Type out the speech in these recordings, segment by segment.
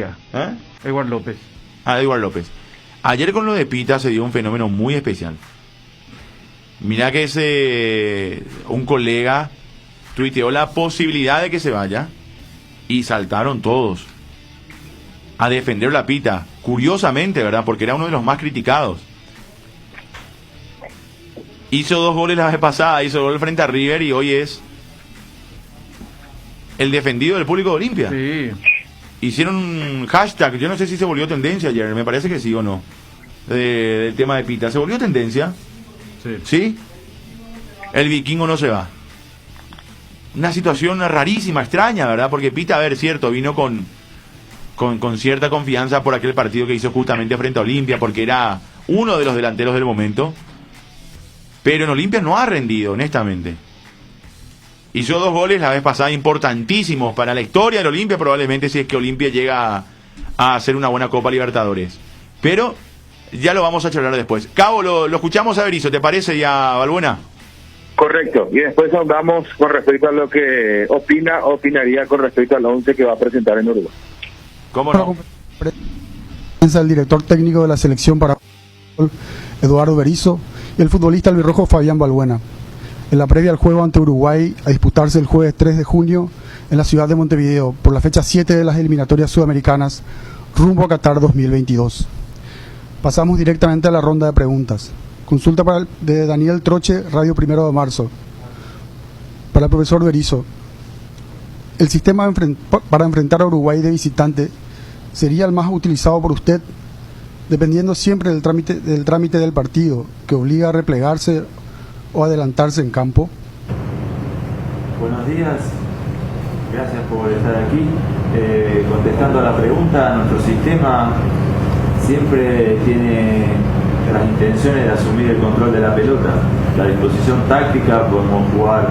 queda. Edward López. Edward López. Ayer con lo de Pita se dio un fenómeno muy especial. Mirá que un colega tuiteó la posibilidad de que se vaya y saltaron todos a defender la Pita. Curiosamente, ¿verdad? Porque era uno de los más criticados. Hizo 2 goles la vez pasada, hizo gol frente a River y hoy es el defendido del público de Olimpia. Sí. Hicieron un hashtag, yo no sé si se volvió tendencia ayer, me parece que sí o no, del tema de Pita. ¿Se volvió tendencia? Sí. ¿Sí? El vikingo no se va. Una situación rarísima, extraña, ¿verdad? Porque Pita, a ver, cierto, vino con cierta confianza por aquel partido que hizo justamente frente a Olimpia, porque era uno de los delanteros del momento. Pero en Olimpia no ha rendido, honestamente. Hizo 2 goles la vez pasada importantísimos para la historia del Olimpia, probablemente, si es que Olimpia llega a hacer una buena Copa Libertadores. Pero ya lo vamos a charlar después. Cabo, lo escuchamos a Berizzo, ¿te parece ya, Balbuena? Correcto, y después hablamos con respecto a lo que opinaría con respecto al 11 que va a presentar en Uruguay. ¿Cómo no? El director técnico de la selección para Eduardo Berizzo y el futbolista albirrojo Fabián Balbuena, en la previa al juego ante Uruguay a disputarse el jueves 3 de junio en la ciudad de Montevideo por la fecha 7 de las eliminatorias sudamericanas rumbo a Qatar 2022. Pasamos directamente a la ronda de preguntas. Consulta de Daniel Troche, Radio 1 de Marzo. Para el profesor Berizzo, ¿el sistema para enfrentar a Uruguay de visitante sería el más utilizado por usted, dependiendo siempre del trámite del partido, que obliga a replegarse o adelantarse en campo? Buenos días, gracias por estar aquí. Contestando a la pregunta, nuestro sistema siempre tiene las intenciones de asumir el control de la pelota. La disposición táctica, podemos jugar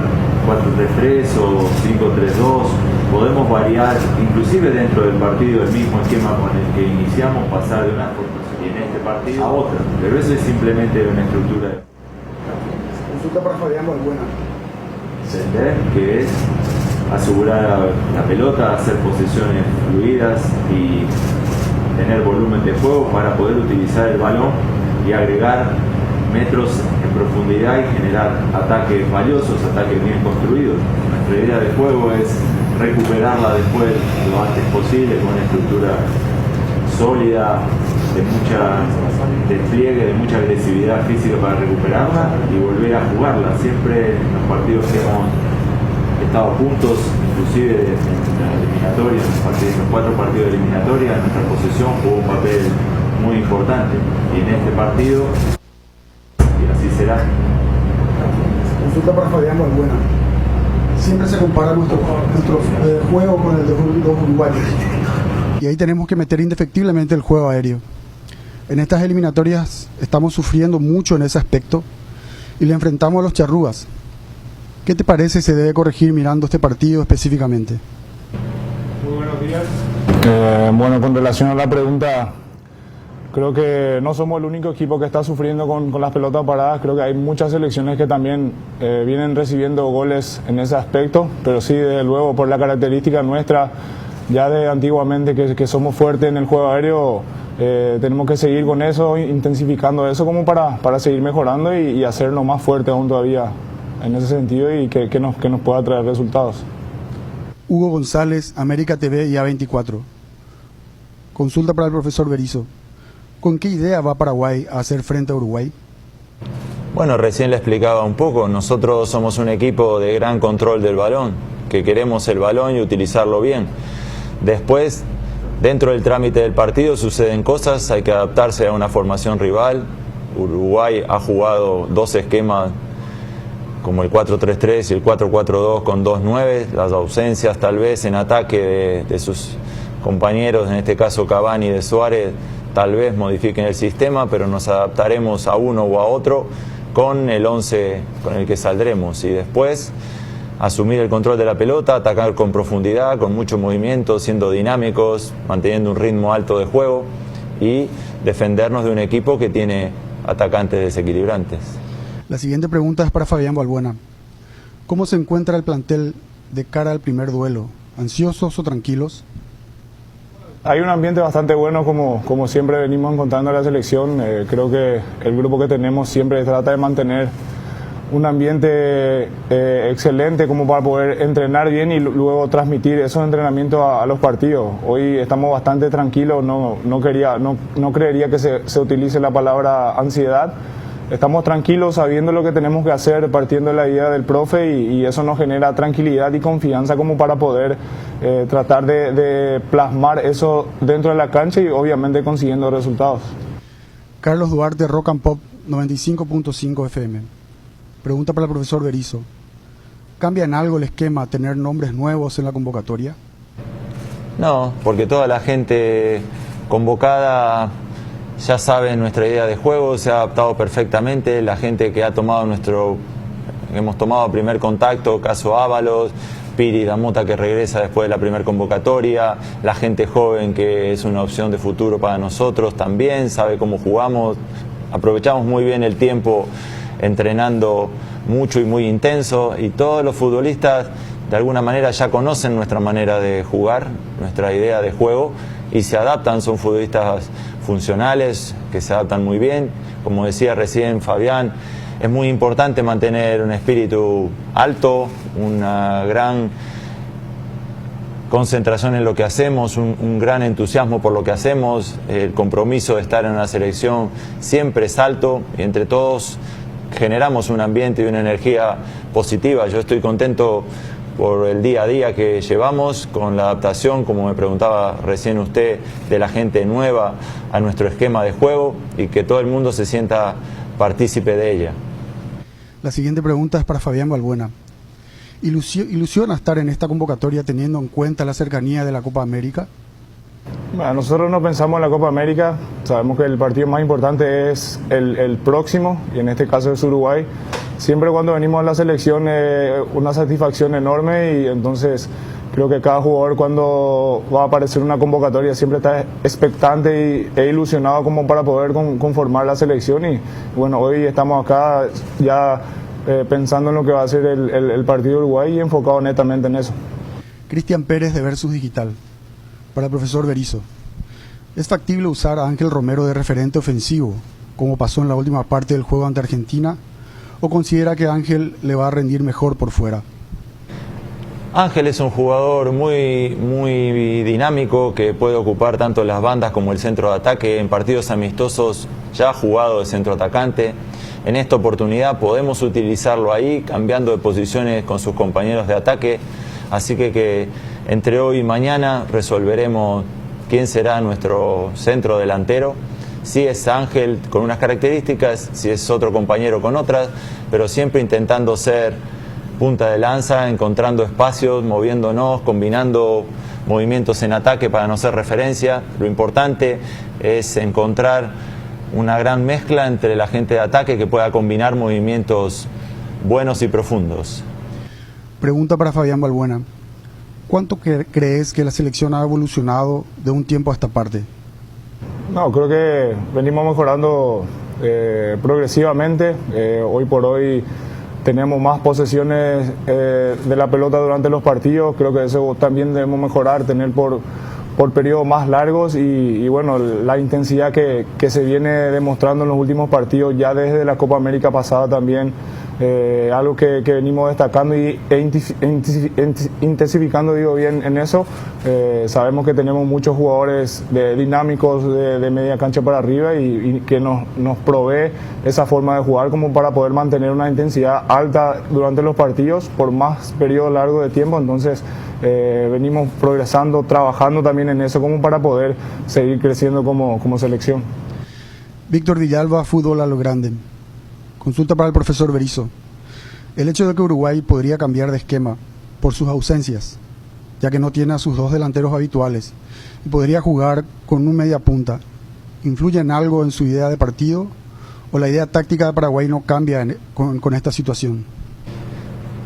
4-3-3 o 5-3-2, podemos variar, inclusive dentro del partido, el mismo esquema con el que iniciamos, pasar de una formación y en este partido a otra, pero eso es simplemente una estructura. Consulta para Fabián Balbuena. Entender que es asegurar la pelota, hacer posesiones fluidas y tener volumen de juego para poder utilizar el balón y agregar metros en profundidad y generar ataques valiosos, ataques bien construidos. Nuestra idea de juego es recuperarla después lo antes posible con una estructura sólida, de mucha despliegue, de mucha agresividad física para recuperarla y volver a jugarla. Siempre en los partidos que hemos estado juntos, inclusive en la eliminatoria, en los 4 partidos de eliminatoria, nuestra posesión jugó un papel muy importante y en este partido y así será. Consulta para Fabián Balbuena. Siempre se compara nuestro juego con el de los uruguayos y ahí tenemos que meter indefectiblemente el juego aéreo. En estas eliminatorias estamos sufriendo mucho en ese aspecto y le enfrentamos a los charrúas. ¿Qué te parece se debe corregir mirando este partido específicamente? Muy buenos días. Bueno, con relación a la pregunta, creo que no somos el único equipo que está sufriendo con las pelotas paradas. Creo que hay muchas selecciones que también vienen recibiendo goles en ese aspecto, pero sí, desde luego, por la característica nuestra, ya de antiguamente que somos fuertes en el juego aéreo, tenemos que seguir con eso, intensificando eso como para seguir mejorando y hacerlo más fuerte aún todavía en ese sentido y que nos pueda traer resultados. Hugo González, América TV y A24. Consulta para el profesor Berizzo. ¿Con qué idea va Paraguay a hacer frente a Uruguay? Bueno, recién le explicaba un poco, nosotros somos un equipo de gran control del balón, que queremos el balón y utilizarlo bien. Después, dentro del trámite del partido suceden cosas, hay que adaptarse a una formación rival. Uruguay ha jugado 2 esquemas como el 4-3-3 y el 4-4-2 con 2-9, las ausencias tal vez en ataque de sus compañeros, en este caso Cavani y de Suárez, tal vez modifiquen el sistema, pero nos adaptaremos a uno o a otro con el 11 con el que saldremos y después asumir el control de la pelota, atacar con profundidad, con mucho movimiento, siendo dinámicos, manteniendo un ritmo alto de juego y defendernos de un equipo que tiene atacantes desequilibrantes. La siguiente pregunta es para Fabián Balbuena. ¿Cómo se encuentra el plantel de cara al primer duelo? ¿Ansiosos o tranquilos? Hay un ambiente bastante bueno como siempre venimos encontrando en la selección. Creo que el grupo que tenemos siempre trata de mantener un ambiente excelente como para poder entrenar bien y luego transmitir esos entrenamientos a los partidos. Hoy estamos bastante tranquilos, no creería que se utilice la palabra ansiedad. Estamos tranquilos sabiendo lo que tenemos que hacer, partiendo de la idea del profe y eso nos genera tranquilidad y confianza como para poder tratar de plasmar eso dentro de la cancha y obviamente consiguiendo resultados. Carlos Duarte, Rock and Pop 95.5 FM. Pregunta para el profesor Berizzo. ¿Cambia en algo el esquema tener nombres nuevos en la convocatoria? No, porque toda la gente convocada ya sabe nuestra idea de juego, se ha adaptado perfectamente. La gente que ha tomado hemos tomado primer contacto, caso Ábalos, Piri Damota que regresa después de la primera convocatoria, la gente joven que es una opción de futuro para nosotros también, sabe cómo jugamos, aprovechamos muy bien el tiempo entrenando mucho y muy intenso y todos los futbolistas de alguna manera ya conocen nuestra manera de jugar, nuestra idea de juego y se adaptan, son futbolistas funcionales que se adaptan muy bien. Como decía recién Fabián, es muy importante mantener un espíritu alto, una gran concentración en lo que hacemos, un gran entusiasmo por lo que hacemos, el compromiso de estar en una selección siempre es alto y entre todos generamos un ambiente y una energía positiva. Yo estoy contento por el día a día que llevamos, con la adaptación, como me preguntaba recién usted, de la gente nueva a nuestro esquema de juego y que todo el mundo se sienta partícipe de ella. La siguiente pregunta es para Fabián Balbuena. ¿Ilusiona estar en esta convocatoria teniendo en cuenta la cercanía de la Copa América? Bueno, nosotros no pensamos en la Copa América, sabemos que el partido más importante es el próximo, y en este caso es Uruguay. Siempre cuando venimos a la selección una satisfacción enorme y entonces creo que cada jugador cuando va a aparecer una convocatoria siempre está expectante e ilusionado como para poder conformar la selección y bueno, hoy estamos acá ya pensando en lo que va a ser el partido de Uruguay y enfocado netamente en eso. Cristian Pérez de Versus Digital. Para el profesor Berizzo, ¿es factible usar a Ángel Romero de referente ofensivo, como pasó en la última parte del juego ante Argentina, o considera que Ángel le va a rendir mejor por fuera? Ángel es un jugador muy dinámico que puede ocupar tanto las bandas como el centro de ataque. En partidos amistosos ya ha jugado de centro atacante. En esta oportunidad podemos utilizarlo ahí, cambiando de posiciones con sus compañeros de ataque. Así que entre hoy y mañana resolveremos quién será nuestro centro delantero. Si es Ángel con unas características, si es otro compañero con otras, pero siempre intentando ser punta de lanza, encontrando espacios, moviéndonos, combinando movimientos en ataque para no ser referencia. Lo importante es encontrar una gran mezcla entre la gente de ataque que pueda combinar movimientos buenos y profundos. Pregunta para Fabián Balbuena. ¿Cuánto crees que la selección ha evolucionado de un tiempo a esta parte? No, creo que venimos mejorando progresivamente. Hoy por hoy tenemos más posesiones de la pelota durante los partidos. Creo que eso también debemos mejorar, tener por periodos más largos y bueno, la intensidad que se viene demostrando en los últimos partidos ya desde la Copa América pasada también. Algo que venimos destacando e intensificando, digo bien, en eso. Sabemos que tenemos muchos jugadores dinámicos de media cancha para arriba y que nos provee esa forma de jugar como para poder mantener una intensidad alta durante los partidos por más periodo largo de tiempo. Entonces venimos progresando, trabajando también en eso como para poder seguir creciendo como selección. Víctor Villalba, Fútbol a lo Grande. Consulta para el profesor Berizzo. El hecho de que Uruguay podría cambiar de esquema por sus ausencias, ya que no tiene a sus dos delanteros habituales, y podría jugar con un media punta, ¿influye en algo en su idea de partido? ¿O la idea táctica de Paraguay no cambia con esta situación?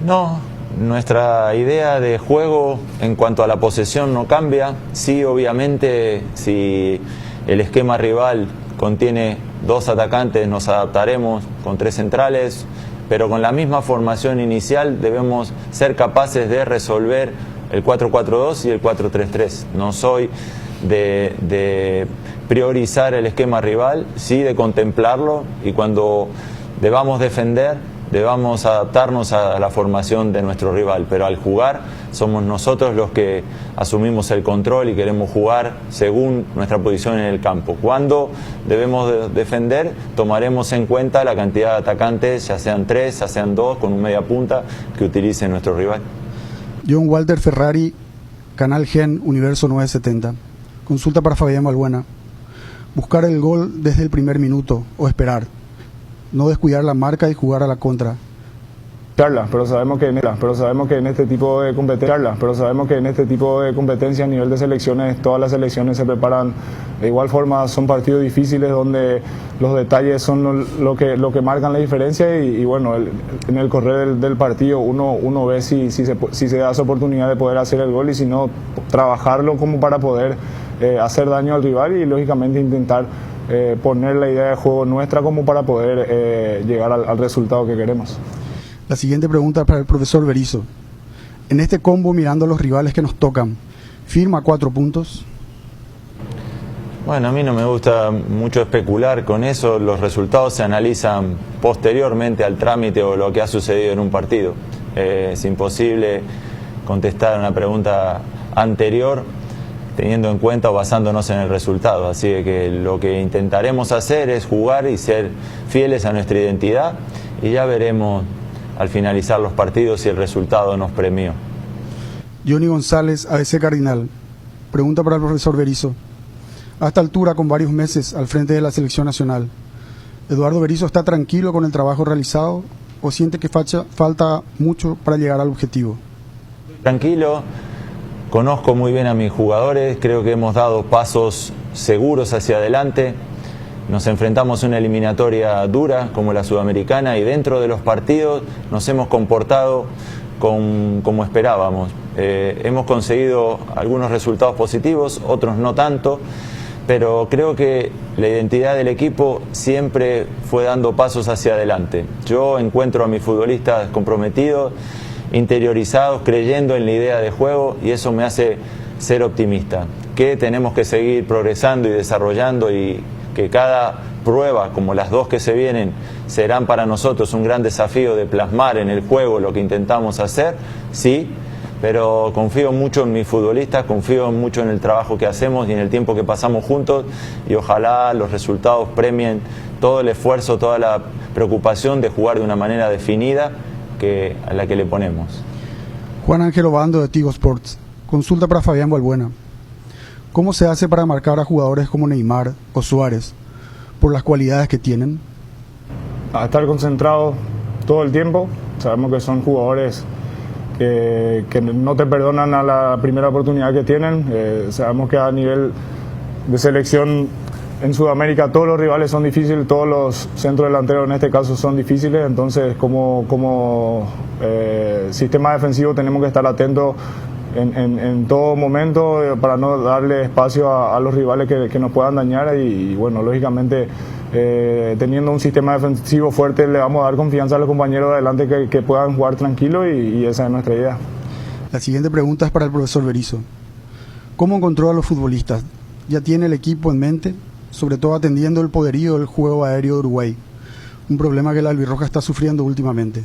No, nuestra idea de juego en cuanto a la posesión no cambia. Sí, obviamente, si el esquema rival contiene dos atacantes, nos adaptaremos con tres centrales, pero con la misma formación inicial debemos ser capaces de resolver el 4-4-2 y el 4-3-3. No soy de priorizar el esquema rival, sí de contemplarlo, y cuando debamos defender, debamos adaptarnos a la formación de nuestro rival, pero al jugar somos nosotros los que asumimos el control y queremos jugar según nuestra posición en el campo. Cuando debemos defender, tomaremos en cuenta la cantidad de atacantes, ya sean 3, ya sean 2, con un media punta que utilice nuestro rival. John Walter Ferrari, Canal Gen, Universo 970. Consulta para Fabián Balbuena. Buscar el gol desde el primer minuto o esperar. No descuidar la marca y jugar a la contra. Pero sabemos que en este tipo de competencias a nivel de selecciones, todas las selecciones se preparan de igual forma. Son partidos difíciles donde los detalles son lo que marcan la diferencia, y bueno, en el correr del partido uno ve si se da esa oportunidad de poder hacer el gol, y si no, trabajarlo como para poder hacer daño al rival, y lógicamente intentar poner la idea de juego nuestra como para poder llegar al resultado que queremos. La siguiente pregunta es para el profesor Berizzo. En este combo, mirando a los rivales que nos tocan, ¿firma 4 puntos? Bueno, a mí no me gusta mucho especular con eso. Los resultados se analizan posteriormente al trámite o lo que ha sucedido en un partido. Es imposible contestar una pregunta anterior teniendo en cuenta o basándonos en el resultado. Así que lo que intentaremos hacer es jugar y ser fieles a nuestra identidad, y ya veremos al finalizar los partidos si el resultado nos premió. Johnny González, ABC Cardinal. Pregunta para el profesor Berizzo. A esta altura, con varios meses al frente de la selección nacional, ¿Eduardo Berizzo está tranquilo con el trabajo realizado o siente que falta mucho para llegar al objetivo? Tranquilo, conozco muy bien a mis jugadores, creo que hemos dado pasos seguros hacia adelante. Nos enfrentamos a una eliminatoria dura como la sudamericana, y dentro de los partidos nos hemos comportado como esperábamos. Hemos conseguido algunos resultados positivos, otros no tanto, pero creo que la identidad del equipo siempre fue dando pasos hacia adelante. Yo encuentro a mis futbolistas comprometidos, interiorizados, creyendo en la idea de juego, y eso me hace ser optimista. Que tenemos que seguir progresando y desarrollando, y que cada prueba, como las 2 que se vienen, serán para nosotros un gran desafío de plasmar en el juego lo que intentamos hacer, sí, pero confío mucho en mis futbolistas, confío mucho en el trabajo que hacemos y en el tiempo que pasamos juntos, y ojalá los resultados premien todo el esfuerzo, toda la preocupación de jugar de una manera definida a la que le ponemos. Juan Ángel Obando, de Tigo Sports. Consulta para Fabián Balbuena. ¿Cómo se hace para marcar a jugadores como Neymar o Suárez por las cualidades que tienen? A estar concentrados todo el tiempo. Sabemos que son jugadores que no te perdonan a la primera oportunidad que tienen. Sabemos que a nivel de selección en Sudamérica todos los rivales son difíciles, todos los centros delanteros en este caso son difíciles, entonces como sistema defensivo tenemos que estar atentos en todo momento para no darle espacio a los rivales que nos puedan dañar, y bueno, lógicamente teniendo un sistema defensivo fuerte le vamos a dar confianza a los compañeros de adelante que puedan jugar tranquilos, y esa es nuestra idea. La siguiente pregunta es para el profesor Berizzo. ¿Cómo encontró a los futbolistas? ¿Ya tiene el equipo en mente? Sobre todo atendiendo el poderío del juego aéreo de Uruguay, un problema que la albirroja está sufriendo últimamente.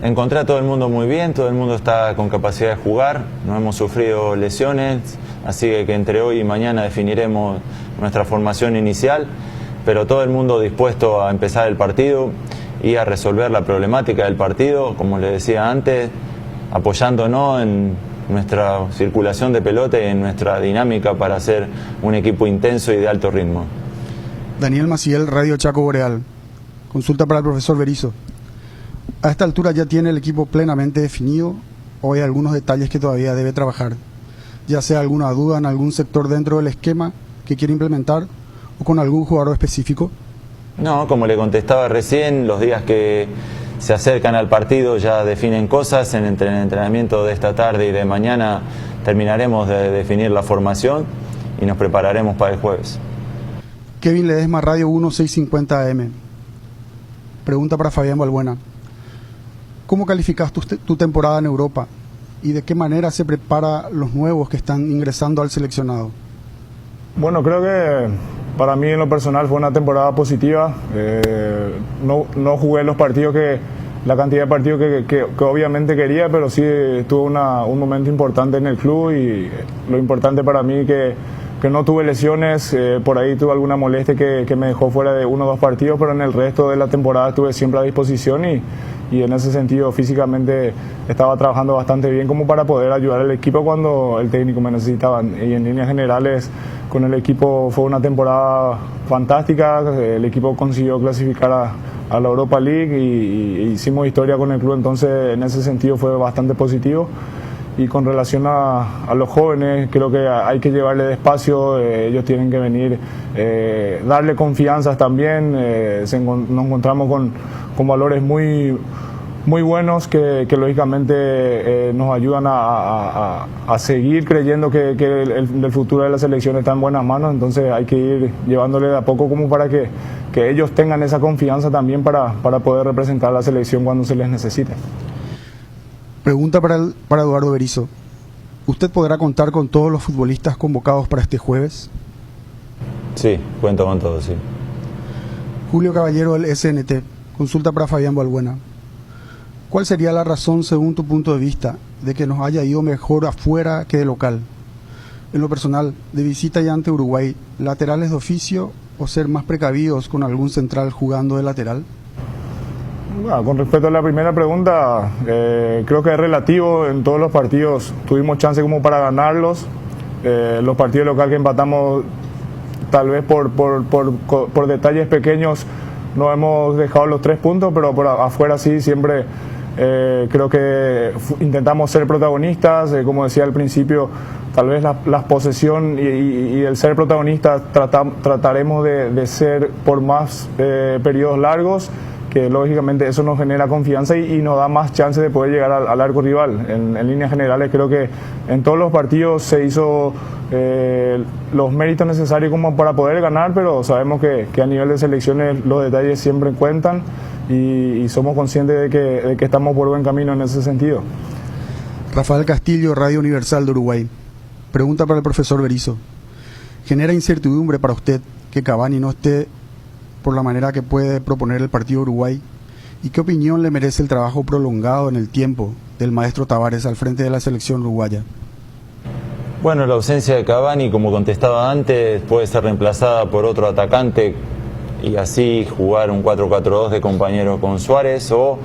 Encontré a todo el mundo muy bien, todo el mundo está con capacidad de jugar, no hemos sufrido lesiones, así que entre hoy y mañana definiremos nuestra formación inicial, pero todo el mundo dispuesto a empezar el partido y a resolver la problemática del partido, como les decía antes, apoyándonos en nuestra circulación de pelota y en nuestra dinámica para ser un equipo intenso y de alto ritmo. Daniel Maciel, Radio Chaco Boreal. Consulta para el profesor Berizzo. ¿A esta altura ya tiene el equipo plenamente definido o hay algunos detalles que todavía debe trabajar? Ya sea alguna duda en algún sector dentro del esquema que quiere implementar o con algún jugador específico. No, como le contestaba recién, los días que se acercan al partido ya definen cosas. En el entrenamiento de esta tarde y de mañana terminaremos de definir la formación y nos prepararemos para el jueves. Kevin Ledesma, Radio 1650 AM. Pregunta para Fabián Balbuena. ¿Cómo calificas tu temporada en Europa? y de qué manera se prepara los nuevos que están ingresando al seleccionado? Bueno, creo que para mí en lo personal fue una temporada positiva. No jugué los partidos la cantidad de partidos que obviamente quería, pero sí tuve un momento importante en el club, y lo importante para mí que no tuve lesiones. Por ahí tuve alguna molestia que me dejó fuera de 1 o 2 partidos, pero en el resto de la temporada estuve siempre a disposición, y en ese sentido físicamente estaba trabajando bastante bien como para poder ayudar al equipo cuando el técnico me necesitaba. Y en líneas generales con el equipo fue una temporada fantástica. El equipo consiguió clasificar a la Europa League y hicimos historia con el club, entonces en ese sentido fue bastante positivo. Y con relación a los jóvenes, creo que hay que llevarle despacio, ellos tienen que venir, darle confianzas también. Nos encontramos con valores muy buenos que lógicamente nos ayudan a seguir creyendo que el futuro de la selección está en buenas manos. Entonces hay que ir llevándole de a poco como para que ellos tengan esa confianza también para poder representar a la selección cuando se les necesite. Pregunta para Eduardo Berizzo. ¿Usted podrá contar con todos los futbolistas convocados para este jueves? Sí, cuento con todos, sí. Julio Caballero del SNT. Consulta para Fabián Balbuena. ¿Cuál sería la razón, según tu punto de vista, de que nos haya ido mejor afuera que de local? En lo personal, de visita y ante Uruguay, ¿laterales de oficio o ser más precavidos con algún central jugando de lateral? Bueno, con respecto a la primera pregunta, creo que es relativo. En todos los partidos tuvimos chance como para ganarlos. Los partidos locales que empatamos, tal vez por detalles pequeños, no hemos dejado los 3 puntos, pero por afuera sí, siempre creo que intentamos ser protagonistas. Como decía al principio, tal vez la posesión y el ser protagonistas trataremos de ser por más periodos largos, que lógicamente eso nos genera confianza y nos da más chance de poder llegar al arco rival. En líneas generales creo que en todos los partidos se hizo los méritos necesarios como para poder ganar, pero sabemos que a nivel de selecciones los detalles siempre cuentan, y somos conscientes de que estamos por buen camino en ese sentido. Rafael Castillo, Radio Universal de Uruguay. Pregunta para el profesor Berizzo. ¿Genera incertidumbre para usted que Cavani no esté por la manera que puede proponer el partido Uruguay? ¿Y qué opinión le merece el trabajo prolongado en el tiempo del maestro Tavares al frente de la selección uruguaya? Bueno, la ausencia de Cavani, como contestaba antes, puede ser reemplazada por otro atacante y así jugar un 4-4-2 de compañero con Suárez, o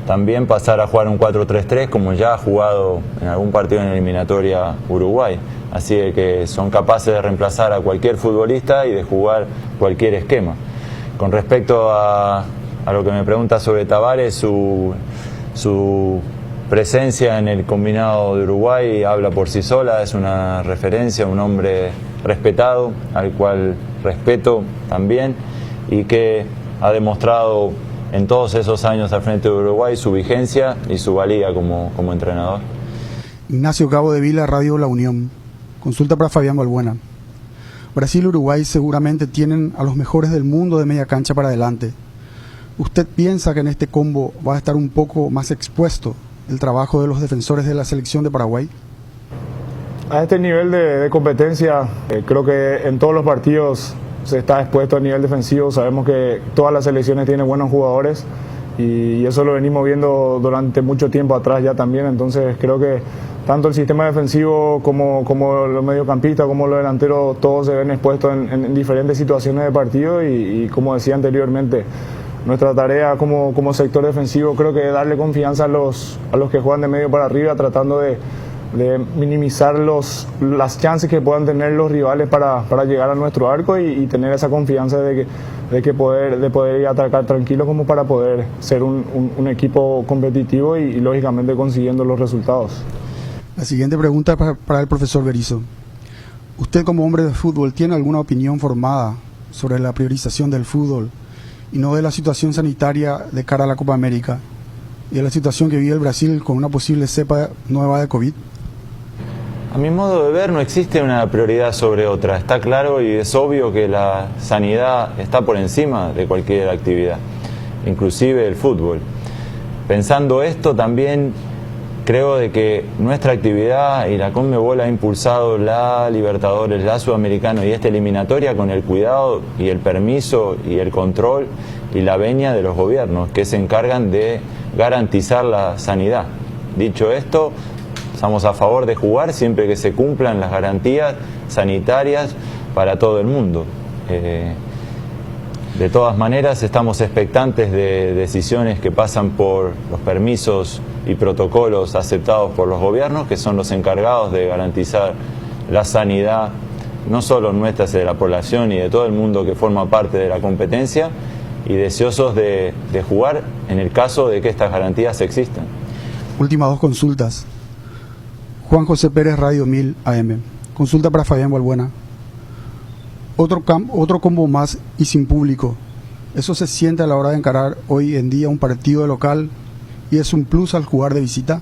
también pasar a jugar un 4-3-3 como ya ha jugado en algún partido en eliminatoria Uruguay. Así de que son capaces de reemplazar a cualquier futbolista y de jugar cualquier esquema. Con respecto a lo que me pregunta sobre Tavares, su presencia en el combinado de Uruguay habla por sí sola. Es una referencia, un hombre respetado, al cual respeto también, y que ha demostrado en todos esos años al frente de Uruguay su vigencia y su valía como entrenador. Ignacio Cabo de Vila, Radio La Unión. Consulta para Fabián Balbuena. Brasil y Uruguay seguramente tienen a los mejores del mundo de media cancha para adelante. ¿Usted piensa que en este combo va a estar un poco más expuesto el trabajo de los defensores de la selección de Paraguay? A este nivel de competencia, creo que en todos los partidos se está expuesto a nivel defensivo. Sabemos que todas las selecciones tienen buenos jugadores y eso lo venimos viendo durante mucho tiempo atrás ya también. Entonces creo que tanto el sistema defensivo como los mediocampistas, como los delanteros, todos se ven expuestos en diferentes situaciones de partido y como decía anteriormente, nuestra tarea como sector defensivo creo que es darle confianza a los que juegan de medio para arriba, tratando de minimizar las chances que puedan tener los rivales para llegar a nuestro arco y tener esa confianza de poder ir a atacar tranquilo como para poder ser un equipo competitivo y lógicamente consiguiendo los resultados. La siguiente pregunta para el profesor Berizzo. ¿Usted como hombre de fútbol tiene alguna opinión formada sobre la priorización del fútbol y no de la situación sanitaria de cara a la Copa América y de la situación que vive el Brasil con una posible cepa nueva de COVID? A mi modo de ver, no existe una prioridad sobre otra. Está claro y es obvio que la sanidad está por encima de cualquier actividad, inclusive el fútbol. Pensando esto, también creo de que nuestra actividad y la Conmebol ha impulsado la Libertadores, la Sudamericana y esta eliminatoria con el cuidado y el permiso y el control y la venia de los gobiernos que se encargan de garantizar la sanidad. Dicho esto, estamos a favor de jugar siempre que se cumplan las garantías sanitarias para todo el mundo. De todas maneras, estamos expectantes de decisiones que pasan por los permisos y protocolos aceptados por los gobiernos, que son los encargados de garantizar la sanidad, no solo nuestra, de la población y de todo el mundo que forma parte de la competencia, y deseosos de jugar en el caso de que estas garantías existan. Últimas 2 consultas. Juan José Pérez, Radio 1000 AM. Consulta para Fabián Balbuena. Otro combo más y sin público. ¿Eso se siente a la hora de encarar hoy en día un partido de local y es un plus al jugar de visita?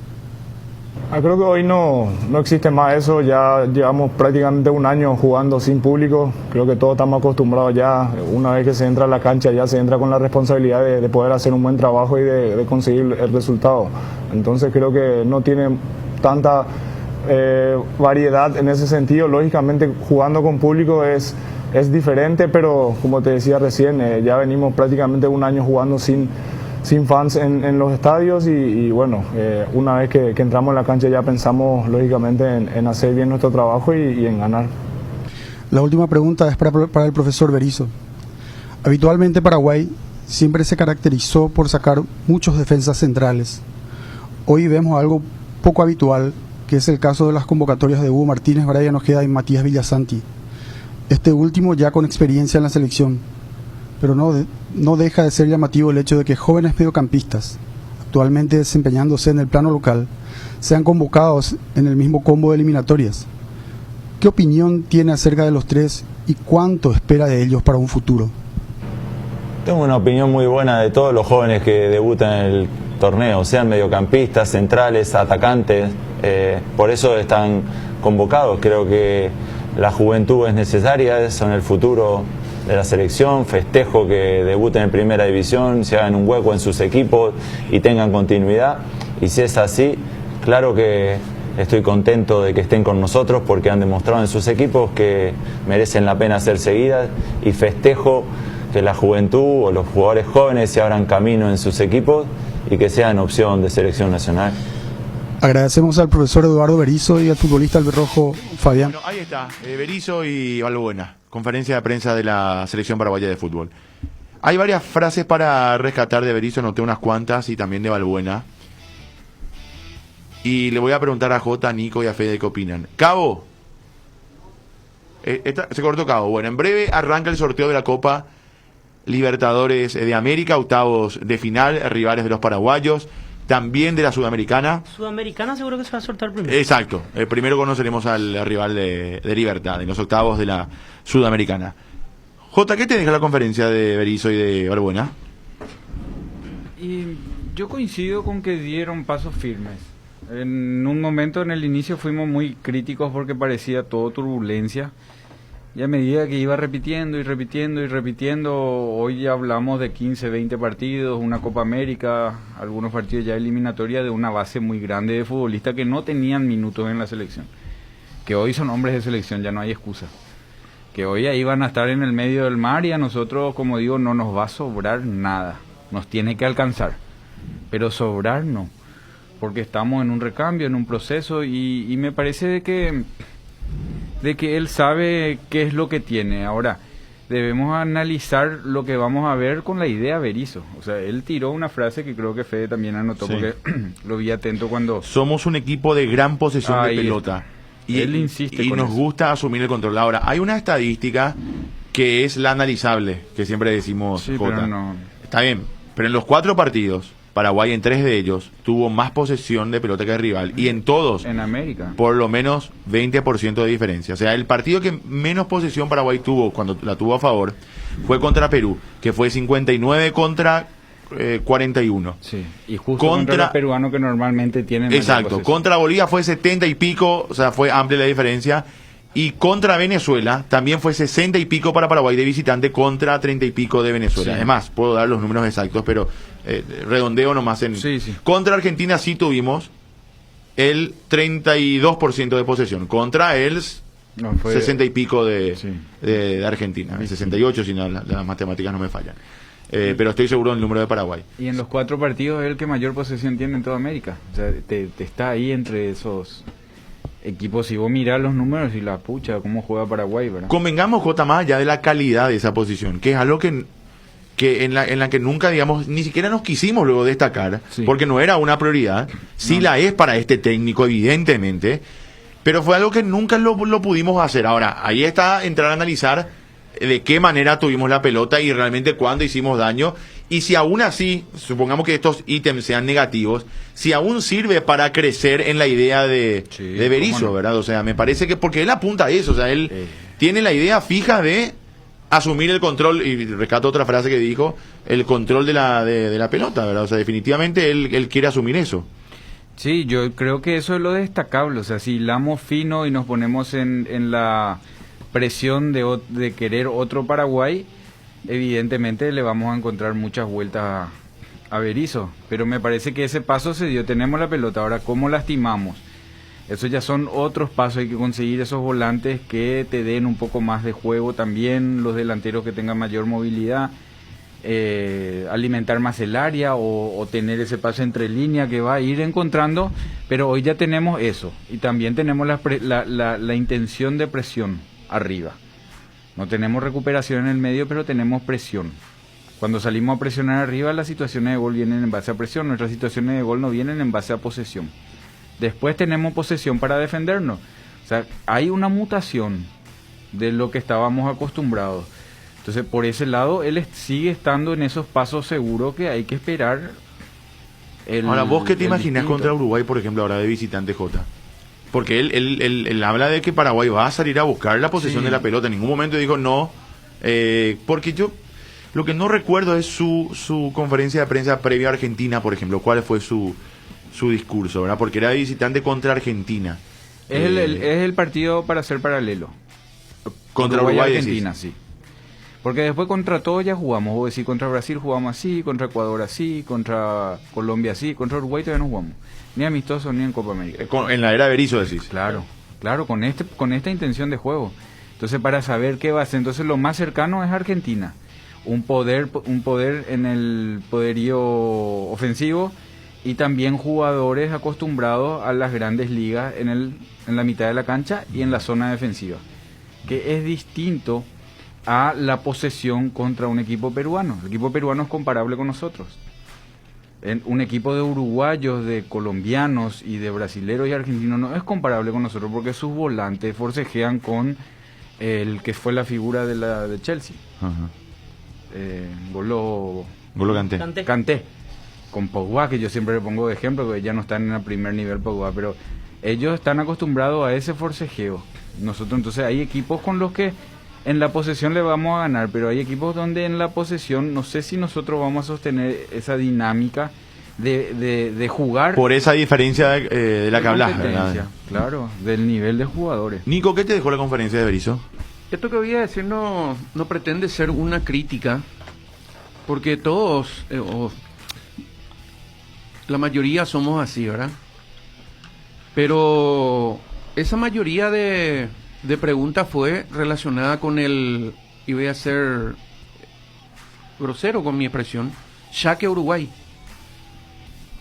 Creo que hoy no existe más eso. Ya llevamos prácticamente un año jugando sin público. Creo que todos estamos acostumbrados ya. Una vez que se entra a la cancha ya se entra con la responsabilidad de poder hacer un buen trabajo y de conseguir el resultado. Entonces creo que no tiene tanta variedad en ese sentido. Lógicamente jugando con público es diferente, pero como te decía recién, ya venimos prácticamente un año jugando sin fans en los estadios y bueno, una vez que entramos en la cancha ya pensamos lógicamente en hacer bien nuestro trabajo y en ganar. La última pregunta es para el profesor Berizzo. Habitualmente Paraguay siempre se caracterizó por sacar muchos defensas centrales. Hoy vemos algo poco habitual, que es el caso de las convocatorias de Hugo Martínez, Brian Ojeda y Matías Villasanti. Este último ya con experiencia en la selección, pero no deja de ser llamativo el hecho de que jóvenes mediocampistas, actualmente desempeñándose en el plano local, sean convocados en el mismo combo de eliminatorias. ¿Qué opinión tiene acerca de los tres y cuánto espera de ellos para un futuro? Tengo una opinión muy buena de todos los jóvenes que debutan en el torneo, sean mediocampistas, centrales, atacantes, por eso están convocados. Creo que la juventud es necesaria, son el futuro de la selección. Festejo que debuten en primera división, se hagan un hueco en sus equipos y tengan continuidad. Y si es así, claro que estoy contento de que estén con nosotros porque han demostrado en sus equipos que merecen la pena ser seguidas, y festejo que la juventud o los jugadores jóvenes se abran camino en sus equipos y que sean opción de selección nacional. Agradecemos al profesor Eduardo Berizzo y al futbolista albirrojo Fabián. Bueno, ahí está, Berizzo y Balbuena, conferencia de prensa de la selección paraguaya de fútbol. Hay varias frases para rescatar de Berizzo, noté unas cuantas, y también de Balbuena. Y le voy a preguntar a Jota, Nico y a Fede qué opinan. Cabo, se cortó Cabo. Bueno, en breve arranca el sorteo de la Copa Libertadores de América, octavos de final, rivales de los paraguayos. También de la Sudamericana. Sudamericana seguro que se va a sortear primero. Exacto. Primero conoceremos al rival de Libertad, en los octavos de la Sudamericana. Jota, ¿qué te deja la conferencia de Berizzo y de Balbuena? Y yo coincido con que dieron pasos firmes. En un momento en el inicio fuimos muy críticos porque parecía todo turbulencia. Y a medida que iba repitiendo y repitiendo y repitiendo, hoy ya hablamos de 15, 20 partidos, una Copa América, algunos partidos ya eliminatorias de una base muy grande de futbolistas que no tenían minutos en la selección. Que hoy son hombres de selección, ya no hay excusa. Que hoy ahí van a estar en el medio del mar y a nosotros, como digo, no nos va a sobrar nada. Nos tiene que alcanzar. Pero sobrar no. Porque estamos en un recambio, en un proceso y me parece de que él sabe qué es lo que tiene. Ahora, debemos analizar lo que vamos a ver con la idea Berizzo. O sea, él tiró una frase que creo que Fede también anotó, sí, porque lo vi atento cuando... Somos un equipo de gran posesión de pelota. Y él insiste y con nos eso. gusta asumir el control. Ahora, hay una estadística que es la analizable, que siempre decimos, sí, Jota. pero no... Está bien, pero en los 4 partidos, Paraguay en 3 de ellos tuvo más posesión de pelota que el rival, y en todos, en América, por lo menos 20% de diferencia. O sea, el partido que menos posesión Paraguay tuvo cuando la tuvo a favor fue contra Perú, que fue 59 contra 41. Sí, y justo contra los peruanos que normalmente tienen... Exacto, contra Bolivia fue 70 y pico, o sea, fue amplia la diferencia. Y contra Venezuela también fue 60 y pico para Paraguay de visitante contra 30 y pico de Venezuela. Sí. Además, puedo dar los números exactos, pero redondeo nomás en... Sí, sí. Contra Argentina sí tuvimos el 32% de posesión contra el 60 y pico de Argentina, 68 si no, las matemáticas no me fallan. Pero estoy seguro del número de Paraguay. Y en los 4 partidos es el que mayor posesión tiene en toda América. O sea, te está ahí entre esos equipos. Si vos mirás los números y la pucha, cómo juega Paraguay, ¿verdad? Convengamos, Jota, más allá de la calidad de esa posición, que es algo que en la que nunca, digamos, ni siquiera nos quisimos luego destacar, porque no era una prioridad. Sí la es para este técnico, evidentemente, pero fue algo que nunca lo pudimos hacer. Ahora, ahí está entrar a analizar de qué manera tuvimos la pelota y realmente cuándo hicimos daño, y si aún así, supongamos que estos ítems sean negativos, si aún sirve para crecer en la idea de Berizzo, ¿verdad? O sea, me parece que, porque él apunta a eso, o sea, él tiene la idea fija de asumir el control, y rescato otra frase que dijo, el control de la pelota, ¿verdad? O sea, definitivamente él quiere asumir eso. Sí, yo creo que eso es lo destacable, o sea, si hilamos fino y nos ponemos en la presión de querer otro Paraguay, evidentemente le vamos a encontrar muchas vueltas a Berizzo, pero me parece que ese paso se dio, tenemos la pelota, ahora cómo lastimamos, eso ya son otros pasos, hay que conseguir esos volantes que te den un poco más de juego también, los delanteros que tengan mayor movilidad, alimentar más el área o tener ese paso entre línea que va a ir encontrando, pero hoy ya tenemos eso, y también tenemos la intención de presión arriba. No tenemos recuperación en el medio, pero tenemos presión. Cuando salimos a presionar arriba, las situaciones de gol vienen en base a presión, nuestras situaciones de gol no vienen en base a posesión. Después tenemos posesión para defendernos. O sea, hay una mutación de lo que estábamos acostumbrados. Entonces, por ese lado, él sigue estando en esos pasos seguros que hay que esperar. Ahora, ¿vos qué te imaginás contra Uruguay, por ejemplo, ahora de visitante, Jota? Porque él habla de que Paraguay va a salir a buscar la posesión de la pelota. En ningún momento dijo no. Porque yo lo que no recuerdo es su conferencia de prensa previa a Argentina, por ejemplo. ¿Cuál fue su discurso, verdad? Porque era de visitante contra Argentina. Es el partido para hacer paralelo. Contra Uruguay y Argentina, sí. Porque después contra todos ya jugamos. Vos decís, contra Brasil jugamos así, contra Ecuador así, contra Colombia así, contra Uruguay todavía no jugamos. Ni amistoso ni en Copa América. En la era Berizzo decís. Claro, con esta intención de juego. Entonces, para saber qué va a hacer, entonces lo más cercano es Argentina. Un poder en el poderío ofensivo y también jugadores acostumbrados a las grandes ligas en la mitad de la cancha y en la zona defensiva. Que es distinto a la posesión contra un equipo peruano. El equipo peruano es comparable con nosotros. Un equipo de uruguayos, de colombianos y de brasileros y argentinos no es comparable con nosotros porque sus volantes forcejean con el que fue la figura de Chelsea. Ajá. Golo Kanté. Con Pogba, que yo siempre le pongo de ejemplo, que ya no están en el primer nivel Pogba, pero ellos están acostumbrados a ese forcejeo. Nosotros, entonces, hay equipos con los que en la posesión le vamos a ganar, pero hay equipos donde en la posesión no sé si nosotros vamos a sostener esa dinámica de jugar. Por esa diferencia de la que hablas, ¿verdad? Claro, del nivel de jugadores. Nico, ¿qué te dejó la conferencia de Berizzo? Esto que voy a decir no pretende ser una crítica, porque todos, la mayoría somos así, ¿verdad? Pero esa mayoría de preguntas fue relacionada con y voy a ser grosero con mi expresión, Jaque Uruguay.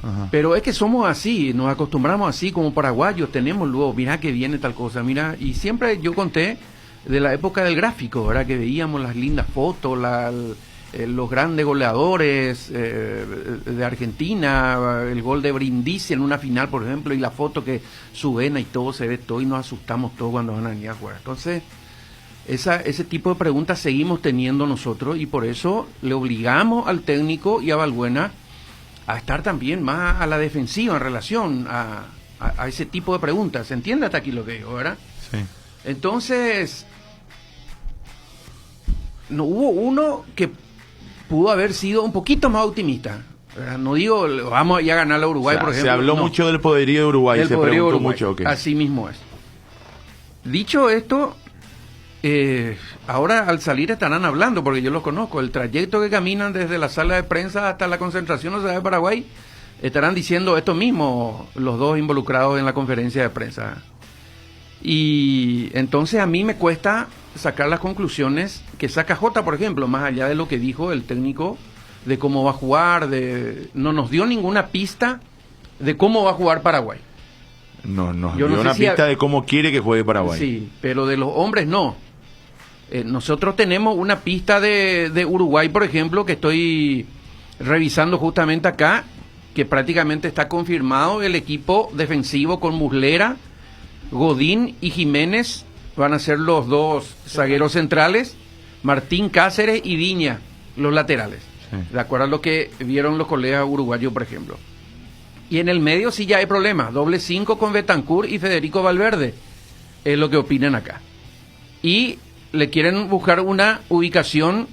Ajá. Pero es que somos así, nos acostumbramos así como paraguayos, tenemos luego, mira que viene tal cosa, mira, y siempre yo conté de la época del gráfico, ¿verdad? Que veíamos las lindas fotos, los grandes goleadores de Argentina, el gol de Brindisi en una final, por ejemplo, y la foto que suben y todo, se ve todo y nos asustamos todos cuando van a venir a jugar. Entonces, ese tipo de preguntas seguimos teniendo nosotros y por eso le obligamos al técnico y a Balbuena a estar también más a la defensiva en relación a ese tipo de preguntas. ¿Se entiende hasta aquí lo que digo, verdad? Sí. Entonces, no hubo uno que pudo haber sido un poquito más optimista. No digo, vamos a ganar a Uruguay, por ejemplo. Se habló mucho del poderío de Uruguay, se preguntó mucho. Okay. Así mismo es. Dicho esto, ahora al salir estarán hablando, porque yo los conozco, el trayecto que caminan desde la sala de prensa hasta la concentración de Paraguay, estarán diciendo esto mismo los dos involucrados en la conferencia de prensa. Y entonces a mí me cuesta sacar las conclusiones que saca Jota, por ejemplo, más allá de lo que dijo el técnico de cómo va a jugar, no nos dio ninguna pista de cómo va a jugar Paraguay. No, Yo dio no sé una si pista de cómo quiere que juegue Paraguay. Sí, pero de los hombres no. Nosotros tenemos una pista de Uruguay, por ejemplo, que estoy revisando justamente acá, que prácticamente está confirmado el equipo defensivo con Muslera, Godín y Jiménez van a ser los dos zagueros centrales, Martín Cáceres y Viña, los laterales. Sí. De acuerdo a lo que vieron los colegas uruguayos, por ejemplo. Y en el medio sí ya hay problemas, doble 5 con Betancur y Federico Valverde, es lo que opinan acá. Y le quieren buscar una ubicación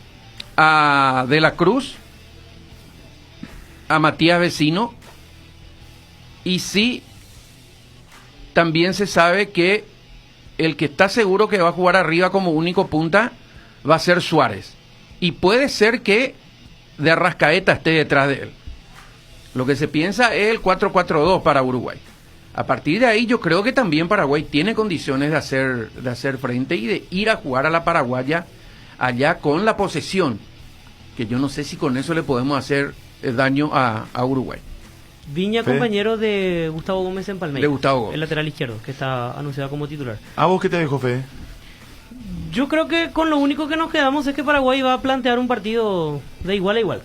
a De la Cruz, a Matías Vecino, y sí, también se sabe que el que está seguro que va a jugar arriba como único punta va a ser Suárez. Y puede ser que de Arrascaeta esté detrás de él. Lo que se piensa es el 4-4-2 para Uruguay. A partir de ahí yo creo que también Paraguay tiene condiciones de hacer frente y de ir a jugar a la paraguaya allá con la posesión, que yo no sé si con eso le podemos hacer daño a Uruguay. Viña, compañero de Gustavo Gómez en Palmeiras. De Gustavo Gómez. El lateral izquierdo, que está anunciado como titular. ¿A vos qué te dejó, Fede? Yo creo que con lo único que nos quedamos es que Paraguay va a plantear un partido de igual a igual.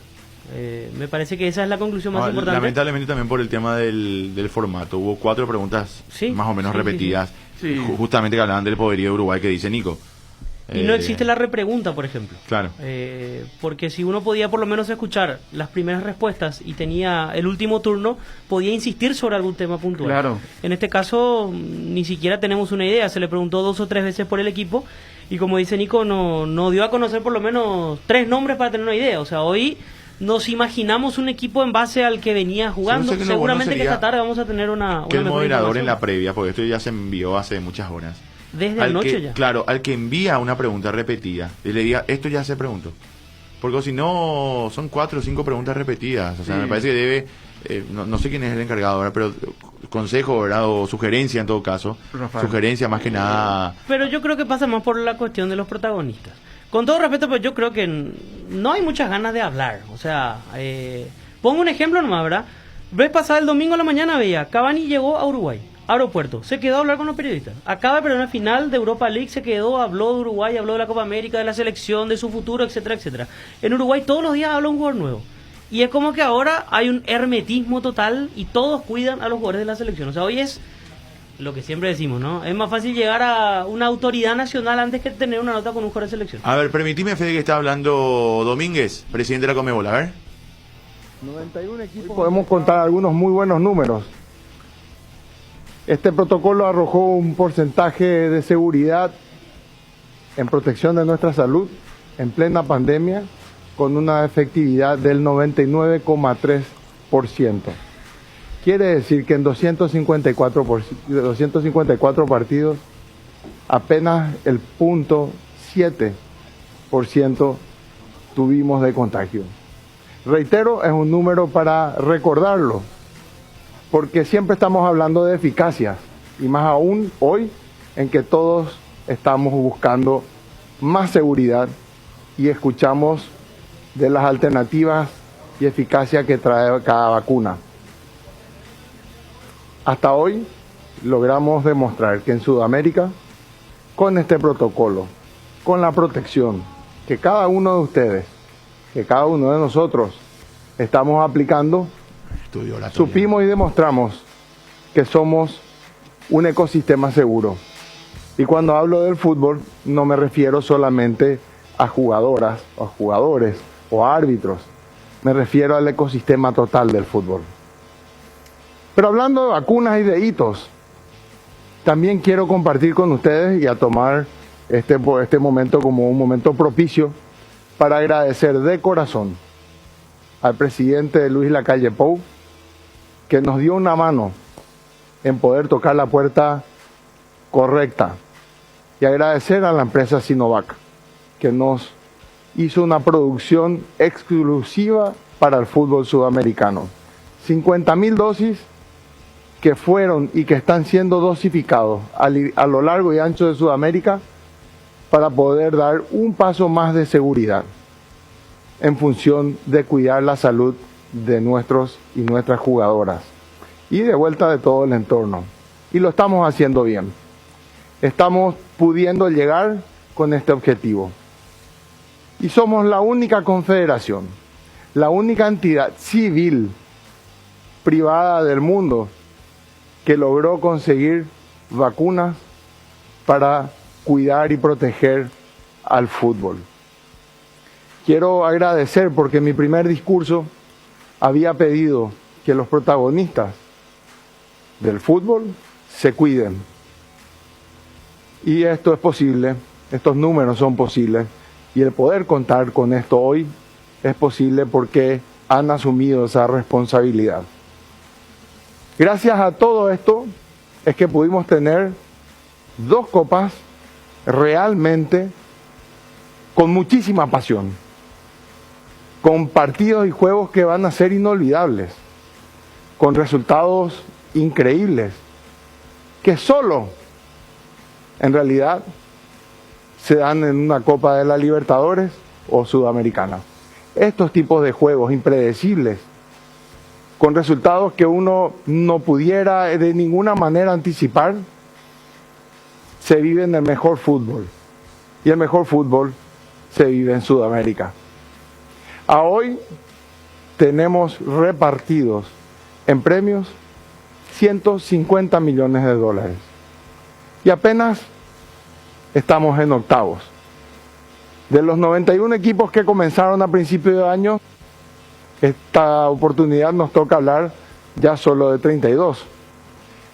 Me parece que esa es la conclusión más importante. Lamentablemente también por el tema del formato. Hubo 4 preguntas más o menos repetidas, sí. justamente que hablaban del poderío de Uruguay que dice Nico. Y no existe la repregunta, por ejemplo. Claro. Porque si uno podía por lo menos escuchar las primeras respuestas y tenía el último turno, podía insistir sobre algún tema puntual. Claro. En este caso, ni siquiera tenemos una idea. Se le preguntó 2 o 3 veces por el equipo y como dice Nico, no dio a conocer por lo menos 3 nombres para tener una idea. O sea, hoy nos imaginamos un equipo en base al que venía jugando. Sí, no sé Seguramente bueno que esta tarde vamos a tener una que el mejor moderador información. en la previa, porque esto ya se envió hace muchas horas. Desde anoche ya. Claro, al que envía una pregunta repetida y le diga, esto ya se preguntó. Porque si no, son 4 o 5 preguntas repetidas. O sea, Sí. me parece que debe, no sé quién es el encargado ahora, pero consejo, ¿verdad? O sugerencia en todo caso. Rafael. Sugerencia más que nada. Pero yo creo que pasa más por la cuestión de los protagonistas. Con todo respeto, pues yo creo que no hay muchas ganas de hablar. O sea, pongo un ejemplo nomás, ¿verdad? Ves pasada el domingo a la mañana, veía, Cavani llegó a Uruguay, aeropuerto, se quedó a hablar con los periodistas. Acaba de perder una final de Europa League, se quedó, habló de Uruguay, habló de la Copa América, de la selección, de su futuro, etcétera, etcétera. En Uruguay todos los días habla un jugador nuevo. Y es como que ahora hay un hermetismo total y todos cuidan a los jugadores de la selección. O sea, hoy es lo que siempre decimos, ¿no? Es más fácil llegar a una autoridad nacional antes que tener una nota con un jugador de selección. A ver, permitime, Fede, que está hablando Domínguez, presidente de la Conmebol. A ver. 91 equipos. Podemos contar algunos muy buenos números. Este protocolo arrojó un porcentaje de seguridad en protección de nuestra salud en plena pandemia con una efectividad del 99,3%. Quiere decir que en 254 partidos apenas el 0,7% tuvimos de contagio. Reitero, es un número para recordarlo, porque siempre estamos hablando de eficacia, y más aún hoy en que todos estamos buscando más seguridad y escuchamos de las alternativas y eficacia que trae cada vacuna. Hasta hoy logramos demostrar que en Sudamérica, con este protocolo, con la protección que cada uno de ustedes, que cada uno de nosotros estamos aplicando, supimos y demostramos que somos un ecosistema seguro. Y cuando hablo del fútbol, no me refiero solamente a jugadoras, o a jugadores, o a árbitros. Me refiero al ecosistema total del fútbol. Pero hablando de vacunas y de hitos, también quiero compartir con ustedes y a tomar este momento como un momento propicio para agradecer de corazón al presidente Luis Lacalle Pou, que nos dio una mano en poder tocar la puerta correcta, y agradecer a la empresa Sinovac, que nos hizo una producción exclusiva para el fútbol sudamericano. 50.000 dosis que fueron y que están siendo dosificados a lo largo y ancho de Sudamérica para poder dar un paso más de seguridad en función de cuidar la salud de nuestros y nuestras jugadoras y de vuelta de todo el entorno. Y lo estamos haciendo bien. Estamos pudiendo llegar con este objetivo. Y somos la única confederación, la única entidad civil privada del mundo que logró conseguir vacunas para cuidar y proteger al fútbol. Quiero agradecer porque en mi primer discurso había pedido que los protagonistas del fútbol se cuiden. Y esto es posible, estos números son posibles, y el poder contar con esto hoy es posible porque han asumido esa responsabilidad. Gracias a todo esto es que pudimos tener 2 copas realmente con muchísima pasión, con partidos y juegos que van a ser inolvidables, con resultados increíbles, que solo en realidad se dan en una Copa de la Libertadores o Sudamericana. Estos tipos de juegos impredecibles, con resultados que uno no pudiera de ninguna manera anticipar, se vive en el mejor fútbol. Y el mejor fútbol se vive en Sudamérica. A hoy tenemos repartidos en premios 150 millones de dólares. Y apenas estamos en octavos. De los 91 equipos que comenzaron a principio de año, esta oportunidad nos toca hablar ya solo de 32.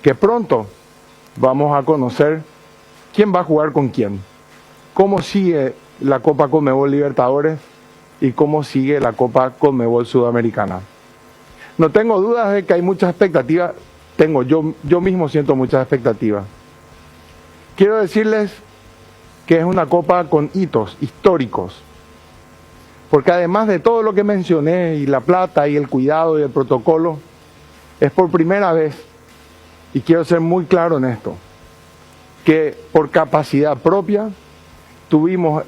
Que pronto vamos a conocer quién va a jugar con quién, cómo sigue la Copa Conmebol Libertadores y cómo sigue la Copa Conmebol Sudamericana. No tengo dudas de que hay muchas expectativas, yo mismo siento muchas expectativas. Quiero decirles que es una copa con hitos históricos, porque además de todo lo que mencioné, y la plata, y el cuidado, y el protocolo, es por primera vez, y quiero ser muy claro en esto, que por capacidad propia tuvimos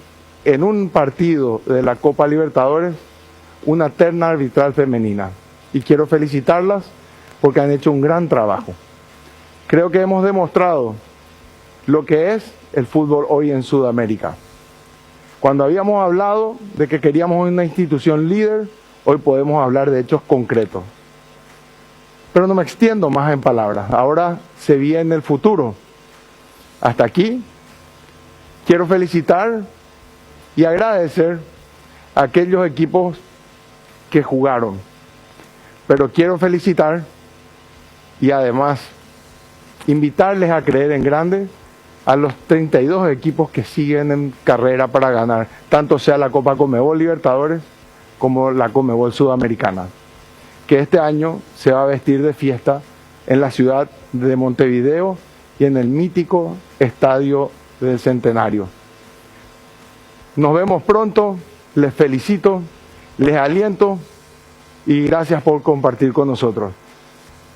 en un partido de la Copa Libertadores una terna arbitral femenina, y quiero felicitarlas porque han hecho un gran trabajo. Creo que hemos demostrado lo que es el fútbol hoy en Sudamérica. Cuando habíamos hablado de que queríamos una institución líder, hoy podemos hablar de hechos concretos. Pero no me extiendo más en palabras, ahora se viene el futuro. Hasta aquí, quiero felicitar y agradecer a aquellos equipos que jugaron. Pero quiero felicitar y además invitarles a creer en grande a los 32 equipos que siguen en carrera para ganar, tanto sea la Copa Conmebol Libertadores como la Conmebol Sudamericana, que este año se va a vestir de fiesta en la ciudad de Montevideo y en el mítico Estadio del Centenario. Nos vemos pronto, les felicito, les aliento y gracias por compartir con nosotros.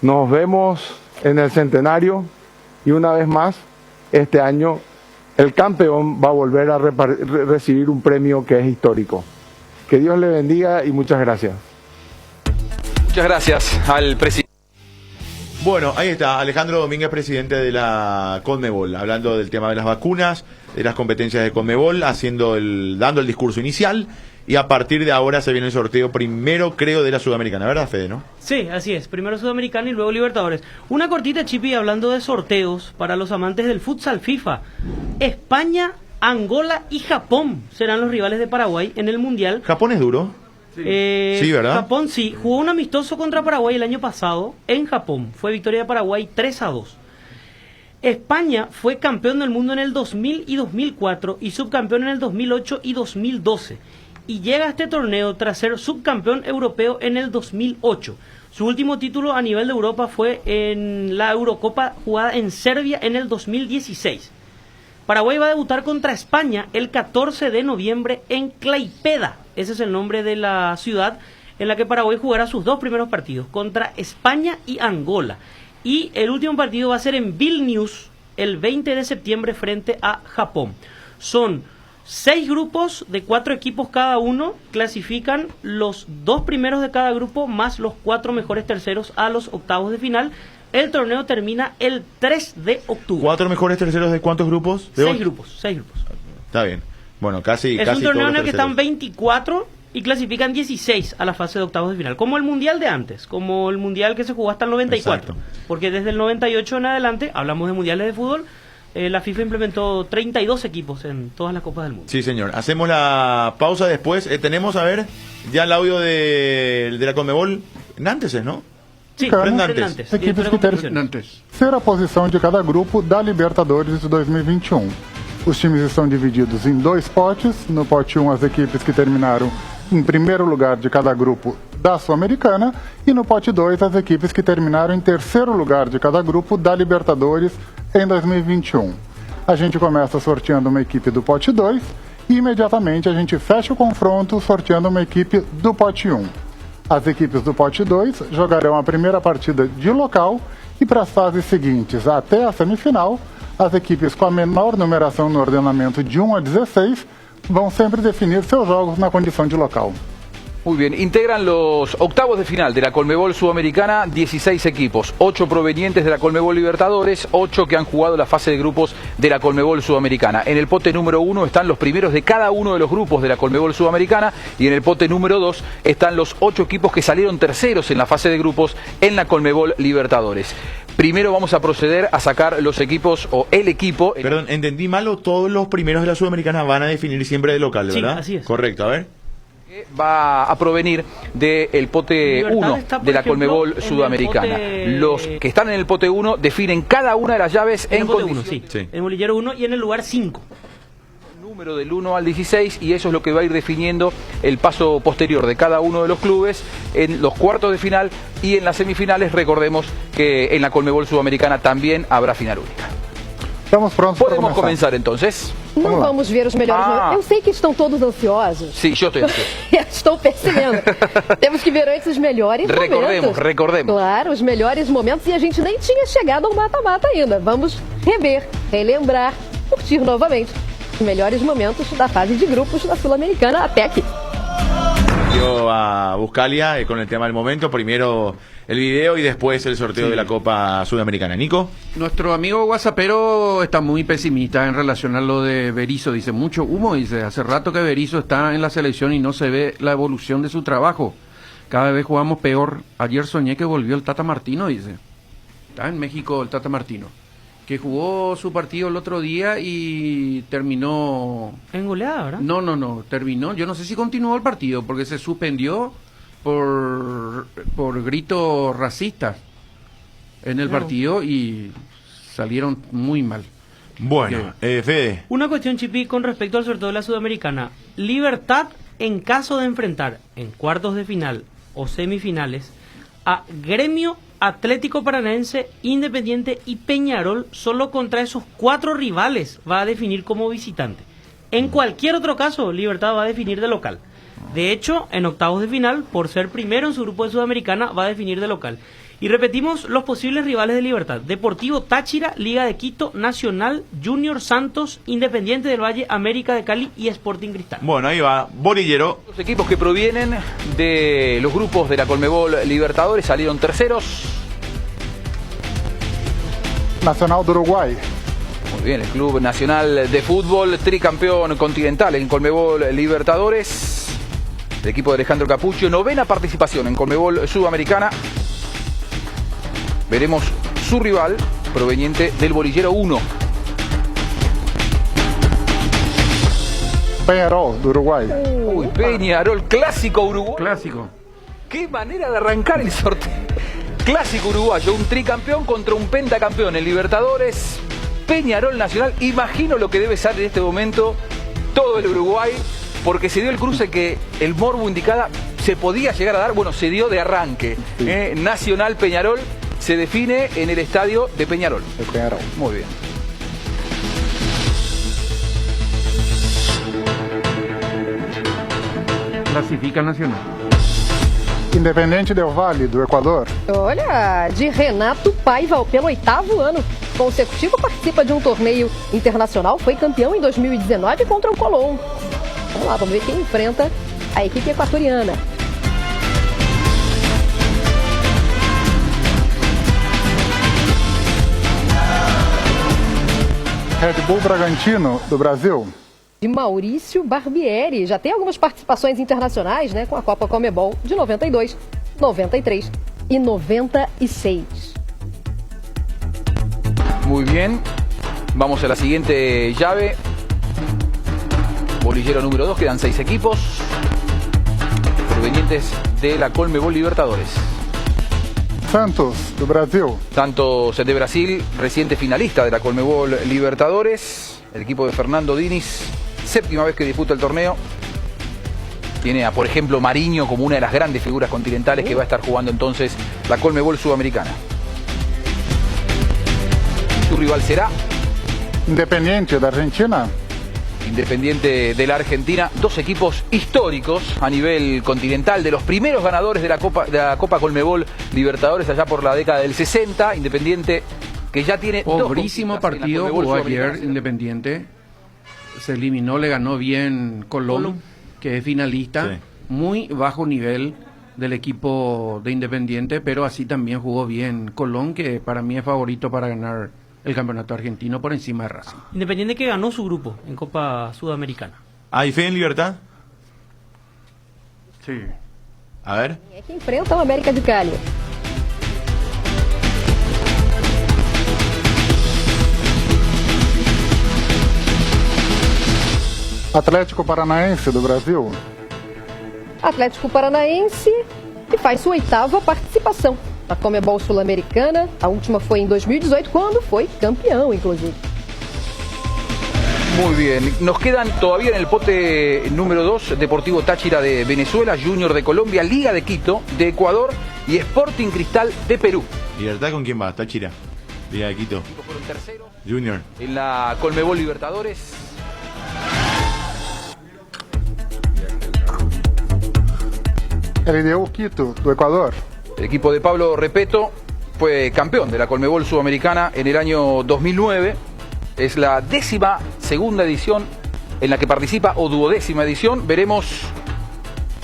Nos vemos en el Centenario y una vez más, este año el campeón va a volver a recibir un premio que es histórico. Que Dios le bendiga y muchas gracias. Muchas gracias al presidente. Bueno, ahí está Alejandro Domínguez, presidente de la Conmebol, hablando del tema de las vacunas, de las competencias de Conmebol, dando el discurso inicial, y a partir de ahora se viene el sorteo primero, creo, de la Sudamericana, ¿verdad, Fede, no? Sí, así es, primero Sudamericana y luego Libertadores. Una cortita, Chipi, hablando de sorteos para los amantes del futsal FIFA. España, Angola y Japón serán los rivales de Paraguay en el Mundial. ¿Japón es duro? Sí, ¿verdad? Japón sí, jugó un amistoso contra Paraguay el año pasado en Japón. Fue victoria de Paraguay 3-2. España fue campeón del mundo en el 2000 y 2004 y subcampeón en el 2008 y 2012. Y llega a este torneo tras ser subcampeón europeo en el 2008. Su último título a nivel de Europa fue en la Eurocopa jugada en Serbia en el 2016. Paraguay va a debutar contra España el 14 de noviembre en Klaipėda. Ese es el nombre de la ciudad, en la que Paraguay jugará sus 2 primeros partidos contra España y Angola. Y el último partido va a ser en Vilnius el 20 de septiembre frente a Japón. Son 6 grupos de 4 equipos cada uno, clasifican los 2 primeros de cada grupo más los 4 mejores terceros a los octavos de final. El torneo termina el 3 de octubre. ¿4 mejores terceros de cuántos grupos? De 6 grupos, 6 grupos. Está bien. Bueno, casi Es casi un torneo todos en el los que están terceros. 24 y clasifican 16 a la fase de octavos de final, como el mundial de antes, como el mundial que se jugó hasta el 94. Exacto. Porque desde el 98 en adelante, hablamos de mundiales de fútbol, la FIFA implementó 32 equipos en todas las copas del mundo. Sí, señor. Hacemos la pausa después. Tenemos, a ver, ya el audio de la Conmebol. Nantes, ¿no? Sí, Nantes. Equipes que terceira posição de cada grupo da Libertadores de 2021. Os times estão divididos em 2 potes. No pote 1, as equipes que terminaram em primeiro lugar de cada grupo da Sul-Americana. E no pote 2, as equipes que terminaram em terceiro lugar de cada grupo da Libertadores em 2021. A gente começa sorteando uma equipe do pote 2 e imediatamente a gente fecha o confronto sorteando uma equipe do pote 1. As equipes do pote 2 jogarão a primeira partida de local e para as fases seguintes até a semifinal, as equipes com a menor numeração no ordenamento de 1 a 16 vão sempre definir seus jogos na condição de local. Muy bien, integran los octavos de final de la Conmebol Sudamericana 16 equipos, 8 provenientes de la Conmebol Libertadores, 8 que han jugado la fase de grupos de la Conmebol Sudamericana. En el pote número 1 están los primeros de cada uno de los grupos de la Conmebol Sudamericana y en el pote número 2 están los 8 equipos que salieron terceros en la fase de grupos en la Conmebol Libertadores. Primero vamos a proceder a sacar los equipos o el equipo. Perdón, ¿entendí mal o todos los primeros de la Sudamericana van a definir siempre de local, Sí, verdad? así es. Correcto, a ver. Va a provenir del pote Libertad 1 está, por de la ejemplo, Conmebol en el Sudamericana. pote- Los que están en el pote 1 definen cada una de las llaves En en el pote 1, condición sí. En el bolillero 1 y en el lugar 5. número del 1 al 16 y eso es lo que va a ir definiendo el paso posterior de cada uno de los clubes en los cuartos de final y en las semifinales. Recordemos que en la Conmebol Sudamericana también habrá final única. Estamos prontos para Podemos começar. comenzar entonces. Não vamos ver os melhores Ah. momentos. Eu sei que estão todos ansiosos. Sí, yo estoy ansioso. Estou percebendo. Temos que ver antes os melhores momentos. Recordemos. Claro, os melhores momentos e a gente nem tinha chegado ao mata-mata ainda. Vamos rever, relembrar, curtir novamente os melhores momentos da fase de grupos da Sul-Americana até aqui. Yo a Buscalia con el tema del momento. Primero el video y después el sorteo de la Copa Sudamericana. Nico. Nuestro amigo WhatsAppero está muy pesimista en relación a lo de Berizzo. Dice, mucho humo, dice, hace rato que Berizzo está en la selección y no se ve la evolución de su trabajo. Cada vez jugamos peor. Ayer soñé que volvió el Tata Martino, dice. Está en México el Tata Martino, que jugó su partido el otro día y terminó... En goleada, ¿verdad? No, terminó. Yo no sé si continuó el partido porque se suspendió por gritos racistas en el partido y salieron muy mal. Bueno, Fede. Una cuestión, Chipi, con respecto al sorteo de la Sudamericana. Libertad, en caso de enfrentar en cuartos de final o semifinales a Gremio, Atlético Paranaense, Independiente y Peñarol, solo contra esos 4 rivales va a definir como visitante. En cualquier otro caso, Libertad va a definir de local. De hecho, en octavos de final, por ser primero en su grupo de Sudamericana, va a definir de local. Y repetimos los posibles rivales de Libertad: Deportivo Táchira, Liga de Quito, Nacional, Junior Santos, Independiente del Valle, América de Cali y Sporting Cristal. Bueno, ahí va. Bolillero. Los equipos que provienen de los grupos de la Conmebol Libertadores salieron terceros. Nacional do Uruguai. Muy bien, el Club Nacional de Fútbol, tricampeón continental en Conmebol Libertadores. El equipo de Alejandro Capuccio, 9ª participación en Conmebol Sudamericana. Veremos su rival proveniente del bolillero 1. Peñarol do Uruguai. Uy, Peñarol, clásico uruguayo. Clásico. Qué manera de arrancar el sorteo. Clásico uruguayo, un tricampeón contra un pentacampeón en Libertadores. Peñarol Nacional, imagino lo que debe ser en este momento todo el Uruguay, porque se dio el cruce que el morbo indicada se podía llegar a dar, bueno, se dio de arranque. Nacional Peñarol se define en el estadio de Peñarol. Muy bien. Clasifica Nacional. Independente Del Valle, do Equador. Olha, de Renato Paiva, pelo 8º ano consecutivo, participa de um torneio internacional, foi campeão em 2019 contra o Colón. Vamos lá, vamos ver quem enfrenta a equipe equatoriana. Red Bull Bragantino, do Brasil. De Maurício Barbieri. Já tem algumas participações internacionais, né, com a Copa Conmebol de 92, 93 y 96. Muy bien. Vamos a la siguiente llave. Bolillero número 2. Quedan 6 equipos provenientes de la Conmebol Libertadores. Santos, do Brasil. Santos de Brasil, reciente finalista de la Conmebol Libertadores. El equipo de Fernando Diniz, 7ª vez que disputa el torneo. Tiene a, por ejemplo, Mariño como una de las grandes figuras continentales que va a estar jugando entonces la Conmebol Sudamericana. Su rival será Independiente de Argentina. Independiente de la Argentina, 2 equipos históricos a nivel continental, de los primeros ganadores de la Copa Conmebol Libertadores allá por la década del 60. Independiente que ya tiene pobrísimo partido jugó ayer Independiente, se eliminó, le ganó bien Colón, que es finalista, sí. Muy bajo nivel del equipo de Independiente, pero así también jugó bien Colón, que para mí es favorito para ganar el campeonato argentino por encima de Racing. Independiente que ganó su grupo en Copa Sudamericana. ¿Hay fe en Libertad? Sí. A ver. É que enfrenta o América de Cali. Atlético Paranaense, do Brasil. Atlético Paranaense, que faz sua 8ª participação na Conmebol Sul-Americana. A última foi em 2018, quando foi campeão, inclusive. Muy bien, nos quedan todavía en el pote número 2 Deportivo Táchira de Venezuela, Junior de Colombia, Liga de Quito de Ecuador y Sporting Cristal de Perú. ¿Libertad con quién va? Táchira, Liga de Quito. Fueron terceros Junior. En la Conmebol Libertadores. LDU Quito, do Ecuador. El equipo de Pablo Repeto fue campeón de la Conmebol Sudamericana en el año 2009. Es la 12ª edición en la que participa, o 12ª edición. Veremos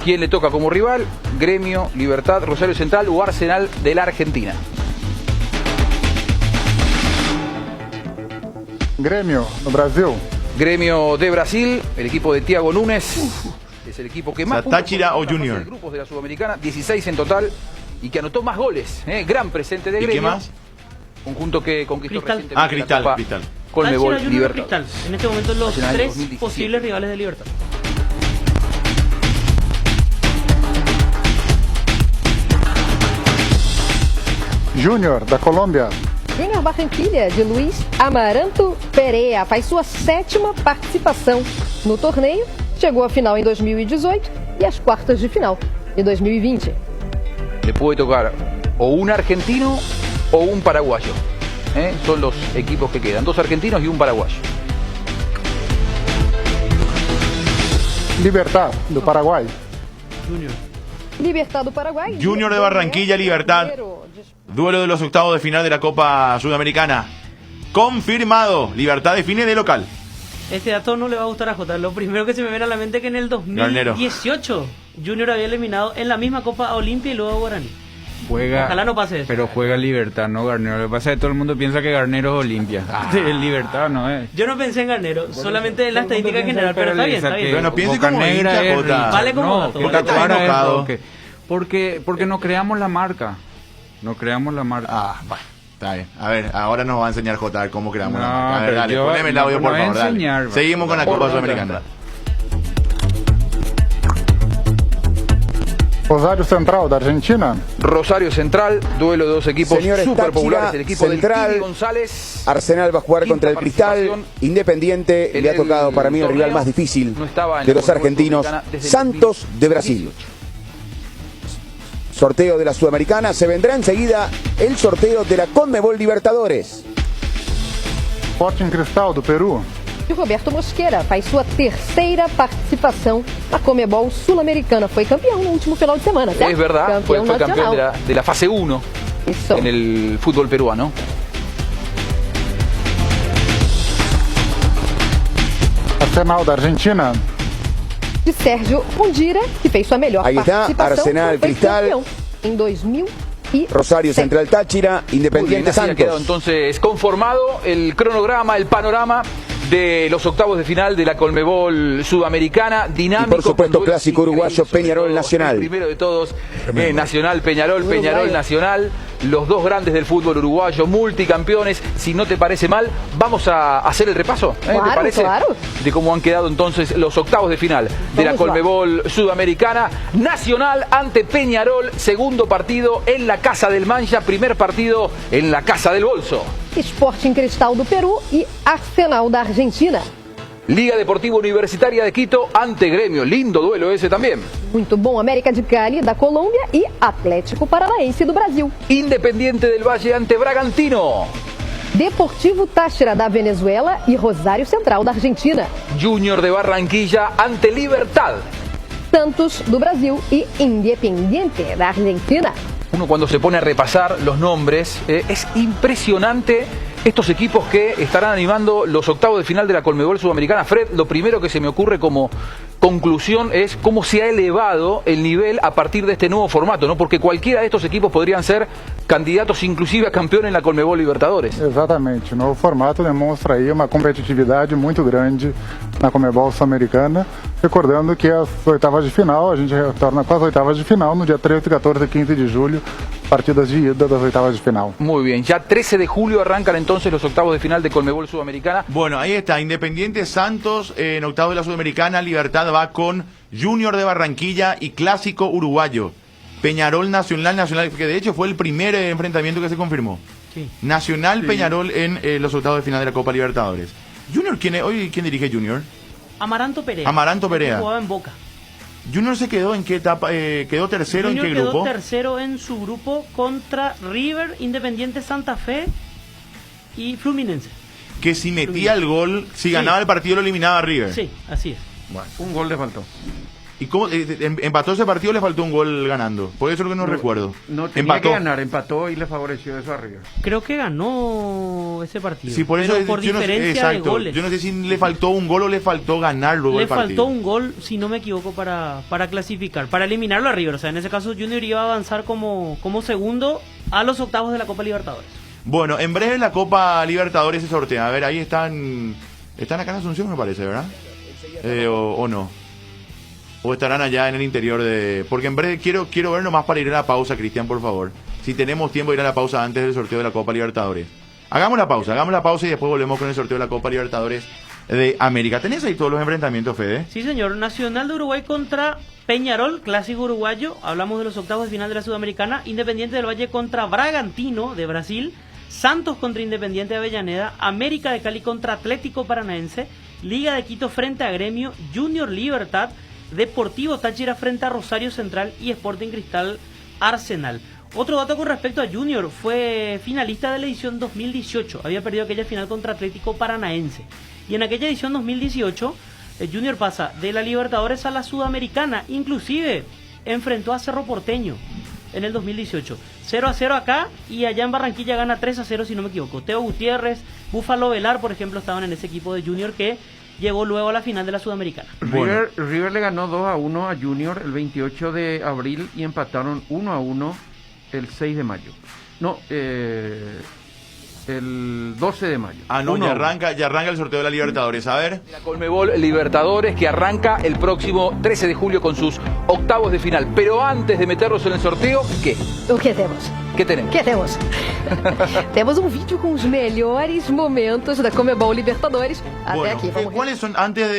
quién le toca como rival: Gremio, Libertad, Rosario Central o Arsenal de la Argentina. Gremio, do Brasil. Gremio de Brasil, el equipo de Thiago Núñez. Es el equipo que más Táchira o Junior. Grupos de la Sudamericana, 16 en total, y que anotó más goles. Gran presente de Gremio. ¿Y qué más? Conjunto que conquistó recientemente Cristal. Conmebol Libertad. En este momento los 3 posibles rivales de Libertad. Junior, da Colômbia. Junior Barranquilla, de Luiz Amaranto Perea, faz sua 7ª participação no torneio. Chegou à final em 2018 e às quartas de final em 2020. Le puede tocar o un argentino o un paraguayo. Son los equipos que quedan, 2 argentinos y un paraguayo. Libertad, do Paraguay. Junior. Libertad do Paraguay. Junior de Barranquilla, Libertad. Duelo de los octavos de final de la Copa Sudamericana. Confirmado. Libertad define de local. Este dato no le va a gustar a Jota. Lo primero que se me viene a la mente es que en el 2018 Junior había eliminado en la misma Copa a Olimpia y luego a Guaraní. Ojalá no pase eso. Pero juega Libertad, no Garnero. Lo que pasa es que todo el mundo piensa que Garnero es Olimpia. El Libertad no es. Yo no pensé en Garnero, solamente en la estadística general, pero está bien, está bien. Bueno, piense como hincha, Jota. Vale como dato. Porque no creamos la marca. No creamos la marca. Bueno. Está bien. A ver, ahora nos va a enseñar Jota cómo creamos la No, marca. A ver, pero dale, yo poneme el audio, no por voy a favor, dale. enseñar, Seguimos con la Copa Sudamericana. Rosario Central, da Argentina. Rosario Central, duelo de 2 equipos Señores, súper populares. Táchira, El equipo Central, del Titi González. Arsenal va a jugar contra el Cristal. Independiente le ha tocado para mí el rival más difícil de los argentinos. Santos de Brasil. Sorteo de la Sudamericana. Se vendrá enseguida el sorteo de la Conmebol Libertadores. Sporting Cristal, do Perú. E Roberto Mosqueira faz sua terceira participação na Conmebol Sul-Americana. Foi campeão no último final de semana, certo? Es verdad, fue campeón de la fase 1 en el fútbol peruano. Arsenal da Argentina. De Sérgio Rondira, que fez sua melhor participação. Arsenal Cristal. Em 2000. Rosario Central Táchira, Independiente Santos. Ha quedado entonces conformado el cronograma, el panorama de los octavos de final de la Conmebol Sudamericana, dinámico. Y por supuesto, clásico uruguayo Peñarol Nacional. El primero de todos, Nacional Peñarol, Peñarol Nacional, los dos grandes del fútbol uruguayo, multicampeones. Si no te parece mal, vamos a hacer el repaso, Claro, ¿te parece? Claro. De cómo han quedado entonces los octavos de final de la Conmebol Sudamericana. Nacional ante Peñarol, segundo partido en la Casa del Mancha, primer partido en la Casa del Bolso. Sporting Cristal do Peru e Arsenal da Argentina. Liga Deportiva Universitaria de Quito ante Gremio. Lindo duelo ese también. Muito bom, América de Cali da Colômbia e Atlético Paranaense do Brasil. Independiente del Valle ante Bragantino. Deportivo Táchira da Venezuela e Rosário Central da Argentina. Junior de Barranquilla ante Libertad. Santos do Brasil e Independiente da Argentina. Uno cuando se pone a repasar los nombres, es impresionante estos equipos que estarán animando los octavos de final de la Conmebol Sudamericana. Fred, lo primero que se me ocurre como conclusión es cómo se ha elevado el nivel a partir de este nuevo formato, ¿no? Porque cualquiera de estos equipos podrían ser candidatos inclusive a campeón en la Conmebol Libertadores. Exatamente, o novo formato demonstra aí uma competitividade muito grande na Conmebol Sul-Americana, recordando que as oitavas de final, a gente retorna com as oitavas de final no dia 13, 14 e 15 de julho, partidas de ida das oitavas de final. Muy bien, ya 13 de julio arrancan entonces los octavos de final de Conmebol Sudamericana. Bueno, ahí está, Independiente Santos en octavos de la Sudamericana, Libertad va con Junior de Barranquilla y Clásico Uruguayo. Peñarol Nacional, que de hecho fue el primer enfrentamiento que se confirmó. Sí. Nacional Peñarol en los octavos de final de la Copa Libertadores. Junior, ¿quién dirige Junior? Amaranto Perea. Amaranto Perea. Que jugaba en Boca. Junior se quedó en qué etapa, quedó tercero Junior en qué grupo. Quedó tercero en su grupo contra River, Independiente Santa Fe y Fluminense. Que si metía el gol, si ganaba el partido lo eliminaba a River. Sí, así es. Bueno, un gol le faltó. ¿Y cómo empató ese partido? Le faltó un gol ganando. Por eso es lo que no recuerdo. No tenía que ganar, empató y le favoreció eso a River. Creo que ganó ese partido. Sí, por eso por diferencia de goles. Yo no sé si le faltó un gol o le faltó ganar luego el partido. Le faltó un gol, si no me equivoco, para clasificar, para eliminarlo a River. O sea, en ese caso Junior iba a avanzar como segundo a los octavos de la Copa Libertadores. Bueno, en breve la Copa Libertadores se sortea. A ver, ahí están acá en Asunción, me parece, ¿verdad? O no. O estarán allá en el interior de... Porque en breve quiero ver nomás para ir a la pausa, Cristian, por favor. Si tenemos tiempo de ir a la pausa antes del sorteo de la Copa Libertadores. Hagamos la pausa y después volvemos con el sorteo de la Copa Libertadores de América. ¿Tenés ahí todos los enfrentamientos, Fede? Sí, señor. Nacional de Uruguay contra Peñarol, clásico uruguayo. Hablamos de los octavos de final de la Sudamericana. Independiente del Valle contra Bragantino de Brasil. Santos contra Independiente de Avellaneda. América de Cali contra Atlético Paranaense. Liga de Quito frente a Gremio. Junior Libertad. Deportivo Táchira frente a Rosario Central y Sporting Cristal Arsenal. Otro dato con respecto a Junior, fue finalista de la edición 2018, había perdido aquella final contra Atlético Paranaense. Y en aquella edición 2018, Junior pasa de la Libertadores a la Sudamericana, inclusive enfrentó a Cerro Porteño en el 2018. 0-0 acá y allá en Barranquilla gana 3-0 si no me equivoco. Teo Gutiérrez, Búfalo Velar, por ejemplo, estaban en ese equipo de Junior que llegó luego a la final de la Sudamericana. River le ganó 2-1 a Junior el 28 de abril y empataron 1-1 el 6 de mayo. No, el 12 de mayo. Ah, no, ya arranca el sorteo de la Libertadores. A ver. La Conmebol Libertadores que arranca el próximo 13 de julio con sus octavos de final. Pero antes de meterlos en el sorteo, ¿qué? O que temos? ¿Qué tenemos? ¿Qué temos? Temos um vídeo com os melhores momentos da Conmebol Libertadores até bueno, aqui. ¿Cuáles son,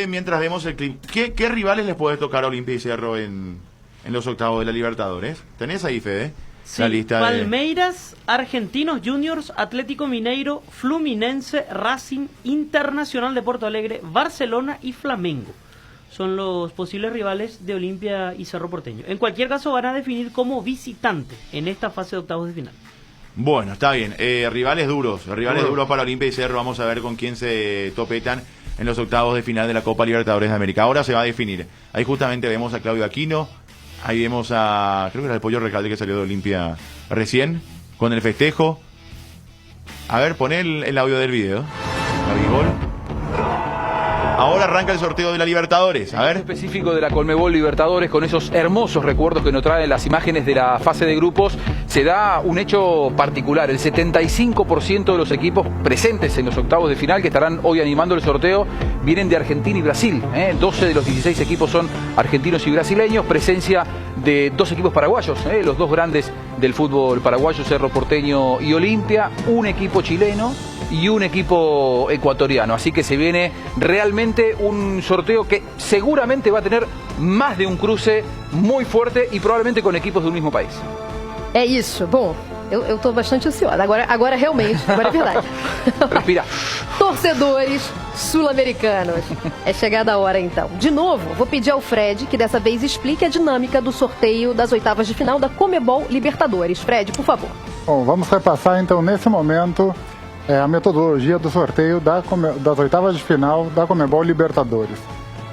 mientras vemos el clip, qué rivales les puede tocar a Olimpia y Cerro en los octavos de la Libertadores? ¿Tenés ahí, Fede? Sí, la lista Palmeiras, Argentinos Juniors, Atlético Mineiro, Fluminense, Racing, Internacional de Porto Alegre, Barcelona y Flamengo. Son los posibles rivales de Olimpia y Cerro Porteño. En cualquier caso van a definir como visitante en esta fase de octavos de final. Bueno, está bien. Rivales duros para Olimpia y Cerro. Vamos a ver con quién se topetan. en los octavos de final de la Copa Libertadores de América. Ahora se va a definir. Ahí justamente vemos a Claudio Aquino, ahí vemos a, creo que era el Pollo Recalde que salió de Olimpia recién, con el festejo. A ver, poné el audio del video. Gabigol. Ahora arranca el sorteo de la Libertadores. A ver. Específico de la Conmebol Libertadores, con esos hermosos recuerdos que nos traen las imágenes de la fase de grupos, se da un hecho particular. El 75% de los equipos presentes en los octavos de final que estarán hoy animando el sorteo vienen de Argentina y Brasil. 12 de los 16 equipos son argentinos y brasileños. Presencia de 2 equipos paraguayos, los 2 grandes del fútbol paraguayo, Cerro Porteño y Olimpia. Un equipo chileno y un equipo ecuatoriano. Así que se viene realmente un sorteo que seguramente va a tener más de un cruce muy fuerte y probablemente con equipos de un mismo país. É isso. Bom, eu tô bastante ansiosa. Agora realmente, agora é verdade. Respira. Torcedores sul-americanos. É chegada a hora então. De novo, vou pedir ao Fred que dessa vez explique a dinâmica do sorteio das oitavas de final da Conmebol Libertadores. Fred, por favor. Bom, vamos repassar então nesse momento a metodologia do sorteio das oitavas de final da Conmebol Libertadores.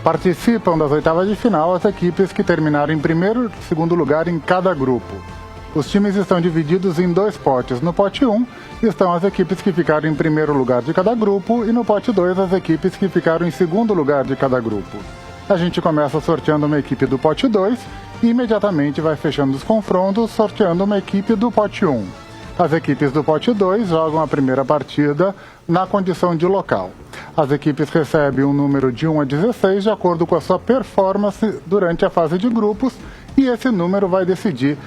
Participam das oitavas de final as equipes que terminaram em primeiro e segundo lugar em cada grupo. Os times estão divididos em 2 potes. No pote 1 estão as equipes que ficaram em primeiro lugar de cada grupo e no pote 2 as equipes que ficaram em segundo lugar de cada grupo. A gente começa sorteando uma equipe do pote 2 e imediatamente vai fechando os confrontos sorteando uma equipe do pote 1. As equipes do pote 2 jogam a primeira partida na condição de local. As equipes recebem um número de 1 a 16 de acordo com a sua performance durante a fase de grupos e esse número vai decidir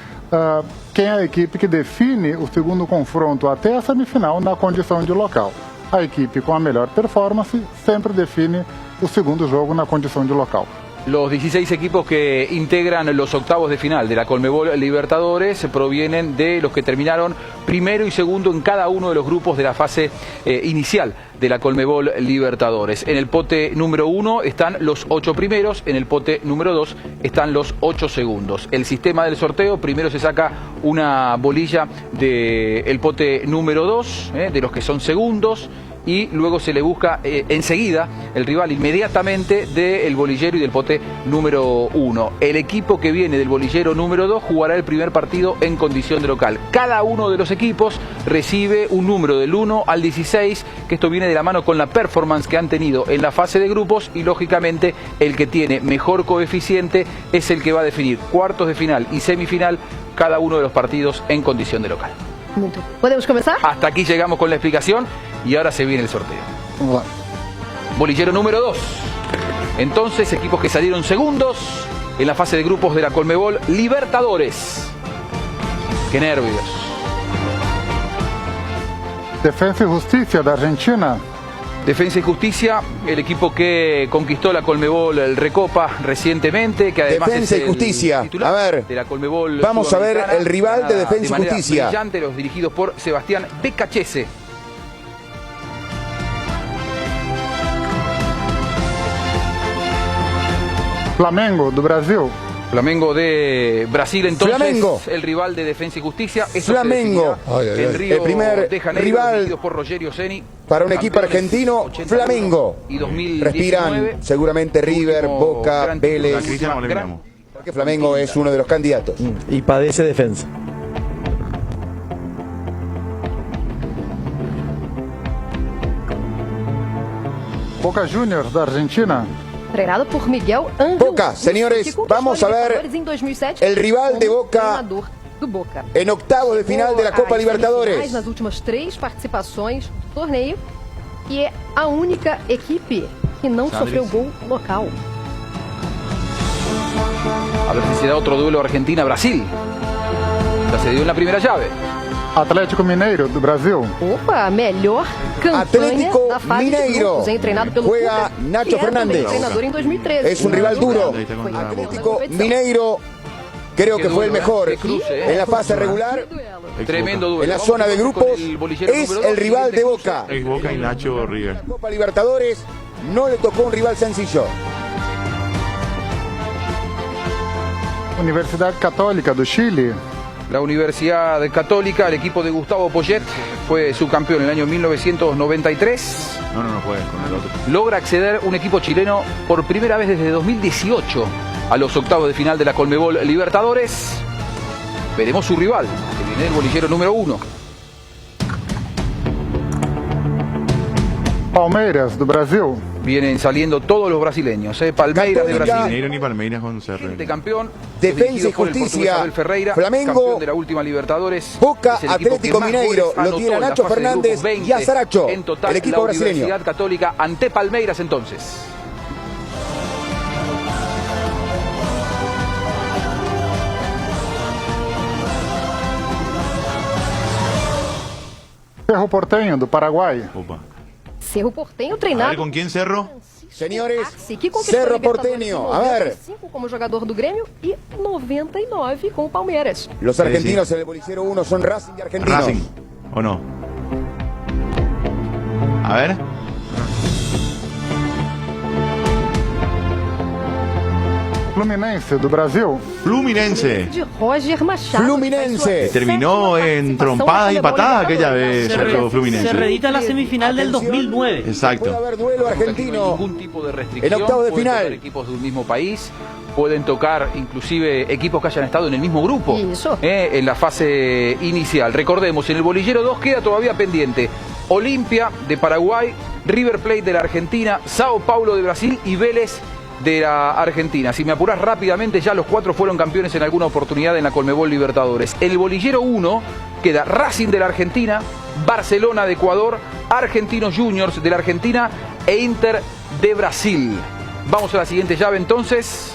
quem é a equipe que define o segundo confronto até a semifinal na condição de local. A equipe com a melhor performance sempre define o segundo jogo na condição de local. Los 16 equipos que integran los octavos de final de la Conmebol Libertadores provienen de los que terminaron primero y segundo en cada uno de los grupos de la fase inicial de la Conmebol Libertadores. En el pote número 1 están los 8 primeros, en el pote número 2 están los 8 segundos. El sistema del sorteo, primero se saca una bolilla del pote número 2, de los que son segundos, y luego se le busca enseguida el rival inmediatamente del bolillero y del pote número 1. El equipo que viene del bolillero número 2 jugará el primer partido en condición de local. Cada uno de los equipos recibe un número del 1 al 16, que esto viene de la mano con la performance que han tenido en la fase de grupos y lógicamente el que tiene mejor coeficiente es el que va a definir cuartos de final y semifinal cada uno de los partidos en condición de local. Muito. ¿Podemos comenzar? Hasta aquí llegamos con la explicación y ahora se viene el sorteo. Bolillero número 2. Entonces, equipos que salieron segundos en la fase de grupos de la Conmebol Libertadores. ¡Qué nervios! Defensa y Justicia de Argentina. Defensa y Justicia, el equipo que conquistó la Conmebol el Recopa recientemente, que además Defensa es y Justicia. A ver, de la Conmebol vamos a ver el rival de Defensa y Justicia. Brillante, los dirigidos por Sebastián Becachese. Flamengo do Brasil. Flamengo de Brasil, entonces, Flamengo. El rival de Defensa y Justicia. Esto Flamengo, el primer de Janeiro, rival por Rogerio Ceni, para un equipo argentino, Flamengo. Y 2019, respiran seguramente River, Boca, Vélez. Porque Flamengo es uno de los candidatos. Y padece Defensa. Boca Juniors da Argentina. Treinado por Miguel Ángel. Boca, señores, vamos a ver el rival de Boca en octavos de final de la Copa Libertadores. Nas últimas 3 participações do torneio e é a única equipe que não sofreu gol local. A ver si se da otro duelo Argentina-Brasil. Ya se dio en la primera llave. Atlético Mineiro do Brasil. Opa, melhor campanha Atlético da fase Mineiro. de grupos, hein? Treinado pelo Juega Cooper, Nacho que era Fernández. também treinador em 2013. Es un rival duro. Atlético Mineiro creo que fue el mejor en la fase regular. Tremendo duelo. En la zona de grupos es el rival de Boca. Es Boca y Nacho River. La Copa Libertadores no le tocó un rival sencillo. Universidad Católica do Chile. La Universidad Católica, el equipo de Gustavo Poyet, fue subcampeón en el año 1993. No puede con el otro. Logra acceder un equipo chileno por primera vez desde 2018 a los octavos de final de la Conmebol Libertadores. Veremos su rival, que viene del bolillero número 1. Palmeiras, do Brasil. Vienen saliendo todos los brasileños. Palmeiras de Brasil. Mineiro ni Palmeiras con Cerro. Campeón. Defensa y Justicia. Ferreira, Flamengo. Campeón de la última Libertadores. Boca, Atlético Mineiro. Lo tiene Nacho Fernández y Azaracho. En total, el equipo la brasileño. Universidad Católica ante Palmeiras entonces. Cerro Porteño, do Paraguai. Opa. Cerro Porteño A treinado. ver, ¿con quién Cerro? Señores, que conquistou Cerro a Libertadores Porteño. em A ver. 95 como jogador do Grêmio e 99 com o Palmeiras. Los argentinos en el bolillero 1 son Racing y Argentinos. Racing, ¿o no? A ver. Fluminense, do Brasil. Fluminense. De Roger Machado. Fluminense. Terminó en trompadas y patadas aquella vez el Fluminense. Se reedita la semifinal del 2009. Exacto. Puede haber duelo argentino. Ningún tipo de restricción. En octavo de Pueden final. tocar equipos de un mismo país. Pueden tocar inclusive equipos que hayan estado en el mismo grupo en la fase inicial. Recordemos, en el bolillero 2 queda todavía pendiente Olimpia de Paraguay, River Plate de la Argentina, Sao Paulo de Brasil y Vélez de la Argentina. Si me apuras rápidamente, ya los 4 fueron campeones en alguna oportunidad en la Conmebol Libertadores. En el bolillero 1 queda Racing de la Argentina, Barcelona de Ecuador, Argentinos Juniors de la Argentina e Inter de Brasil. Vamos a la siguiente llave entonces.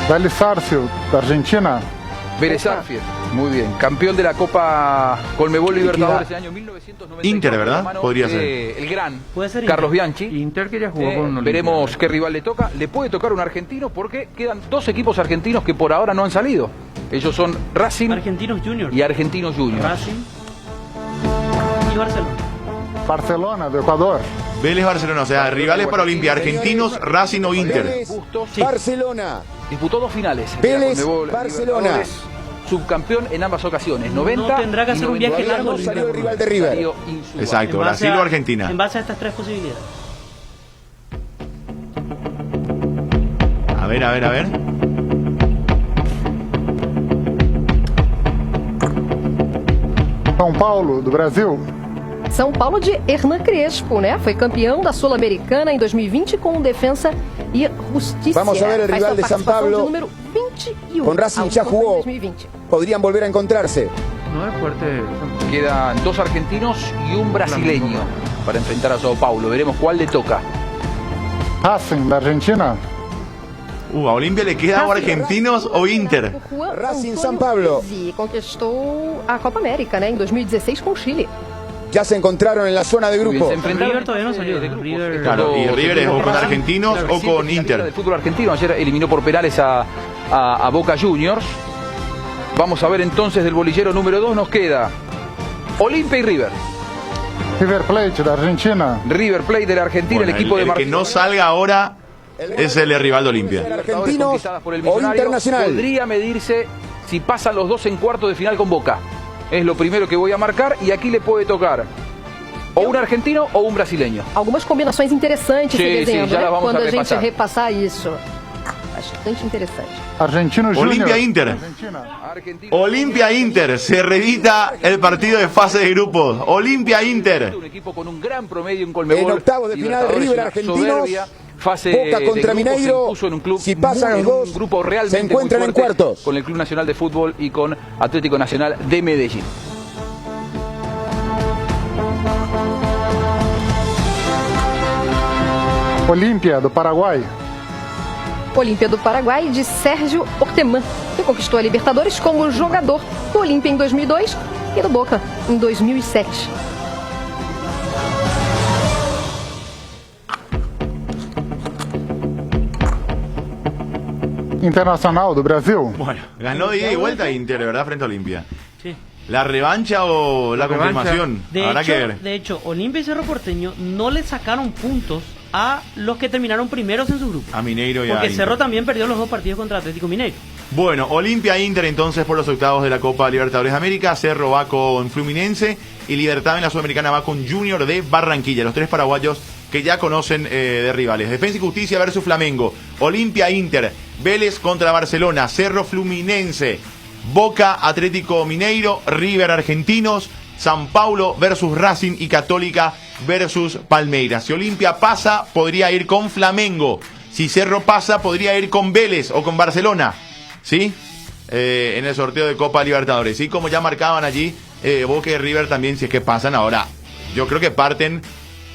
Vélez Sarsfield, da Argentina. Vélez Sarsfield, muy bien. Campeón de la Copa Conmebol Libertadores del año 1990. Inter, ¿verdad? Podría ser. El gran Puede ser Carlos Inter. Bianchi. Inter que ya jugó con Olimpia. Veremos qué rival le toca. Le puede tocar un argentino porque quedan 2 equipos argentinos que por ahora no han salido. Ellos son Racing Argentinos Juniors. y Argentinos Juniors. Racing y Barcelona. Barcelona, do Ecuador. Vélez Barcelona, o sea, rivales para Olimpia, Argentinos, Racing o Inter. Vélez, Barcelona. Disputó 2 finales. Vélez, de la Conmebol Barcelona. Libertadores, subcampeón en ambas ocasiones. 90 No tendrá que y hacer un viaje 91. largo. No salió el rival de River. Salió insubordinado. Exacto, En base Brasil o Argentina. En base a estas 3 posibilidades. A ver. São Paulo, do Brasil. São Paulo de Hernan Crespo, né? Foi campeão da Sul-Americana em 2020 com Defensa e Justicia. Vamos a ver el Faz rival sua de São participação Paulo. de número 21. Con Racing ya Autónoma jugó. 2020. Podrían volver a encontrarse. No es fuerte. Quedan 2 argentinos y un brasileño para enfrentar a Sao Paulo. Veremos cuál le toca. Racing, da Argentina. ¿A Olimpia le queda o Argentinos o Inter? Juan Racing Antônio São Paulo. Pizzi conquistou a Copa América, né? Em 2016 com o Chile. Ya se encontraron en la zona de grupo. Se enfrentaron River todavía no salió. River. Claro, y River es o con Argentinos o con Inter. El fútbol argentino ayer eliminó por penales a Boca Juniors. Vamos a ver entonces del bolillero número 2 nos queda Olimpia y River. River Plate, da Argentina. River Plate de la Argentina, Bueno, el equipo de el que Marcelo. no salga ahora es el rival de Olimpia. Argentinos Conquistadas por el o Millonario. Internacional. Podría medirse si pasan los 2 en cuartos de final con Boca. Es lo primero que voy a marcar y aquí le puede tocar o un argentino o un brasileño. Algumas combinações interessantes Sí, se desenhando, sí, já né? la vamos Quando a a gente repassar. repassar isso. Bastante interessante. Argentino Juniors. Olimpia Inter. Argentina. Olimpia Inter. Se reedita el partido de fase de grupos. Olimpia Inter. Un equipo con un gran promedio en Conmebol. En octavos de final, Libertadores, River una Argentinos. soberbia fase Boca de contra grupos, Mineiro. se impuso en un club Si pasan muy- los dos, en un grupo realmente se encuentran muy en fuerte, cuartos. con el Club Nacional de Fútbol y con Atlético Nacional de Medellín. Olímpia, do Paraguai. Olímpia do Paraguai de Sérgio Orteman, que conquistou a Libertadores como jogador do Olímpia em 2002 e do Boca em 2007. Internacional, do Brasil. Bueno, ganó de ida y vuelta Inter, ¿verdad? Frente a Olimpia. Sí. ¿La revancha o la revancha. confirmación? Habrá que ver. De hecho, Olimpia y Cerro Porteño no le sacaron puntos a los que terminaron primeros en su grupo. A Mineiro y a Porque Inter. Cerro también perdió los 2 partidos contra Atlético Mineiro. Bueno, Olimpia Inter entonces por los octavos de la Copa Libertadores de América. Cerro va con Fluminense y Libertad en la Sudamericana va con Junior de Barranquilla. Los 3 paraguayos que ya conocen de rivales. Defensa y Justicia versus Flamengo. Olimpia Inter. Vélez contra Barcelona. Cerro Fluminense. Boca Atlético Mineiro. River Argentinos. San Paulo versus Racing y Católica versus Palmeiras. Si Olimpia pasa, podría ir con Flamengo. Si Cerro pasa, podría ir con Vélez o con Barcelona. ¿Sí? En el sorteo de Copa Libertadores. Sí, como ya marcaban allí, Boca y River también, si es que pasan. Ahora, yo creo que parten,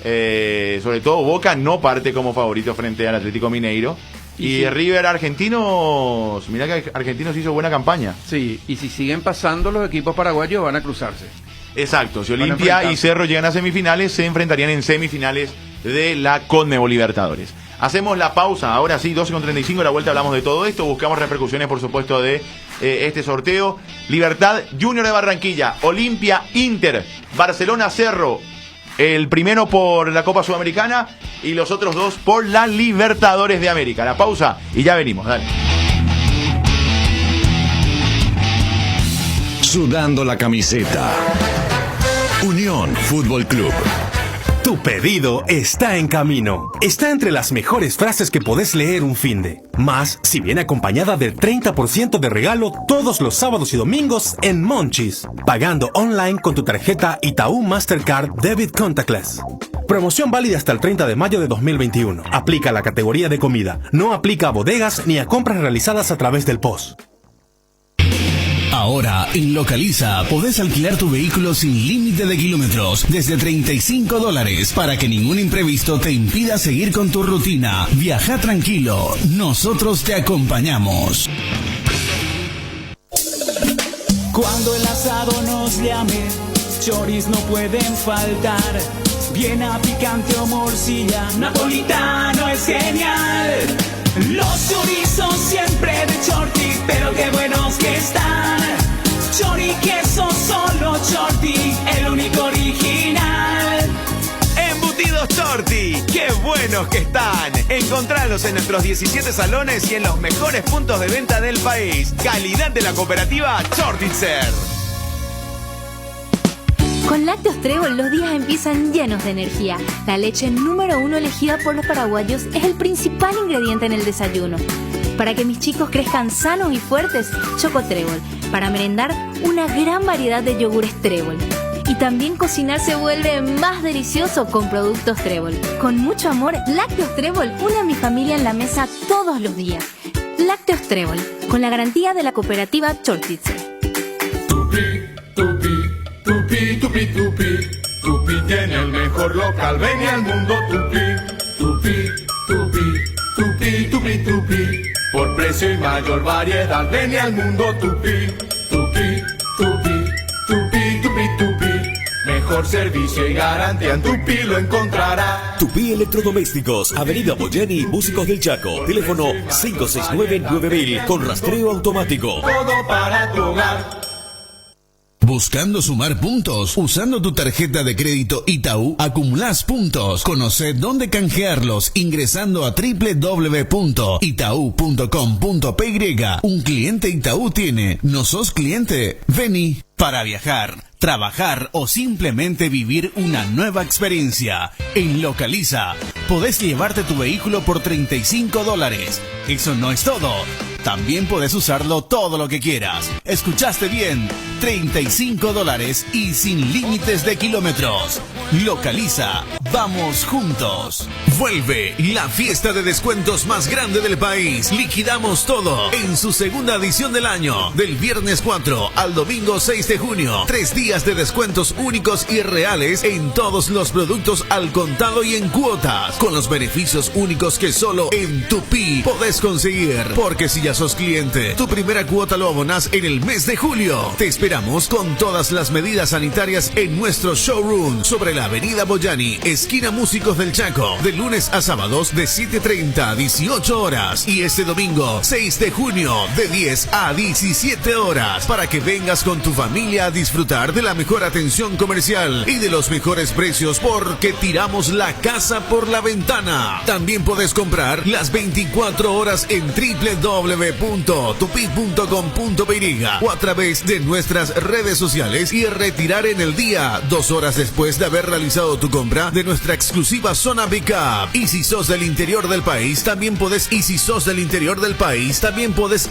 sobre todo Boca no parte como favorito frente al Atlético Mineiro. Y sí. River Argentinos, mira que Argentinos hizo buena campaña. Sí, y si siguen pasando, los equipos paraguayos van a cruzarse. Exacto, si Olimpia y Cerro llegan a semifinales, se enfrentarían en semifinales de la Conmebol Libertadores. Hacemos la pausa, ahora sí, 12:35, a la vuelta hablamos de todo esto, buscamos repercusiones, por supuesto, de este sorteo. Libertad Junior de Barranquilla, Olimpia Inter, Barcelona Cerro, el primero por la Copa Sudamericana y los otros 2 por la Libertadores de América. La pausa y ya venimos, dale. Sudando la camiseta. Unión Fútbol Club. Tu pedido está en camino. Está entre las mejores frases que podés leer un finde. Más si viene acompañada del 30% de regalo todos los sábados y domingos en Monchis. Pagando online con tu tarjeta Itaú Mastercard Debit Contactless. Promoción válida hasta el 30 de mayo de 2021. Aplica a la categoría de comida. No aplica a bodegas ni a compras realizadas a través del POS. Ahora, en Localiza, podés alquilar tu vehículo sin límite de kilómetros desde $35 para que ningún imprevisto te impida seguir con tu rutina. Viaja tranquilo, nosotros te acompañamos. Cuando el asado nos llame, choris no pueden faltar. Bien a picante o morcilla, napolitano es genial. Los chorizos siempre de Chorti, pero qué buenos que están. Chori queso, solo Chorti, el único original. Embutidos Chorti, qué buenos que están. Encontralos en nuestros 17 salones y en los mejores puntos de venta del país. Calidad de la cooperativa Chortitzer. Con Lácteos Trébol los días empiezan llenos de energía. La leche número 1 elegida por los paraguayos es el principal ingrediente en el desayuno. Para que mis chicos crezcan sanos y fuertes, Choco Trébol. Para merendar, una gran variedad de yogures Trébol. Y también cocinar se vuelve más delicioso con productos Trébol. Con mucho amor, Lácteos Trébol une a mi familia en la mesa todos los días. Lácteos Trébol, con la garantía de la cooperativa Chortitzer. Tupi, tupi, tupi, Tupi tiene el mejor local, ven y al mundo Tupi, Tupi, Tupi, Tupi, Tupi, Tupi, por precio y mayor variedad, ven y al mundo Tupi, Tupi, Tupi, Tupi, Tupi, Tupi, mejor servicio y garantía en Tupi lo encontrará. Tupi Electrodomésticos, Avenida Boyani, Músicos del Chaco, teléfono 569-9000 con rastreo automático. Todo para tu hogar. ¿Buscando sumar puntos? Usando tu tarjeta de crédito Itaú, acumulás puntos. Conocé dónde canjearlos ingresando a www.itau.com.py. Un cliente Itaú tiene. ¿No sos cliente? Vení. Para viajar, trabajar o simplemente vivir una nueva experiencia. En Localiza, podés llevarte tu vehículo por $35. Eso no es todo. También podés usarlo todo lo que quieras. ¿Escuchaste bien? $35 y sin límites de kilómetros. Localiza. Vamos juntos. Vuelve la fiesta de descuentos más grande del país. Liquidamos todo en su segunda edición del año. Del viernes 4 al domingo 6 de junio. 3 días de descuentos únicos y reales en todos los productos al contado y en cuotas. Con los beneficios únicos que solo en Tupi podés conseguir. Porque si ya sos cliente, tu primera cuota lo abonás en el mes de julio. Te esperamos con todas las medidas sanitarias en nuestro showroom sobre la avenida Boyani, esquina Músicos del Chaco, de lunes a sábados de 7:30 a 18 horas y este domingo 6 de junio de 10 a 17 horas para que vengas con tu familia a disfrutar de la mejor atención comercial y de los mejores precios porque tiramos la casa por la ventana. También podés comprar las 24 horas en www.tupi.com.py o a través de nuestras redes sociales y retirar en el día 2 horas después de haber realizado tu compra de nuestra exclusiva zona Pickup. Y si sos del interior del país, también podés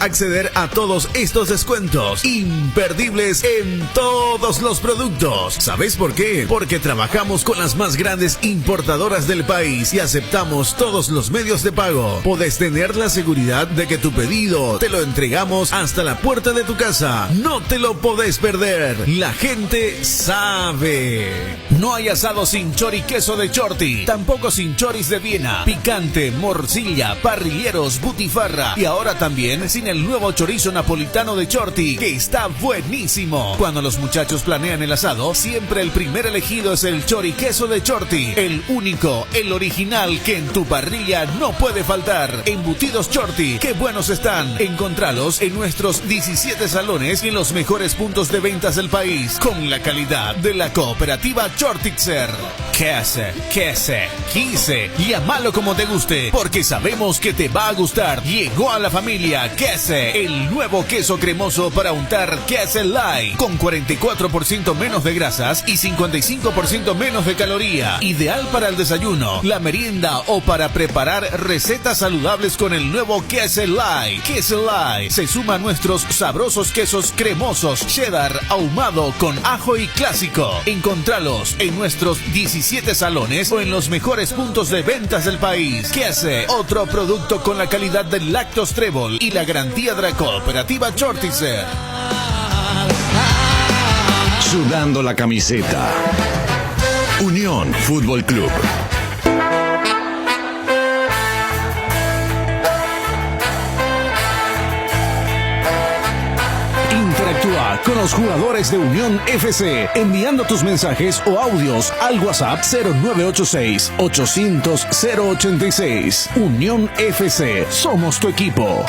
acceder a todos estos descuentos imperdibles en todos los productos. ¿Sabes por qué? Porque trabajamos con las más grandes importadoras del país y aceptamos todos los medios de pago. Podés tener la seguridad de que tu pedido te lo entregamos hasta la puerta de tu casa. No te lo podés perder. La gente sabe. No hay asado sin chori queso de Chorti, tampoco sin choris de Viena, picante, morcilla, parrilleros, butifarra y ahora también sin el nuevo chorizo napolitano de Chorti, que está buenísimo. Cuando los muchachos planean el asado, siempre el primer elegido es el chori queso de Chorti, el único, el original que en tu parrilla no puede faltar. Embutidos Chorti, qué buenos están. Encontralos en nuestros 17 salones y en los mejores puntos de ventas del país, con la calidad de la cooperativa Chortixer. Quise, llámalo como te guste, porque sabemos que te va a gustar. Llegó a la familia Quise, el nuevo queso cremoso para untar Quise Light, con 44% menos de grasas y 55% menos de caloría. Ideal para el desayuno, la merienda o para preparar recetas saludables con el nuevo Quise Light. Quise Light se suma a nuestros sabrosos quesos cremosos, cheddar, ahumado con ajo y clásico. Encontralos en nuestros 17 salones o en los mejores puntos de ventas del país. Quise, otro producto con la calidad del Lactos Trébol y la garantía de la cooperativa Chortixer. Sudando la camiseta. Unión Fútbol Club. Interactúa con los jugadores de Unión FC enviando tus mensajes o audios al WhatsApp 0986 800 086. Unión FC, somos tu equipo.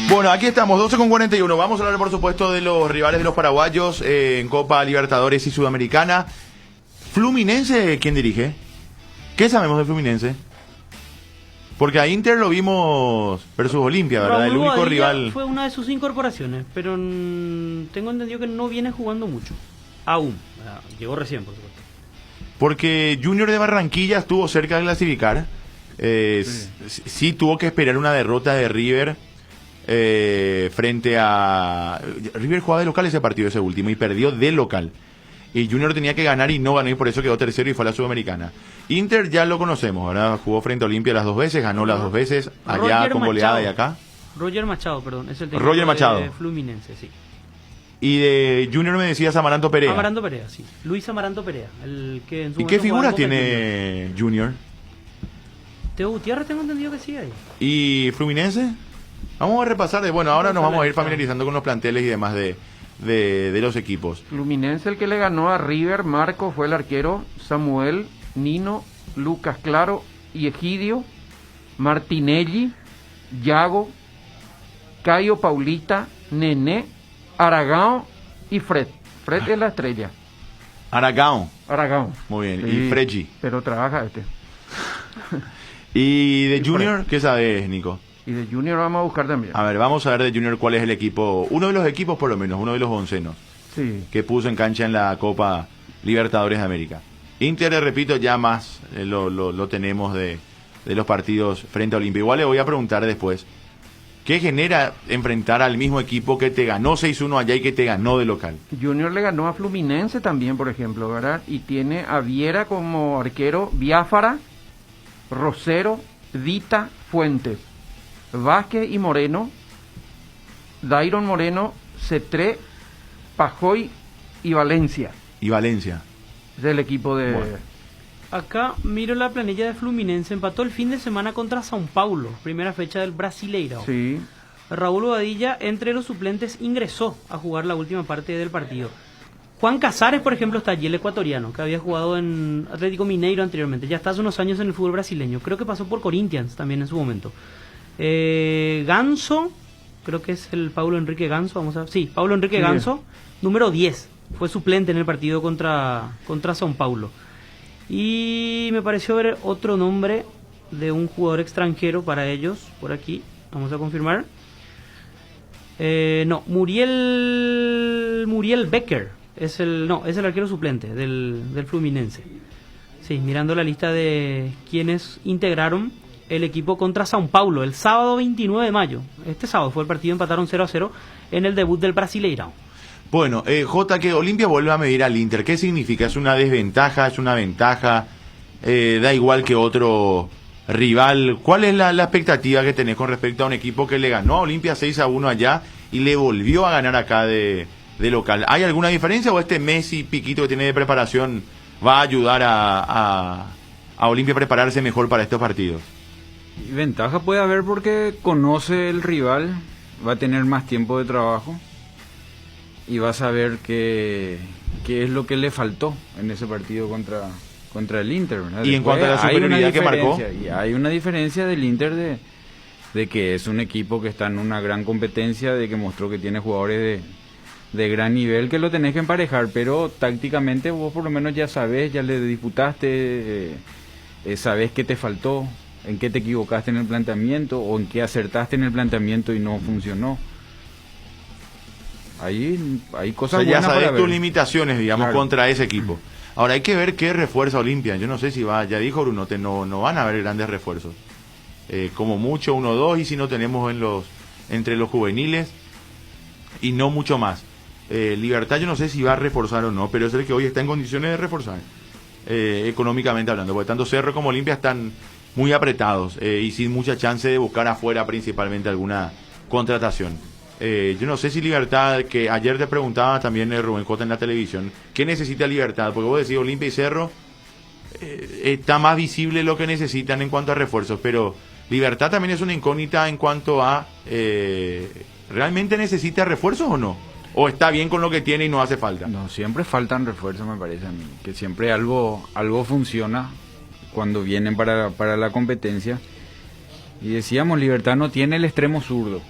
Bueno, aquí estamos, 12:41. Vamos a hablar, por supuesto, de los rivales de los paraguayos en Copa Libertadores y Sudamericana. Fluminense, ¿quién dirige? ¿Qué sabemos de Fluminense? Porque a Inter lo vimos versus Olimpia, ¿verdad? Raúl El único Bobadilla rival. fue una de sus incorporaciones, pero tengo entendido que no viene jugando mucho. Aún. Llegó recién, por supuesto. Porque Junior de Barranquilla estuvo cerca de clasificar. Sí tuvo que esperar una derrota de River frente a... River jugaba de local ese partido, ese último, y perdió de local. Y Junior tenía que ganar y no ganó, y por eso quedó tercero y fue a la Sudamericana. Inter ya lo conocemos, ¿verdad? Jugó frente a Olimpia las 2 veces, ganó las 2 veces, allá Roger con goleada Machado. y acá. Roger Machado, perdón, es el técnico Roger Machado. de Fluminense, sí. Y de Junior me decías Amaranto Perea. Amaranto Perea, sí. Luis Amaranto Perea, el que en su ¿Y qué momento figura jugaba en Boca tiene Junior? Teo Gutiérrez tengo entendido que sí ahí. ¿Y Fluminense? Vamos a repasar, bueno, ahora nos vamos a ir familiarizando con los planteles y demás de los equipos. Fluminense, el que le ganó a River, Marco fue el arquero, Samuel, Nino, Lucas Claro y Egidio, Martinelli, Yago, Cayo Paulita, Nené, Aragão y Fred. Fred es la estrella. Aragão. Muy bien. Sí, y Freggi. Pero trabaja este. ¿Y de Junior qué sabes, Nico? Y de Junior vamos a buscar también. A ver, vamos a ver de Junior cuál es el equipo, uno de los equipos por lo menos, uno de los oncenos, sí, que puso en cancha en la Copa Libertadores de América. Inter, repito, ya más lo tenemos de los partidos frente a Olimpia. Igual le voy a preguntar después, ¿qué genera enfrentar al mismo equipo que te ganó 6-1 allá y que te ganó de local? Junior le ganó a Fluminense también, por ejemplo, ¿verdad? Y tiene a Viera como arquero, Biafara, Rosero, Dita, Fuentes, Vázquez y Moreno, Dairon Moreno, Cetré, Pajoy y Valencia. Y Valencia. Es el equipo de... Bueno. Acá miro la planilla de Fluminense, empató el fin de semana contra São Paulo, primera fecha del Brasileirão. Sí. Raúl Bobadilla, entre los suplentes, ingresó a jugar la última parte del partido. Juan Casares, por ejemplo, está allí, el ecuatoriano, que había jugado en Atlético Mineiro anteriormente. Ya está hace unos años en el fútbol brasileño. Creo que pasó por Corinthians también en su momento. Ganso, creo que es el Paulo Enrique Ganso, Paulo Enrique Ganso, número 10. Fue suplente en el partido contra São Paulo. Y me pareció ver otro nombre de un jugador extranjero para ellos, por aquí. Vamos a confirmar. Muriel Becker. Es el arquero suplente del Fluminense. Sí, mirando la lista de quienes integraron el equipo contra São Paulo el sábado 29 de mayo. Este sábado fue el partido, empataron 0-0 en el debut del Brasileirão. Bueno, J, que Olimpia vuelve a medir al Inter. ¿Qué significa? ¿Es una desventaja? ¿Es una ventaja? ¿Da igual que otro rival? ¿Cuál es la expectativa que tenés con respecto a un equipo que le ganó a Olimpia 6-1 allá y le volvió a ganar acá de local? ¿Hay alguna diferencia o este mes y piquito que tiene de preparación va a ayudar a Olimpia a prepararse mejor para estos partidos? Ventaja puede haber porque conoce el rival, va a tener más tiempo de trabajo y va a saber qué es lo que le faltó en ese partido contra el Inter, ¿verdad? Y en cuanto a la superioridad que marcó, y hay una diferencia del Inter de que es un equipo que está en una gran competencia, de que mostró que tiene jugadores de gran nivel, que lo tenés que emparejar, pero tácticamente vos por lo menos ya sabés, ya le disputaste, sabés qué te faltó, en qué te equivocaste en el planteamiento o en qué acertaste en el planteamiento y no funcionó. Ahí hay cosas buenas ya sabés para ver. tus limitaciones, digamos, claro, contra ese equipo. Ahora hay que ver qué refuerza Olimpia. Yo no sé si ya dijo Brunote, no van a haber grandes refuerzos. Como mucho 1 o 2, y si no tenemos entre los juveniles y no mucho más. Libertad yo no sé si va a reforzar o no, pero es el que hoy está en condiciones de reforzar, económicamente hablando, porque tanto Cerro como Olimpia están muy apretados y sin mucha chance de buscar afuera principalmente alguna contratación. Yo no sé si Libertad, que ayer te preguntaba también Rubén Cota en la televisión, ¿qué necesita Libertad? Porque vos decís Olimpia y Cerro, está más visible lo que necesitan en cuanto a refuerzos, pero Libertad también es una incógnita en cuanto a ¿realmente necesita refuerzos o no? ¿O está bien con lo que tiene y no hace falta? No, siempre faltan refuerzos, me parece a mí. Que siempre algo funciona cuando vienen para la competencia. Y decíamos, Libertad no tiene el extremo zurdo.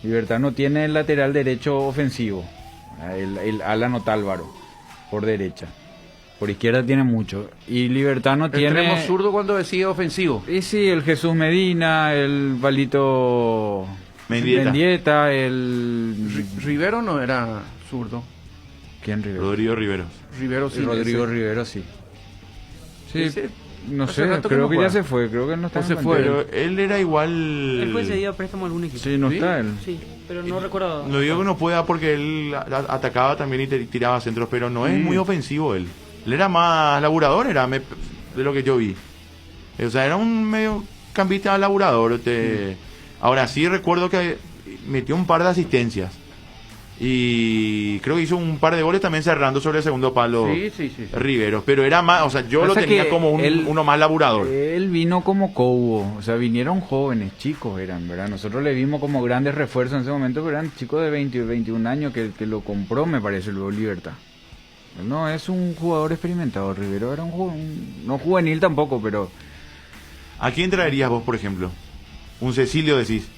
Libertad no tiene el lateral derecho ofensivo. El Alan Otálvaro, por derecha. Por izquierda tiene mucho. Y Libertad no tiene... ¿Extremo zurdo cuando decía ofensivo? Y sí, el Jesús Medina, el Valito... Mendieta, el... Rivero no era zurdo. ¿Quién Rivero? Rodrigo Riveros. Rivero sí. Rodrigo Rivero sí. Sí, ese, no sé, creo que ya se fue, creo que no está. No se fue, pero él era igual... Él fue cedido a préstamo a algún equipo. Sí, no está él. Sí, pero no recuerdo... No digo que no pueda porque él atacaba también y tiraba centros, pero no es muy ofensivo él. Él era más laburador, de lo que yo vi. O sea, era un medio campista laburador. Ahora sí recuerdo que metió un par de asistencias. Y creo que hizo un par de goles también cerrando sobre el segundo palo. Sí. Riveros, pero era más, o sea, yo lo tenía como uno más laburador. Él vino como Cobo, o sea, vinieron jóvenes, chicos eran, ¿verdad? Nosotros le vimos como grandes refuerzos en ese momento, pero eran chicos de 20 o 21 años que lo compró, me parece, luego Libertad. No, es un jugador experimentado, Rivero era no juvenil tampoco, pero... ¿A quién traerías vos, por ejemplo? ¿Un Cecilio decís?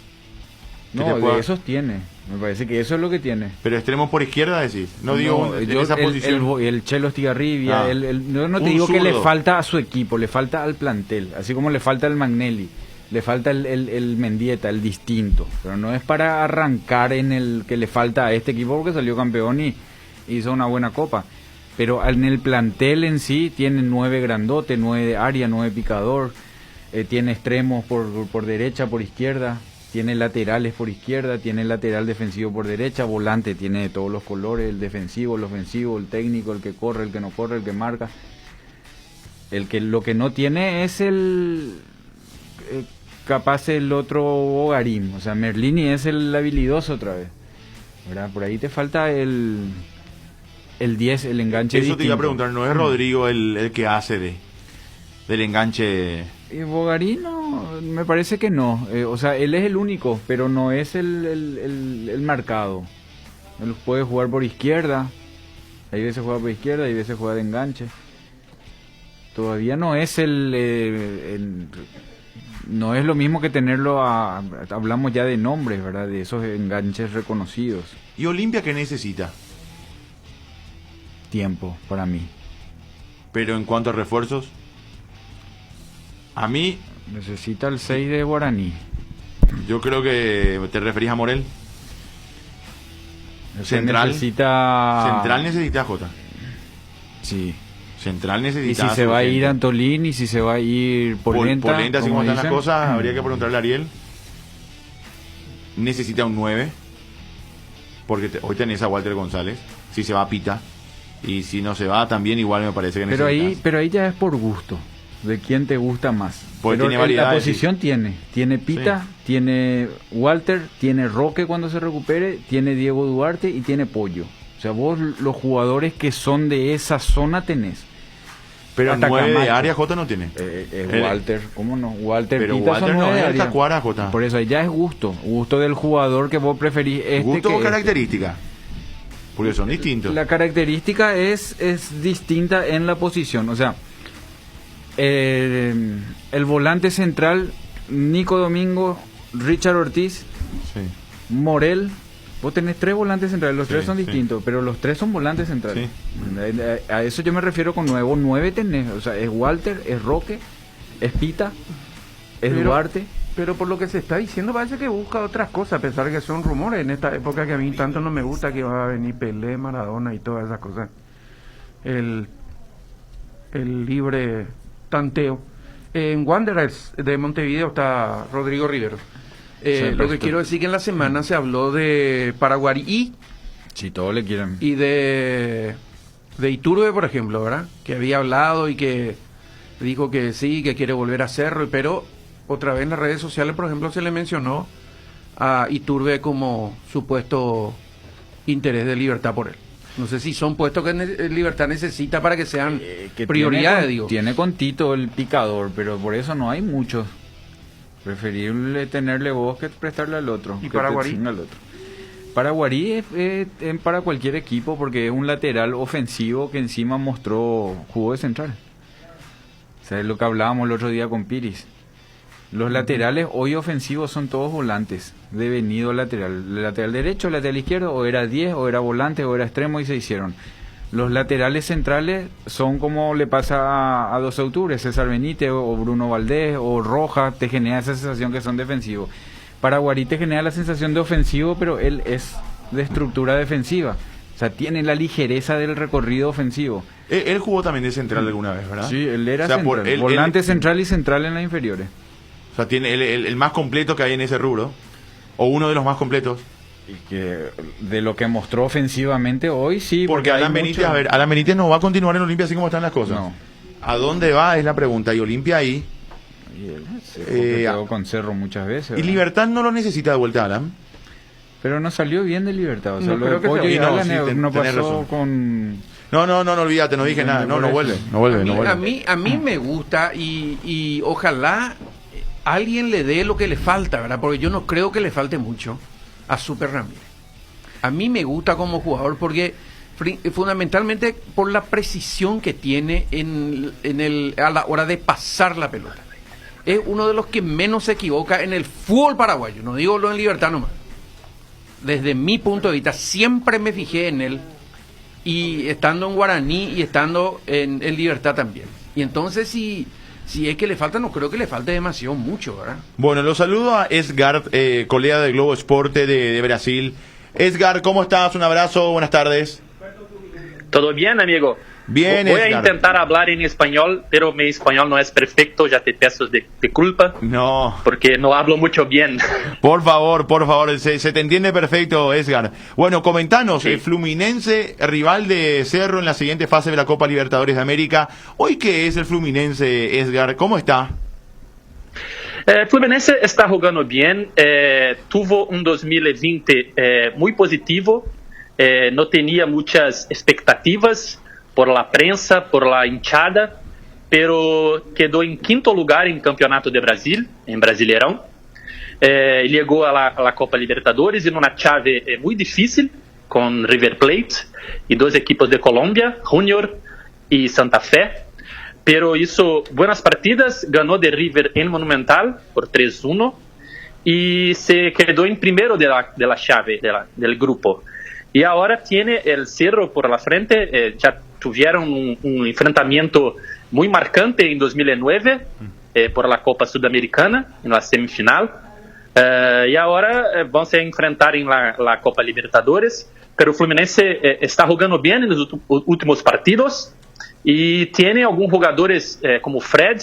No, de esos tiene. Me parece que eso es lo que tiene. Pero extremos por izquierda decís. No digo en esa posición. El Chelo Estigarribia. Yo no te digo zurdo. Que le falta a su equipo, le falta al plantel. Así como le falta al Magnelli. Le falta el Mendieta, el distinto. Pero no es para arrancar en el que le falta a este equipo porque salió campeón y hizo una buena copa. Pero en el plantel en sí tiene 9 grandote, 9 de área, 9 picador. Tiene extremos por derecha, por izquierda. Tiene laterales por izquierda, tiene lateral defensivo por derecha, volante tiene de todos los colores, el defensivo, el ofensivo, el técnico, el que corre, el que no corre, el que marca. Lo que no tiene es capaz el otro Bogarín, o sea, Merlini es el habilidoso otra vez, ¿verdad? Por ahí te falta el 10, el enganche. Eso distinto. Te iba a preguntar, ¿no es Rodrigo el que hace del enganche? Bogarín no No, me parece que no. O sea, él es el único, pero no es el marcado. Él puede jugar por izquierda. Hay veces juega por izquierda, hay veces juega de enganche. Todavía no es no es lo mismo que tenerlo hablamos ya de nombres, ¿verdad? De esos enganches reconocidos. ¿Y Olimpia qué necesita? Tiempo, para mí. Pero en cuanto a refuerzos, a mí... Necesita el 6 de Guaraní. Yo creo que te referís a Morel. Central necesita Jota. Sí. Central necesita. Y si se va a ir Antolín, y si se va a ir Polenta. Polenta, así como están las cosas, habría que preguntarle a Ariel. Necesita un 9. Porque hoy tenés a Walter González. Si se va a Pita. Y si no se va, también igual me parece que necesitas. Pero ahí ya es por gusto. De quién te gusta más. Porque pero tiene variedad. La posición tiene Pita, sí. Tiene Walter, tiene Roque cuando se recupere, tiene Diego Duarte y tiene Pollo. O sea, vos los jugadores que son de esa zona tenés. Pero hasta 9 Camacho. De área Jota no tiene. Walter, ¿cómo no? Walter, pero Pita Walter son no 9 es de área. Tacuara, Jota. Por eso ahí ya es gusto del jugador que vos preferís. Gusto o característica. Porque son distintos. La característica es distinta en la posición. O sea, el volante central, Nico Domingo, Richard Ortiz, sí. Morel. Vos tenés 3 volantes centrales, los 3 son distintos, pero los 3 son volantes centrales. Sí. A eso yo me refiero con nuevo. 9 tenés, o sea, es Walter, es Roque, es Pita, es Duarte. Pero por lo que se está diciendo parece que busca otras cosas, a pesar que son rumores en esta época que a mí tanto no me gusta, que va a venir Pelé, Maradona y todas esas cosas. El libre tanteo. En Wanderers de Montevideo está Rodrigo Rivero. Lo que quiero decir que en la semana se habló de Paraguarí si todos le quieren. Y de Iturbe, por ejemplo, ¿verdad? Que había hablado y que dijo que sí, que quiere volver a hacerlo, pero otra vez en las redes sociales, por ejemplo, se le mencionó a Iturbe como supuesto interés de Libertad por él. No sé si son puestos que Libertad necesita para que sean prioridades, digo. Tiene con Tito el picador, pero por eso no hay muchos. Preferible tenerle vos que prestarle al otro. ¿Y Paraguarí? Paraguarí es para cualquier equipo porque es un lateral ofensivo que encima jugó de central. O sea, es lo que hablábamos el otro día con Piris. Los laterales hoy ofensivos son todos volantes, devenido lateral. Lateral derecho, lateral izquierdo, o era 10, o era volante, o era extremo y se hicieron. Los laterales centrales son como le pasa a 12 de octubre, César Benítez o Bruno Valdés o Rojas, te genera esa sensación que son defensivos. Paraguarí te genera la sensación de ofensivo, pero él es de estructura defensiva. O sea, tiene la ligereza del recorrido ofensivo. Él jugó también de central alguna vez, ¿verdad? Sí, él era central, volante central y central en las inferiores. O sea, tiene el más completo que hay en ese rubro, o uno de los más completos. Y que de lo que mostró ofensivamente hoy, sí. Porque Alan Benítez, Alan Benítez no va a continuar en Olimpia así como están las cosas. No. ¿A dónde va? Es la pregunta. Y Olimpia ahí. Y él se quedó con Cerro muchas veces. ¿verdad? Y Libertad no lo necesita de vuelta, Alan. Pero no salió bien de Libertad. O sea, no, lo de Pollo y Alan no pasó razón. con... No, olvídate, no dije nada. No vuelve. A mí me gusta y ojalá alguien le dé lo que le falta, ¿verdad? Porque yo no creo que le falte mucho a Super Ramírez. A mí me gusta como jugador porque fundamentalmente por la precisión que tiene a la hora de pasar la pelota. Es uno de los que menos se equivoca en el fútbol paraguayo, no digo lo en Libertad nomás. Desde mi punto de vista siempre me fijé en él, y estando en Guaraní y estando en Libertad también. Y entonces si es que le falta, no creo que le falte demasiado mucho, ¿verdad? Bueno, lo saludo a Edgar, colega de Globo Esporte de Brasil. Edgar, ¿cómo estás? Un abrazo, buenas tardes. ¿Todo bien, amigo? Bien, Voy Edgar. a intentar hablar en español, pero mi español no es perfecto, ya te pido de culpa. No. Porque no hablo mucho bien. Por favor, se te entiende perfecto, Edgar. Bueno, comentanos, sí. Fluminense, rival de Cerro en la siguiente fase de la Copa Libertadores de América. ¿Hoy qué es el Fluminense, Edgar? ¿Cómo está? Fluminense está jugando bien, tuvo un 2020 muy positivo, no tenía muchas expectativas por la prensa, por la hinchada, pero quedó en quinto lugar en Campeonato de Brasil, en Brasileirão. Llegó a la Copa Libertadores en una chave muy difícil con River Plate y dos equipos de Colombia, Junior y Santa Fe, pero hizo buenas partidas, ganó de River en Monumental por 3-1 y se quedó en primero de la chave del grupo. Y ahora tiene el Cerro por la frente. Ya tuvieron un enfrentamiento muy marcante en 2009 por la Copa Sudamericana, en la semifinal. Y ahora van a enfrentar en la Copa Libertadores. Pero el Fluminense está jugando bien en los últimos partidos y tiene algunos jugadores como Fred,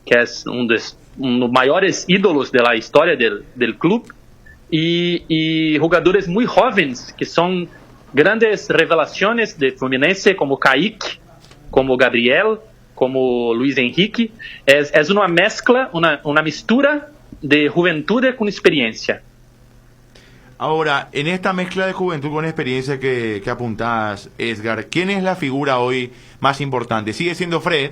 que es uno de los mayores ídolos de la historia del club, y jugadores muy jóvenes que son grandes revelaciones de Fluminense, como Kaique, como Gabriel, como Luis Henrique. Es una mezcla, una mistura de juventud con experiencia. Ahora, en esta mezcla de juventud con experiencia que apuntás, Edgar, ¿quién es la figura hoy más importante? ¿Sigue siendo Fred?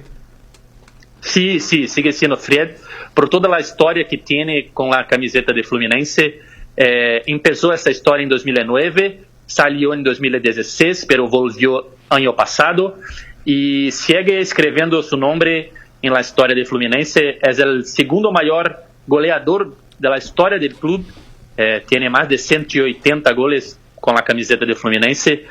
Sí, sigue siendo Fred, por toda la historia que tiene con la camiseta de Fluminense. Empezó esta historia en 2009, salió en 2016, pero volvió año pasado y sigue escribiendo su nombre en la historia de Fluminense. Es el segundo mayor goleador de la historia del club. Tiene más de 180 goles con la camiseta de Fluminense.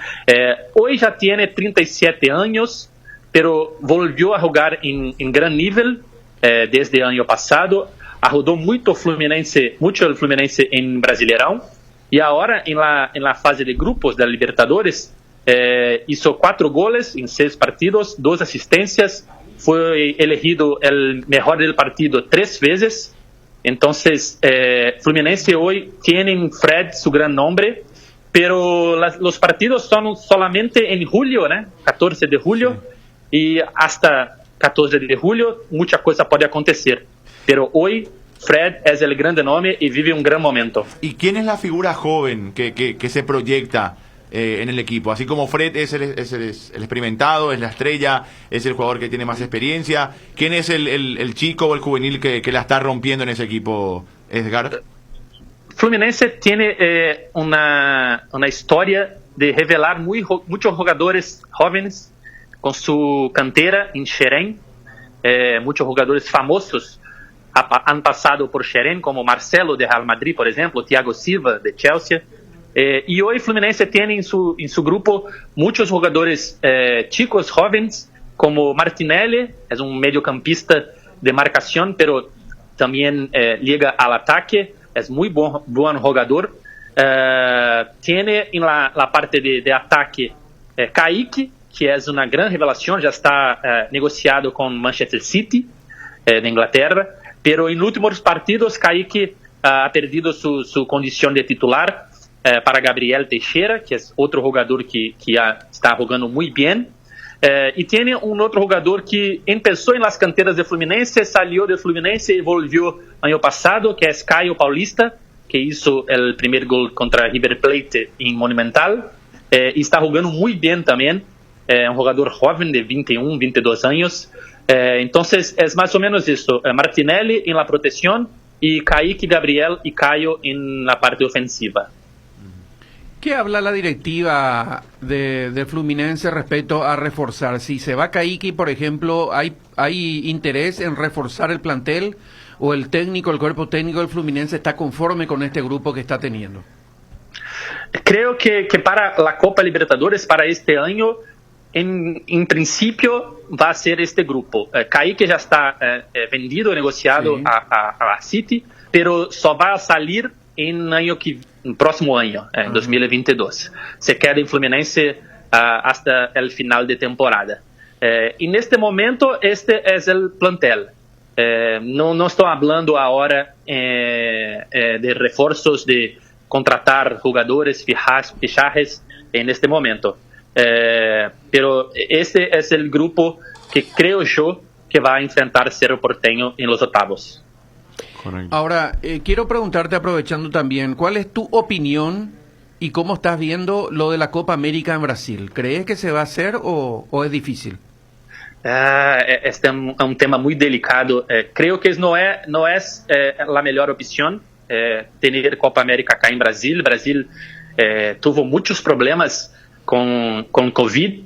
Hoy ya tiene 37 años, pero volvió a jugar en gran nivel desde el año pasado. Ajudó mucho el Fluminense en Brasileirão. Y ahora en la fase de grupos de la Libertadores hizo 4 goles en 6 partidos, 2 asistencias. Fue elegido el mejor del partido 3 veces. Entonces, Fluminense hoy tiene en Fred su gran nombre, pero los partidos son solamente en julio, ¿no? 14 de julio, y hasta 14 de julio mucha cosa puede acontecer. Pero hoy Fred es el grande nombre y vive un gran momento. ¿Y quién es la figura joven que se proyecta en el equipo? Así como Fred es el experimentado, es la estrella, es el jugador que tiene más experiencia. ¿Quién es el chico o el juvenil que la está rompiendo en ese equipo, Edgar? Fluminense tiene una historia de revelar muchos jugadores jóvenes con su cantera en Xerém. Muchos jugadores famosos han pasado por Xerém, como Marcelo de Real Madrid, por ejemplo, Thiago Silva de Chelsea. Y hoy Fluminense tiene en su grupo muchos jugadores chicos, jóvenes, como Martinelli, es un mediocampista de marcación, pero también llega al ataque, es muy buen jugador. Tiene en la parte de ataque Kaique, que es una gran revelación, ya está negociado con Manchester City de Inglaterra, pero en los últimos partidos Kaique ha perdido su condición de titular para Gabriel Teixeira, que es otro jugador que ya está jugando muy bien. Y tiene un otro jugador que empezó en las canteras de Fluminense, salió de Fluminense y volvió año pasado, que es Caio Paulista, que hizo el primer gol contra River Plate en Monumental. Y está jugando muy bien también. Un jugador joven de 21, 22 años. Entonces es más o menos eso. Martinelli en la protección y Kaique, Gabriel y Caio en la parte ofensiva. ¿Qué habla la directiva de Fluminense respecto a reforzar? Si se va Kaique, por ejemplo, ¿hay interés en reforzar el plantel o el cuerpo técnico del Fluminense está conforme con este grupo que está teniendo? Creo que para la Copa Libertadores, para este año, en principio va a ser este grupo. Kaique ya está vendido, negociado a la City, pero só va a salir en próximo año, 2022. Se queda en Fluminense hasta el final de temporada. En este momento, este es el plantel. No estoy hablando ahora de refuerzos, de contratar jugadores, fichajes en este momento. Pero este es el grupo que creo yo que va a enfrentar Cerro Porteño en los octavos. Correcto. Ahora, quiero preguntarte, aprovechando también, ¿cuál es tu opinión y cómo estás viendo lo de la Copa América en Brasil? ¿Crees que se va a hacer o es difícil? Este é um tema muito delicado. Creio que não é a melhor opção ter Copa América cá em Brasil. Brasil teve muitos problemas com Covid,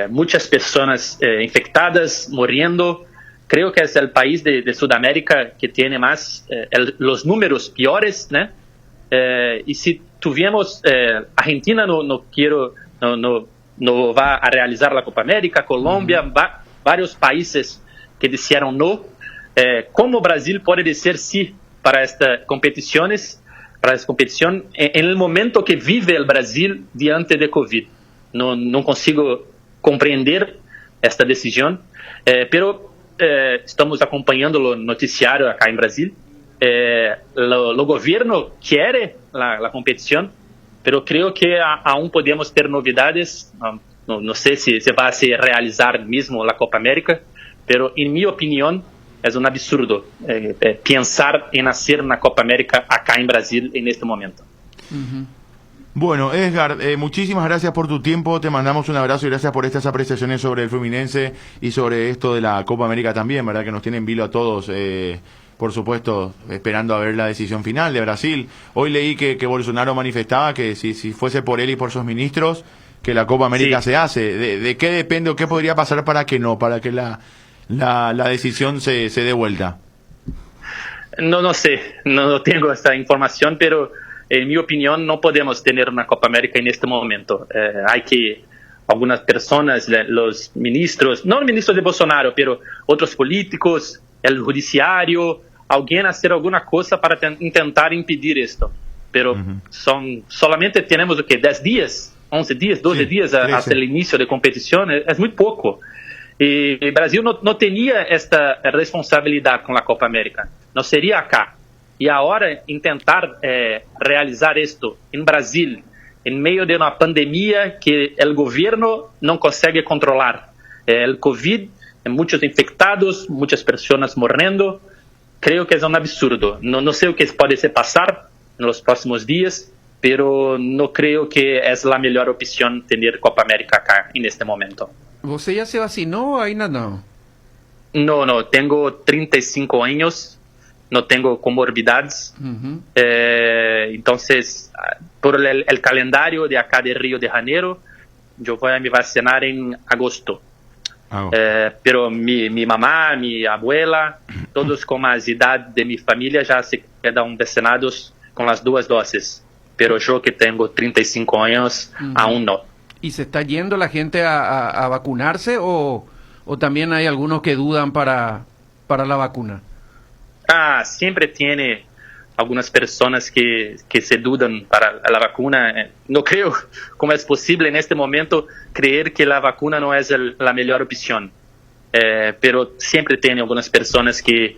muitas pessoas infectadas, morrendo. Creio que é o país de Sudamérica que tem mais os números piores, né? E se tuviéramos Argentina no va a realizar la Copa América, Colombia, varios países que dijeron no. ¿Cómo Brasil puede decir sí para esta competición en el momento que vive el Brasil diante de COVID? No consigo comprender esta decisión, pero estamos acompañando lo noticiario acá en Brasil. Lo gobierno quiere la competición, pero creo que aún podemos ter novidades. No sé si se va a realizar mismo la Copa América, pero en mi opinión es un absurdo pensar en hacer una Copa América acá en Brasil en este momento. Bueno, Edgar, muchísimas gracias por tu tiempo, te mandamos un abrazo y gracias por estas apreciaciones sobre el Fluminense y sobre esto de la Copa América también, ¿verdad? Que nos tiene en vilo a todos, por supuesto, esperando a ver la decisión final de Brasil. Hoy leí que Bolsonaro manifestaba que si fuese por él y por sus ministros, que la Copa América se hace. ¿De qué depende o qué podría pasar para que la decisión se dé vuelta? No sé, no tengo esta información, pero en mi opinión no podemos tener una Copa América en este momento. Hay que algunas personas, los ministros, no los ministros de Bolsonaro, pero otros políticos, el judiciario, alguien hacer alguna cosa para intentar impedir esto. Pero solamente tenemos 10 días, 11 días, 12 días hasta el inicio de competición, es muy poco. Y Brasil no tenía esta responsabilidad con la Copa América, no sería acá. Y ahora intentar realizar esto en Brasil, en medio de una pandemia que el gobierno no consigue controlar. El COVID, muchos infectados, muchas personas muriendo, creo que es un absurdo. No sé qué puede pasar en los próximos días, pero no creo que es la mejor opción tener Copa América acá en este momento. ¿Você ya se vacinó o ainda no? No, tengo 35 años. No tengo comorbidades, entonces por el calendario de acá de Río de Janeiro, yo voy a me vacinar en agosto. Pero mi mamá, mi abuela, todos con más edad de mi familia ya se quedan vacinados con las 2 dosis, pero yo que tengo 35 años aún no. ¿Y se está yendo la gente a vacunarse o también hay algunos que dudan para la vacuna? Siempre tiene algunas personas que se dudan para la vacuna. No creo cómo es posible en este momento creer que la vacuna no es la mejor opción. Pero siempre tiene algunas personas que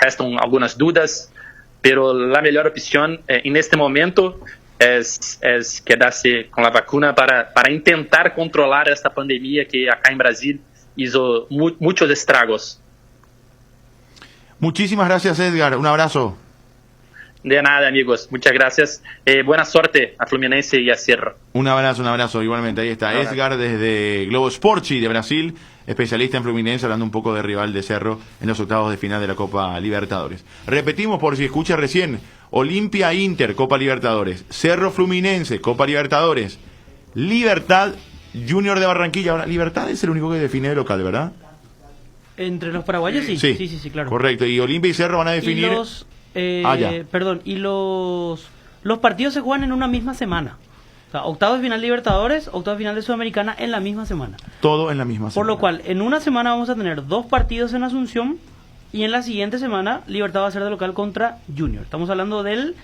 restan algunas dudas. Pero la mejor opción en este momento es quedarse con la vacuna para intentar controlar esta pandemia que acá en Brasil hizo muchos estragos. Muchísimas gracias, Edgar. Un abrazo. De nada, amigos. Muchas gracias. Buena suerte a Fluminense y a Cerro. Un abrazo. Igualmente, ahí está Edgar desde Globo Esporte de Brasil, especialista en Fluminense, hablando un poco de rival de Cerro en los octavos de final de la Copa Libertadores. Repetimos por si escucha recién: Olimpia Inter, Copa Libertadores; Cerro Fluminense, Copa Libertadores; Libertad Junior de Barranquilla. Ahora, Libertad es el único que define de local, ¿verdad? Entre los paraguayos sí, claro. Correcto, y Olimpia y Cerro van a definir... Y los partidos se juegan en una misma semana. O sea, octavos de final Libertadores, octavos de final de Sudamericana en la misma semana. Todo en la misma semana. Por lo cual, en una semana vamos a tener 2 partidos en Asunción y en la siguiente semana Libertad va a ser de local contra Junior. Estamos hablando del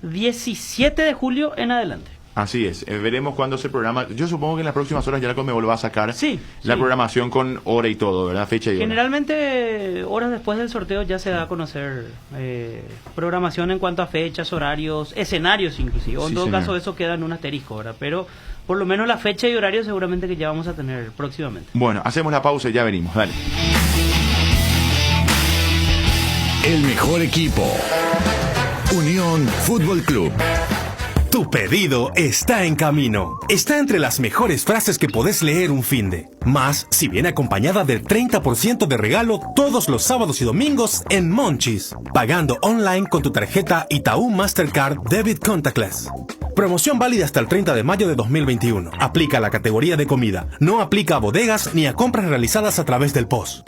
17 de julio en adelante. Así es, veremos cuándo se programa. Yo supongo que en las próximas horas ya la Conmebol va a sacar la programación con hora y todo, ¿verdad? Fecha y hora. Generalmente, horas después del sorteo ya se da a conocer programación en cuanto a fechas, horarios, escenarios inclusive. O en todo caso eso queda en un asterisco, ¿verdad? Pero por lo menos la fecha y horario seguramente que ya vamos a tener próximamente. Bueno, hacemos la pausa y ya venimos, dale. El mejor equipo, Unión Fútbol Club. Tu pedido está en camino. Está entre las mejores frases que podés leer un finde. Más si viene acompañada del 30% de regalo todos los sábados y domingos en Monchis. Pagando online con tu tarjeta Itaú Mastercard Debit Contactless. Promoción válida hasta el 30 de mayo de 2021. Aplica a la categoría de comida. No aplica a bodegas ni a compras realizadas a través del POS.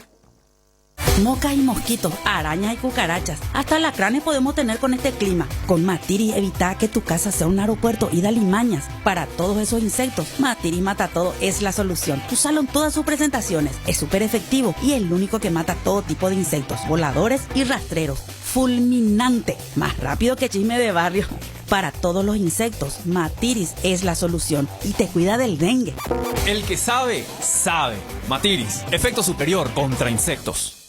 Moscas y mosquitos, arañas y cucarachas, hasta alacranes podemos tener con este clima. Con Matiri evita que tu casa sea un aeropuerto y da limañas. Para todos esos insectos, Matiri Mata Todo es la solución. Úsalo en todas sus presentaciones, es súper efectivo y el único que mata todo tipo de insectos, voladores y rastreros. Fulminante, más rápido que chisme de barrio. Para todos los insectos, Matiris es la solución y te cuida del dengue. El que sabe, sabe. Matiris, efecto superior contra insectos.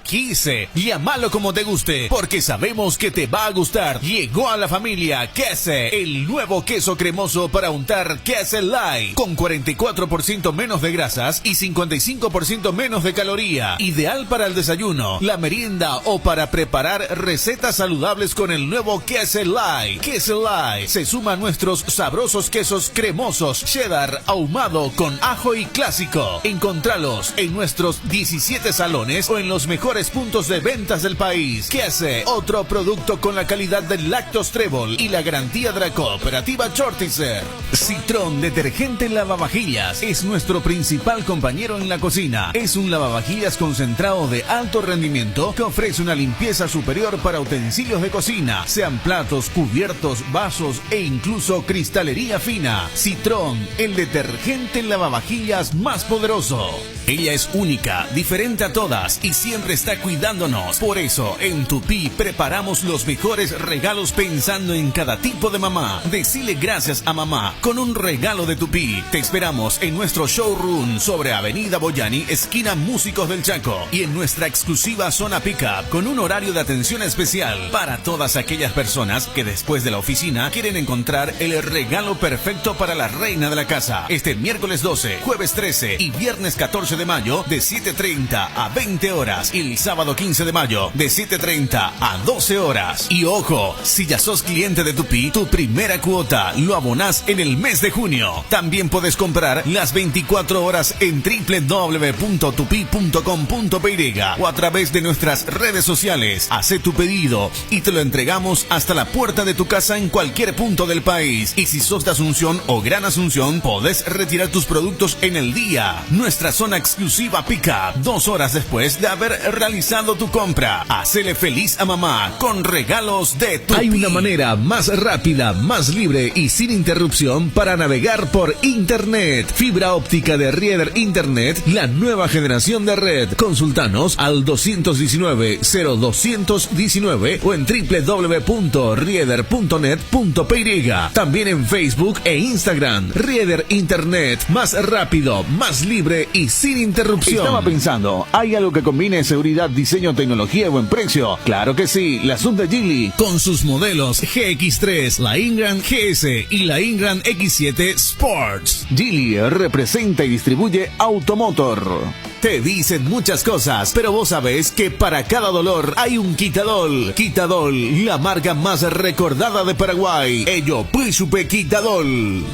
Quise, llámalo como te guste, porque sabemos que te va a gustar. Llegó a la familia Quese, el nuevo queso cremoso para untar Quese Light, con 44% menos de grasas y 55% menos de caloría. Ideal para el desayuno, la merienda o para preparar recetas saludables con el nuevo Quese Light. Quese Light se suma a nuestros sabrosos quesos cremosos, cheddar, ahumado con ajo y clásico. Encontralos en nuestros 17 salones o en los mejores puntos de ventas del país. Quese, otro producto con la calidad del Lactos Trébol y la garantía de la cooperativa Chortizer. Citrón detergente lavavajillas es nuestro principal compañero en la cocina. Es un lavavajillas concentrado de alto rendimiento que ofrece una limpieza superior para utensilios de cocina, sean platos, cubiertos, vasos e incluso cristalería fina. Citrón, el detergente lavavajillas más poderoso. Ella es única, diferente a todas y siempre está cuidándonos. Por eso, en Tupí preparamos los mejores regalos pensando en cada tipo de mamá. Decile gracias a mamá con un regalo de Tupí. Te esperamos en nuestro showroom sobre Avenida Boyani, esquina Músicos del Chaco, y en nuestra exclusiva zona Pickup con un horario de atención especial para todas aquellas personas que después de la oficina quieren encontrar el regalo perfecto para la reina de la casa. Este miércoles 12, jueves 13 y viernes 14 de mayo de 7:30 a 20 horas y el sábado 15 de mayo de 7:30 a 12 horas. Y ojo, si ya sos cliente de Tupí, tu primera cuota lo abonás en el mes de junio. También puedes comprar las 24 horas en www.tupi.com.py o a través de nuestras redes sociales. Hacé tu pedido y te lo entregamos hasta la puerta de tu casa en cualquier punto del país. Y si sos de Asunción o Gran Asunción, podés retirar tus productos en el día. Nuestra zona exclusiva Pickup, 2 horas después de haber realizado tu compra. Hacele feliz a mamá con regalos de Tupí. Hay una manera más rápida, más libre y sin interrupción para navegar por Internet. Fibra óptica de Rieder Internet, la nueva generación de red. Consultanos al 219-0219 o en www.rieder.net.py. También en Facebook e Instagram. Rieder Internet, más rápido, más libre y sin interrupción. Estaba pensando, ¿hay algo que combine seguridad, diseño, tecnología y buen precio? Claro que sí, la Sub de Geely, con sus modelos GX3, la Ingram GS y la Ingram X7 Sports. Geely representa y distribuye Automotor. Te dicen muchas cosas, pero vos sabés que para cada dolor hay un Quitadol. Quitadol, la marca más recordada de Paraguay. Ello, Príncipe Quitadol.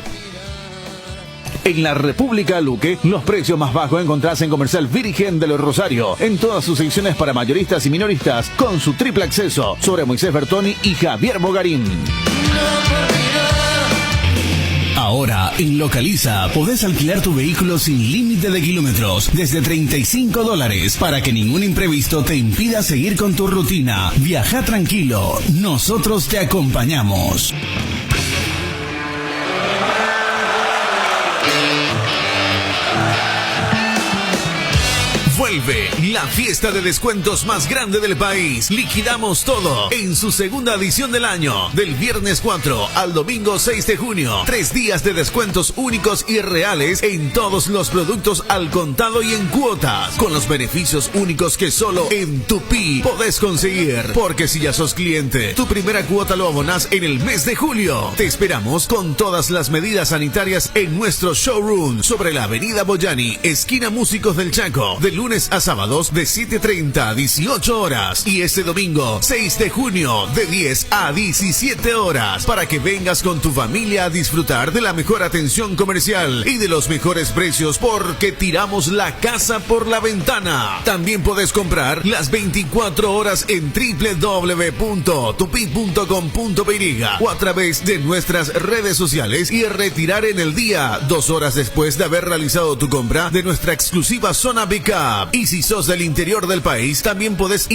En la República Luque, los precios más bajos encontrás en Comercial Virgen de los Rosario, en todas sus secciones para mayoristas y minoristas, con su triple acceso sobre Moisés Bertoni y Javier Bogarín. Ahora, en Localiza, podés alquilar tu vehículo sin límite de kilómetros, desde $35, para que ningún imprevisto te impida seguir con tu rutina. Viaja tranquilo, nosotros te acompañamos. Vuelve la fiesta de descuentos más grande del país. Liquidamos todo en su segunda edición del año. Del viernes 4 al domingo 6 de junio. 3 días de descuentos únicos y reales en todos los productos al contado y en cuotas. Con los beneficios únicos que solo en Tupí podés conseguir. Porque si ya sos cliente, tu primera cuota lo abonás en el mes de julio. Te esperamos con todas las medidas sanitarias en nuestro showroom sobre la Avenida Boyani, esquina Músicos del Chaco. De lunes lunes a sábados de 7:30 a 18 horas. Y este domingo, 6 de junio, de 10 a 17 horas. Para que vengas con tu familia a disfrutar de la mejor atención comercial y de los mejores precios, porque tiramos la casa por la ventana. También podés comprar las 24 horas en www.tupi.com.py o a través de nuestras redes sociales y retirar en el día, 2 horas después de haber realizado tu compra de nuestra exclusiva zona Pickup. Y si sos del interior del país, también podés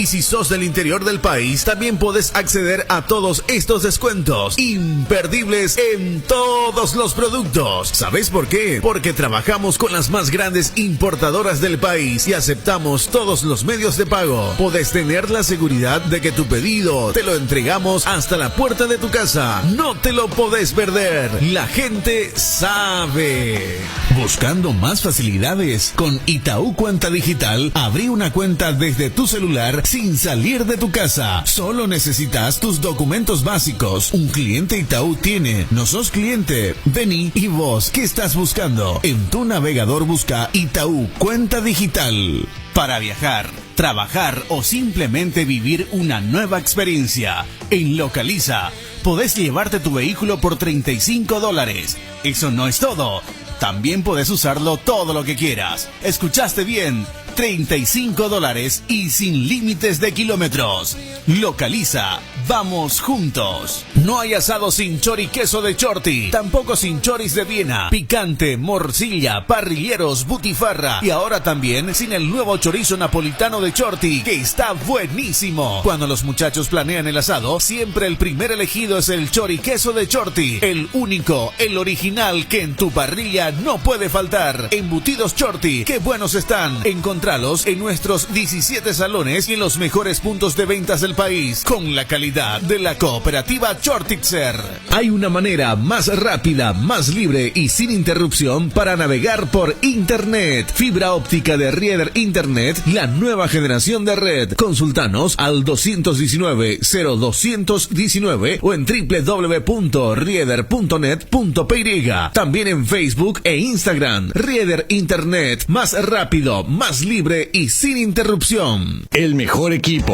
acceder a todos estos descuentos imperdibles en todos los productos. ¿Sabés por qué? Porque trabajamos con las más grandes importadoras del país y aceptamos todos los medios de pago. Podés tener la seguridad de que tu pedido te lo entregamos hasta la puerta de tu casa. No te lo podés perder. La gente sabe. Buscando más facilidades con Itaú Cuenta Digital, abrí una cuenta desde tu celular sin salir de tu casa. Solo necesitas tus documentos básicos. Un cliente Itaú tiene. No sos cliente. Vení. ¿Y vos qué estás buscando? En tu navegador busca Itaú Cuenta Digital. Para viajar, trabajar o simplemente vivir una nueva experiencia. En Localiza, podés llevarte tu vehículo por $35. Eso no es todo. También podés usarlo todo lo que quieras. ¿Escuchaste bien? $35 y sin límites de kilómetros. Localiza, vamos juntos. No hay asado sin chori queso de Chorti, tampoco sin choris de Viena, picante, morcilla, parrilleros, butifarra y ahora también sin el nuevo chorizo napolitano de Chorti, que está buenísimo. Cuando los muchachos planean el asado, siempre el primer elegido es el chori queso de Chorti, el único, el original que en tu parrilla no puede faltar. Embutidos Chorti, qué buenos están. Encontralos en nuestros 17 salones y en los mejores puntos de ventas del país, con la calidad de la cooperativa Chortitzer. Hay una manera más rápida, más libre y sin interrupción para navegar por Internet. Fibra óptica de Rieder Internet, la nueva generación de red. Consultanos al 219-0219 o en www.rieder.net.py. También en Facebook e Instagram. Rieder Internet, más rápido, más libre y sin interrupción. El mejor equipo.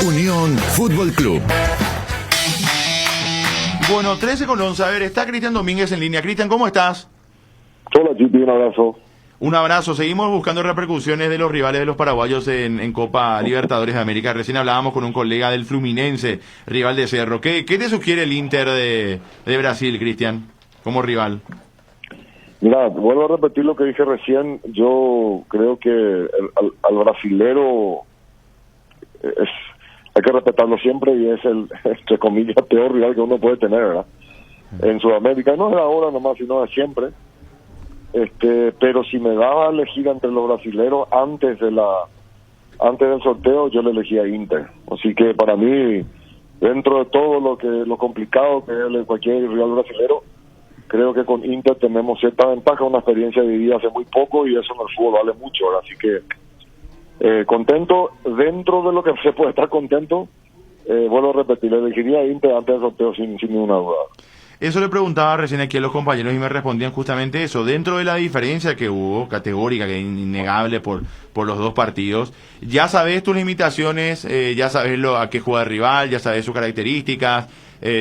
Unión Fútbol Club. Bueno, 13:11. A ver, está Cristian Domínguez en línea. Cristian, ¿cómo estás? Hola, Chipi, un abrazo. Un abrazo. Seguimos buscando repercusiones de los rivales de los paraguayos en Copa Libertadores de América. Recién hablábamos con un colega del Fluminense, rival de Cerro. ¿Qué te sugiere el Inter de Brasil, Cristian, como rival? Mira, vuelvo a repetir lo que dije recién. Yo creo que al brasilero hay que respetarlo siempre y es el, entre comillas, peor rival que uno puede tener, ¿verdad? En Sudamérica, no es de ahora nomás, sino de siempre. Pero si me daba a elegir entre los brasileros antes del sorteo, yo le elegía a Inter. Así que para mí, dentro de todo lo complicado que es cualquier rival brasilero, creo que con Inter tenemos cierta ventaja, una experiencia vivida hace muy poco y eso en el fútbol vale mucho, ¿verdad? Así que contento, dentro de lo que se puede estar contento, vuelvo a repetir, le elegiría a Inter antes del sorteo sin ninguna duda. Eso le preguntaba recién aquí a los compañeros y me respondían justamente eso. Dentro de la diferencia que hubo, categórica, que es innegable por los dos partidos, ya sabes tus limitaciones, ya sabes a qué juega el rival, ya sabes sus características,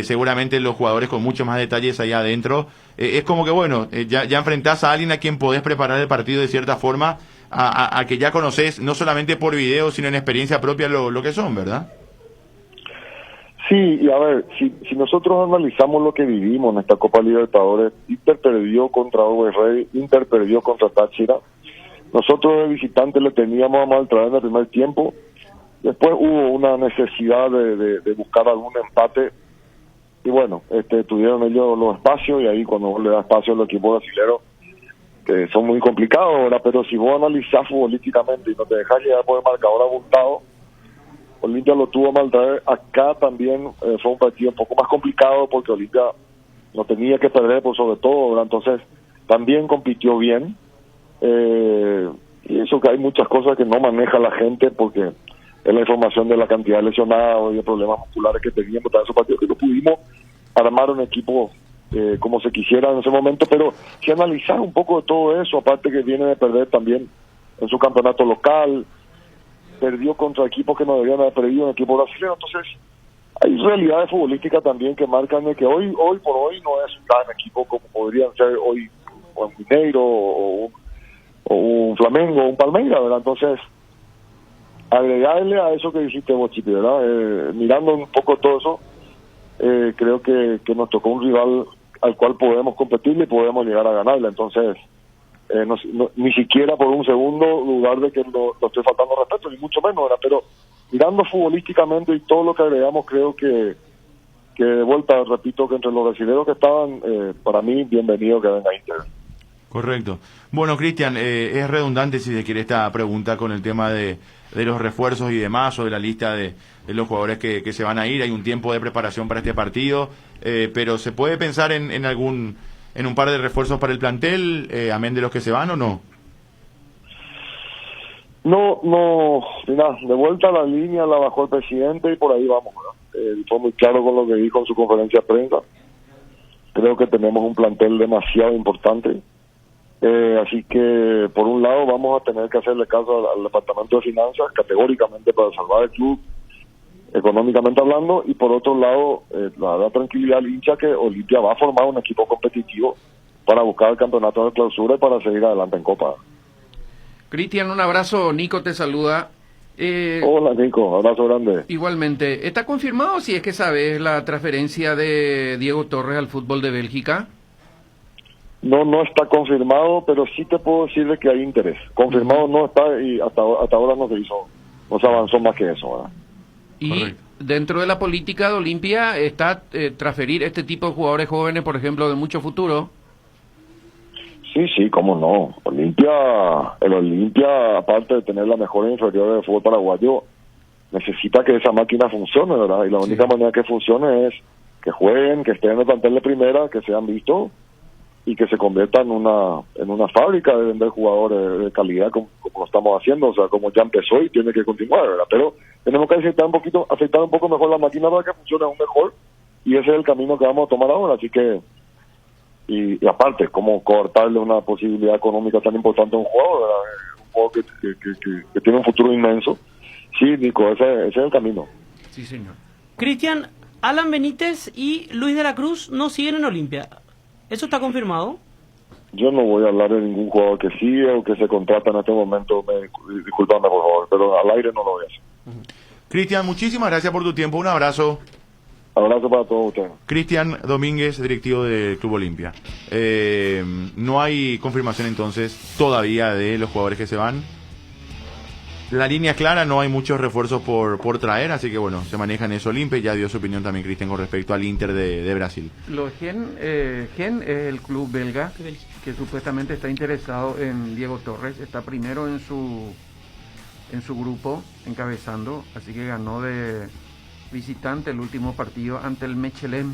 seguramente los jugadores con muchos más detalles allá adentro. Es como que, bueno, ya enfrentás a alguien a quien podés preparar el partido de cierta forma, a que ya conoces, no solamente por video, sino en experiencia propia lo que son, ¿verdad? Sí, y a ver, si nosotros analizamos lo que vivimos en esta Copa Libertadores, Inter perdió contra Always Ready, Inter perdió contra Táchira, nosotros de visitantes le teníamos a maltraer en el primer tiempo, después hubo una necesidad de buscar algún empate, y bueno, tuvieron ellos los espacios, y ahí cuando vos le das espacio a los equipos brasileños, que son muy complicados ahora, pero si vos analizás futbolísticamente y no te dejás llegar por el marcador abultado, Olimpia lo tuvo a maltraer. Acá también fue un partido un poco más complicado porque Olimpia no tenía que perder por sobre todo, ¿verdad? Entonces también compitió bien, y eso que hay muchas cosas que no maneja la gente porque es la información de la cantidad de lesionados y de problemas musculares que teníamos para esos partidos, que no pudimos armar un equipo como se quisiera en ese momento. Pero si analizar un poco de todo eso, aparte que viene de perder también en su campeonato local, perdió contra equipos que no deberían haber perdido, un equipo brasileño. Entonces hay realidades futbolísticas también que marcan de que hoy por hoy no es un gran equipo como podrían ser hoy un Mineiro o un Flamengo o un Palmeiras, ¿verdad? Entonces agregarle a eso que dijiste vos, Chipi, ¿verdad? Mirando un poco todo eso, creo que nos tocó un rival al cual podemos competirle y podemos llegar a ganarle. Entonces ni siquiera por un segundo dudar de que lo estoy faltando respeto, ni mucho menos, ¿verdad? Pero mirando futbolísticamente y todo lo que agregamos, creo que de vuelta, repito, que entre los brasileños que estaban, para mí, bienvenido que venga Inter. Correcto. Bueno, Cristian, es redundante si se quiere esta pregunta con el tema de los refuerzos y demás, o de la lista de los jugadores que se van a ir. Hay un tiempo de preparación para este partido, pero ¿se puede pensar en un par de refuerzos para el plantel, amén de los que se van, o no? No, mira, de vuelta a la línea la bajó el presidente y por ahí vamos, ¿verdad? Fue muy claro con lo que dijo en su conferencia de prensa. Creo que tenemos un plantel demasiado importante. Así que, por un lado, vamos a tener que hacerle caso al Departamento de Finanzas, categóricamente, para salvar el club, económicamente hablando, y por otro lado, la tranquilidad al hincha que Olimpia va a formar un equipo competitivo para buscar el campeonato de clausura y para seguir adelante en Copa. Cristian, un abrazo. Nico te saluda. Hola, Nico, abrazo grande. Igualmente. ¿Está confirmado, si es que sabes, la transferencia de Diego Torres al fútbol de Bélgica? No está confirmado, pero sí te puedo decir de que hay interés. Confirmado no está y hasta ahora no se avanzó más que eso, ¿verdad? Y Correcto. Dentro de la política de Olimpia está transferir este tipo de jugadores jóvenes, por ejemplo, de mucho futuro. Sí, cómo no. El Olimpia, aparte de tener la mejor inferior de fútbol paraguayo, necesita que esa máquina funcione, ¿verdad? Y la única manera que funcione es que jueguen, que estén en el plantel de primera, que sean vistos y que se convierta en una fábrica de vender jugadores de calidad como lo estamos haciendo, o sea, como ya empezó y tiene que continuar, ¿verdad? Pero tenemos que aceitar un poco mejor la máquina para que funcione aún mejor, y ese es el camino que vamos a tomar ahora. Así que y aparte, cómo cortarle una posibilidad económica tan importante a un jugador, ¿verdad? Un jugador que tiene un futuro inmenso. Sí, Nico, ese es el camino. Sí, señor. Cristian, Alan Benítez y Luis de la Cruz no siguen en Olimpia. ¿Eso está confirmado? Yo no voy a hablar de ningún jugador que sigue o que se contrata en este momento. Discúlpame, por favor, pero al aire no lo voy a hacer. Cristian, muchísimas gracias por tu tiempo. Un abrazo. Abrazo para todos ustedes. Cristian Domínguez, directivo del Club Olimpia. No hay confirmación entonces todavía de los jugadores que se van. La línea es clara, no hay muchos refuerzos por traer, así que bueno, se maneja en eso Olimpia. Ya dio su opinión también Cristian con respecto al Inter de Brasil. Gen es el club belga que supuestamente está interesado en Diego Torres. Está primero en su grupo, encabezando, así que ganó de visitante el último partido ante el Mechelen.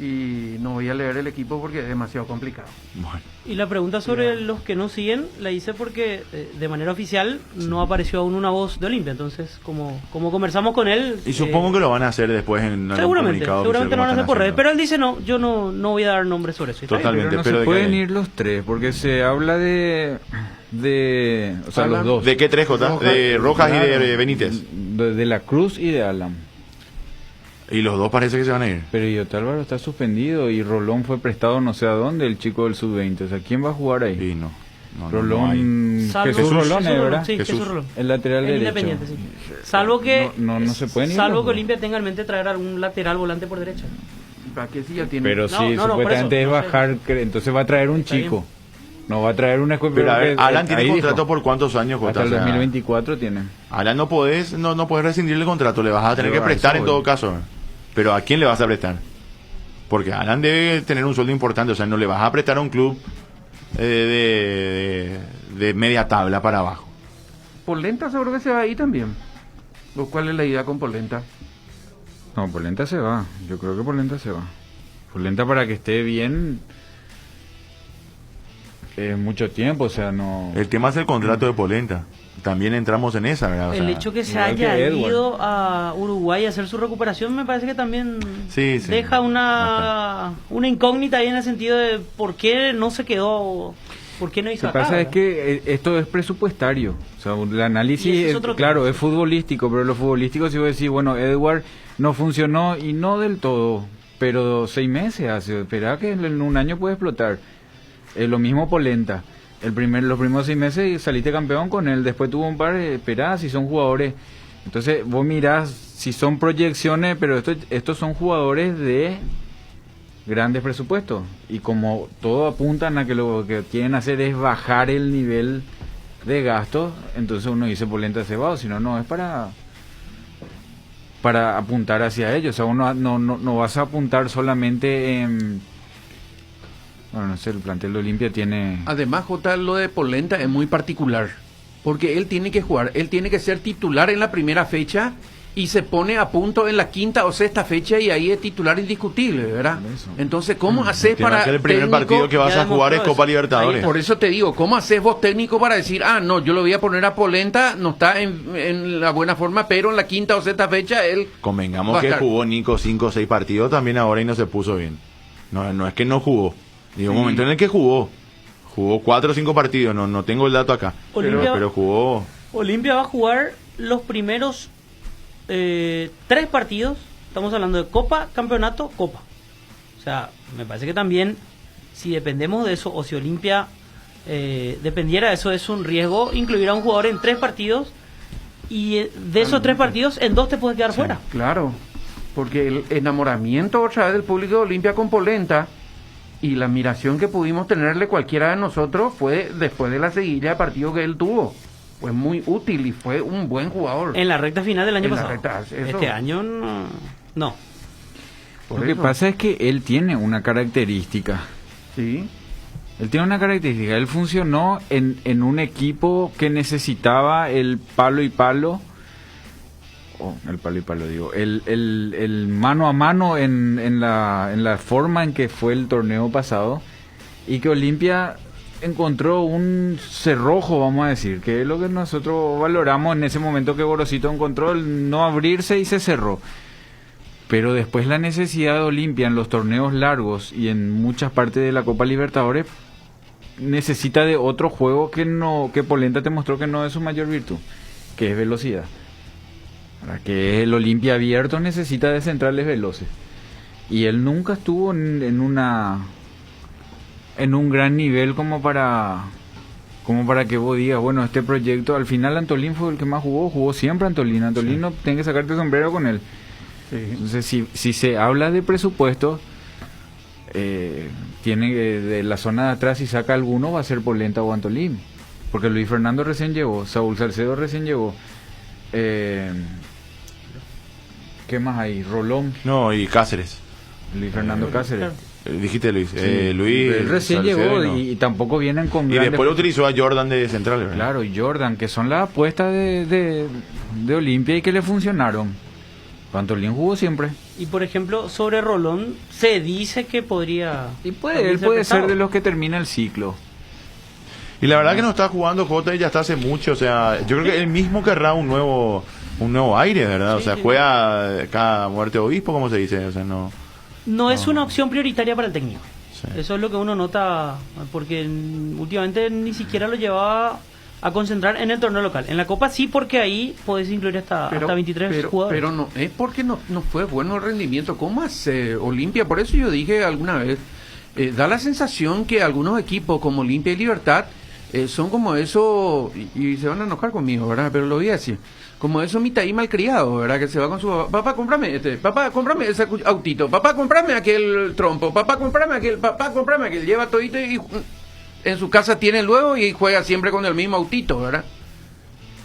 Y no voy a leer el equipo porque es demasiado complicado. Bueno. Y la pregunta sobre los que no siguen la hice porque de manera oficial no apareció aún una voz de Olimpia. Entonces, como conversamos con él... Y supongo que lo van a hacer después en seguramente lo van a hacer por redes. Pero él dice no, yo no voy a dar nombres sobre eso. Totalmente. Pero no se pueden ir los tres porque se habla de o sea, los dos. ¿De qué tres, Jota? De Rojas y de Benítez. De la Cruz y de Alan. Y los dos parece que se van a ir. Pero Iota Álvaro está suspendido y Rolón fue prestado no sé a dónde, el chico del sub-20. O sea, ¿quién va a jugar ahí? Sí, no Rolón, Jesús Rolón, ¿verdad? Sí, Jesús Rolón. El lateral derecho. Independiente, sí. Salvo que no se pueden ir. Salvo que Olimpia tenga en mente traer algún lateral volante por derecha. ¿Para qué sí ya tiene? Pero sí, supuestamente es bajar, entonces va a traer un chico. No va a traer una escuela. Pero a ver, Alan tiene contrato por cuántos años, Jota. Hasta el 2024 tiene. Alan no puedes rescindirle el contrato, le vas a tener que prestar en todo caso. Pero ¿a quién le vas a prestar? Porque Alan debe tener un sueldo importante, o sea, no le vas a prestar a un club de media tabla para abajo. Polenta seguro que se va ahí también. ¿Cuál es la idea con Polenta? No, Polenta se va. Yo creo que Polenta se va. Polenta, para que esté bien, es mucho tiempo, o sea, no... El tema es el contrato de Polenta. También entramos en esa, ¿verdad? O el hecho que se haya ido a Uruguay a hacer su recuperación me parece que también deja una incógnita ahí en el sentido de por qué no se quedó ¿Por qué no hizo Lo que acá? pasa es ¿verdad? que esto es presupuestario. O sea, el análisis, Y ese es otro claro, tema. es futbolístico, pero lo futbolístico si vos decís, bueno, Edward no funcionó y no del todo, pero 6 meses hace, espera que en un año puede explotar. Lo mismo Polenta. Los primeros 6 meses saliste campeón con él, después tuvo un par, esperá, si son jugadores. Entonces vos mirás si son proyecciones, pero estos son jugadores de grandes presupuestos. Y como todo apuntan a que lo que quieren hacer es bajar el nivel de gasto, entonces uno dice Polenta cebado, si no, no es para apuntar hacia ellos. O sea, uno no vas a apuntar solamente en... Bueno, no sé, el plantel de Olimpia tiene... Además, Jota, lo de Polenta es muy particular, porque él tiene que jugar, él tiene que ser titular en la primera fecha y se pone a punto en la quinta o sexta fecha y ahí es titular indiscutible, ¿verdad? Entonces, ¿cómo haces para que el primer técnico, partido que vas a jugar es Copa Libertadores? Por eso te digo, ¿cómo haces vos técnico para decir, no, yo lo voy a poner a Polenta, no está en la buena forma, pero en la quinta o sexta fecha él... Convengamos va a que estar. jugó Nico 5 o 6 partidos también ahora y no se puso bien. No es que no jugó. Digo, un momento en el que jugó 4 o 5 partidos, no tengo el dato acá, pero jugó. Olimpia va a jugar los primeros 3 partidos, estamos hablando de Copa, Campeonato, Copa. O sea, me parece que también, si dependemos de eso, o si Olimpia dependiera de eso, es un riesgo incluir a un jugador en 3 partidos, y de esos 3 partidos, en 2 te puedes quedar fuera. Claro, porque el enamoramiento otra vez del público de Olimpia con Polenta y la admiración que pudimos tenerle cualquiera de nosotros fue después de la seguilla de partido que él tuvo. Fue muy útil y fue un buen jugador. En la recta final del año En la pasado. recta, eso. Este año no. Lo que pasa es que él tiene una característica. Sí. Él tiene una característica. Él funcionó en un equipo que necesitaba el palo y palo. El palo y palo, digo. El mano a mano en la forma en que fue el torneo pasado. Y que Olimpia encontró un cerrojo, vamos a decir, que es lo que nosotros valoramos en ese momento, que Gorosito encontró el no abrirse y se cerró. Pero después la necesidad de Olimpia en los torneos largos y en muchas partes de la Copa Libertadores necesita de otro juego que Polenta te mostró que no es su mayor virtud, que es velocidad. Para que el Olimpia abierto necesita de centrales veloces. Y él nunca estuvo en un gran nivel como para que vos digas, bueno, este proyecto, al final Antolín fue el que más jugó siempre Antolín. Antolín no tiene que sacarte sombrero con él. Sí. Entonces, si se habla de presupuesto, tiene de la zona de atrás, si saca alguno, va a ser Polenta o Antolín. Porque Luis Fernando recién llegó, Saúl Salcedo recién llegó. ¿Qué más hay? Rolón. No, y Cáceres. Luis Fernando Cáceres. Dijiste Luis. Sí. Luis. Él recién Salcedo, llegó y tampoco vienen con... Y después lo utilizó a Jordan de central, ¿verdad? Claro, y Jordan, que son las apuestas de Olimpia y que le funcionaron. Antolín jugó siempre. Y por ejemplo, sobre Rolón, se dice que podría... Y él puede ser de los que termina el ciclo. Y la verdad que no está jugando Jota ya está hace mucho, o sea, yo creo que él mismo querrá un nuevo aire, ¿verdad? Sí, o sea, sí. Juega cada muerte obispo, como se dice, o sea, No es una opción prioritaria para el técnico. Sí. Eso es lo que uno nota, porque últimamente ni siquiera lo llevaba a concentrar en el torneo local. En la Copa sí, porque ahí podés incluir hasta 23 jugadores. Pero no es porque no fue bueno el rendimiento. ¿Cómo hace Olimpia? Por eso yo dije alguna vez, da la sensación que algunos equipos como Olimpia y Libertad son como eso, y se van a enojar conmigo, ¿verdad? Pero lo voy a decir. Como eso Mitaí malcriado, ¿verdad? Que se va con su papá, cómprame ese autito, papá, cómprame aquel trompo, papá, cómprame aquel, lleva todito y en su casa tiene luego y juega siempre con el mismo autito, ¿verdad?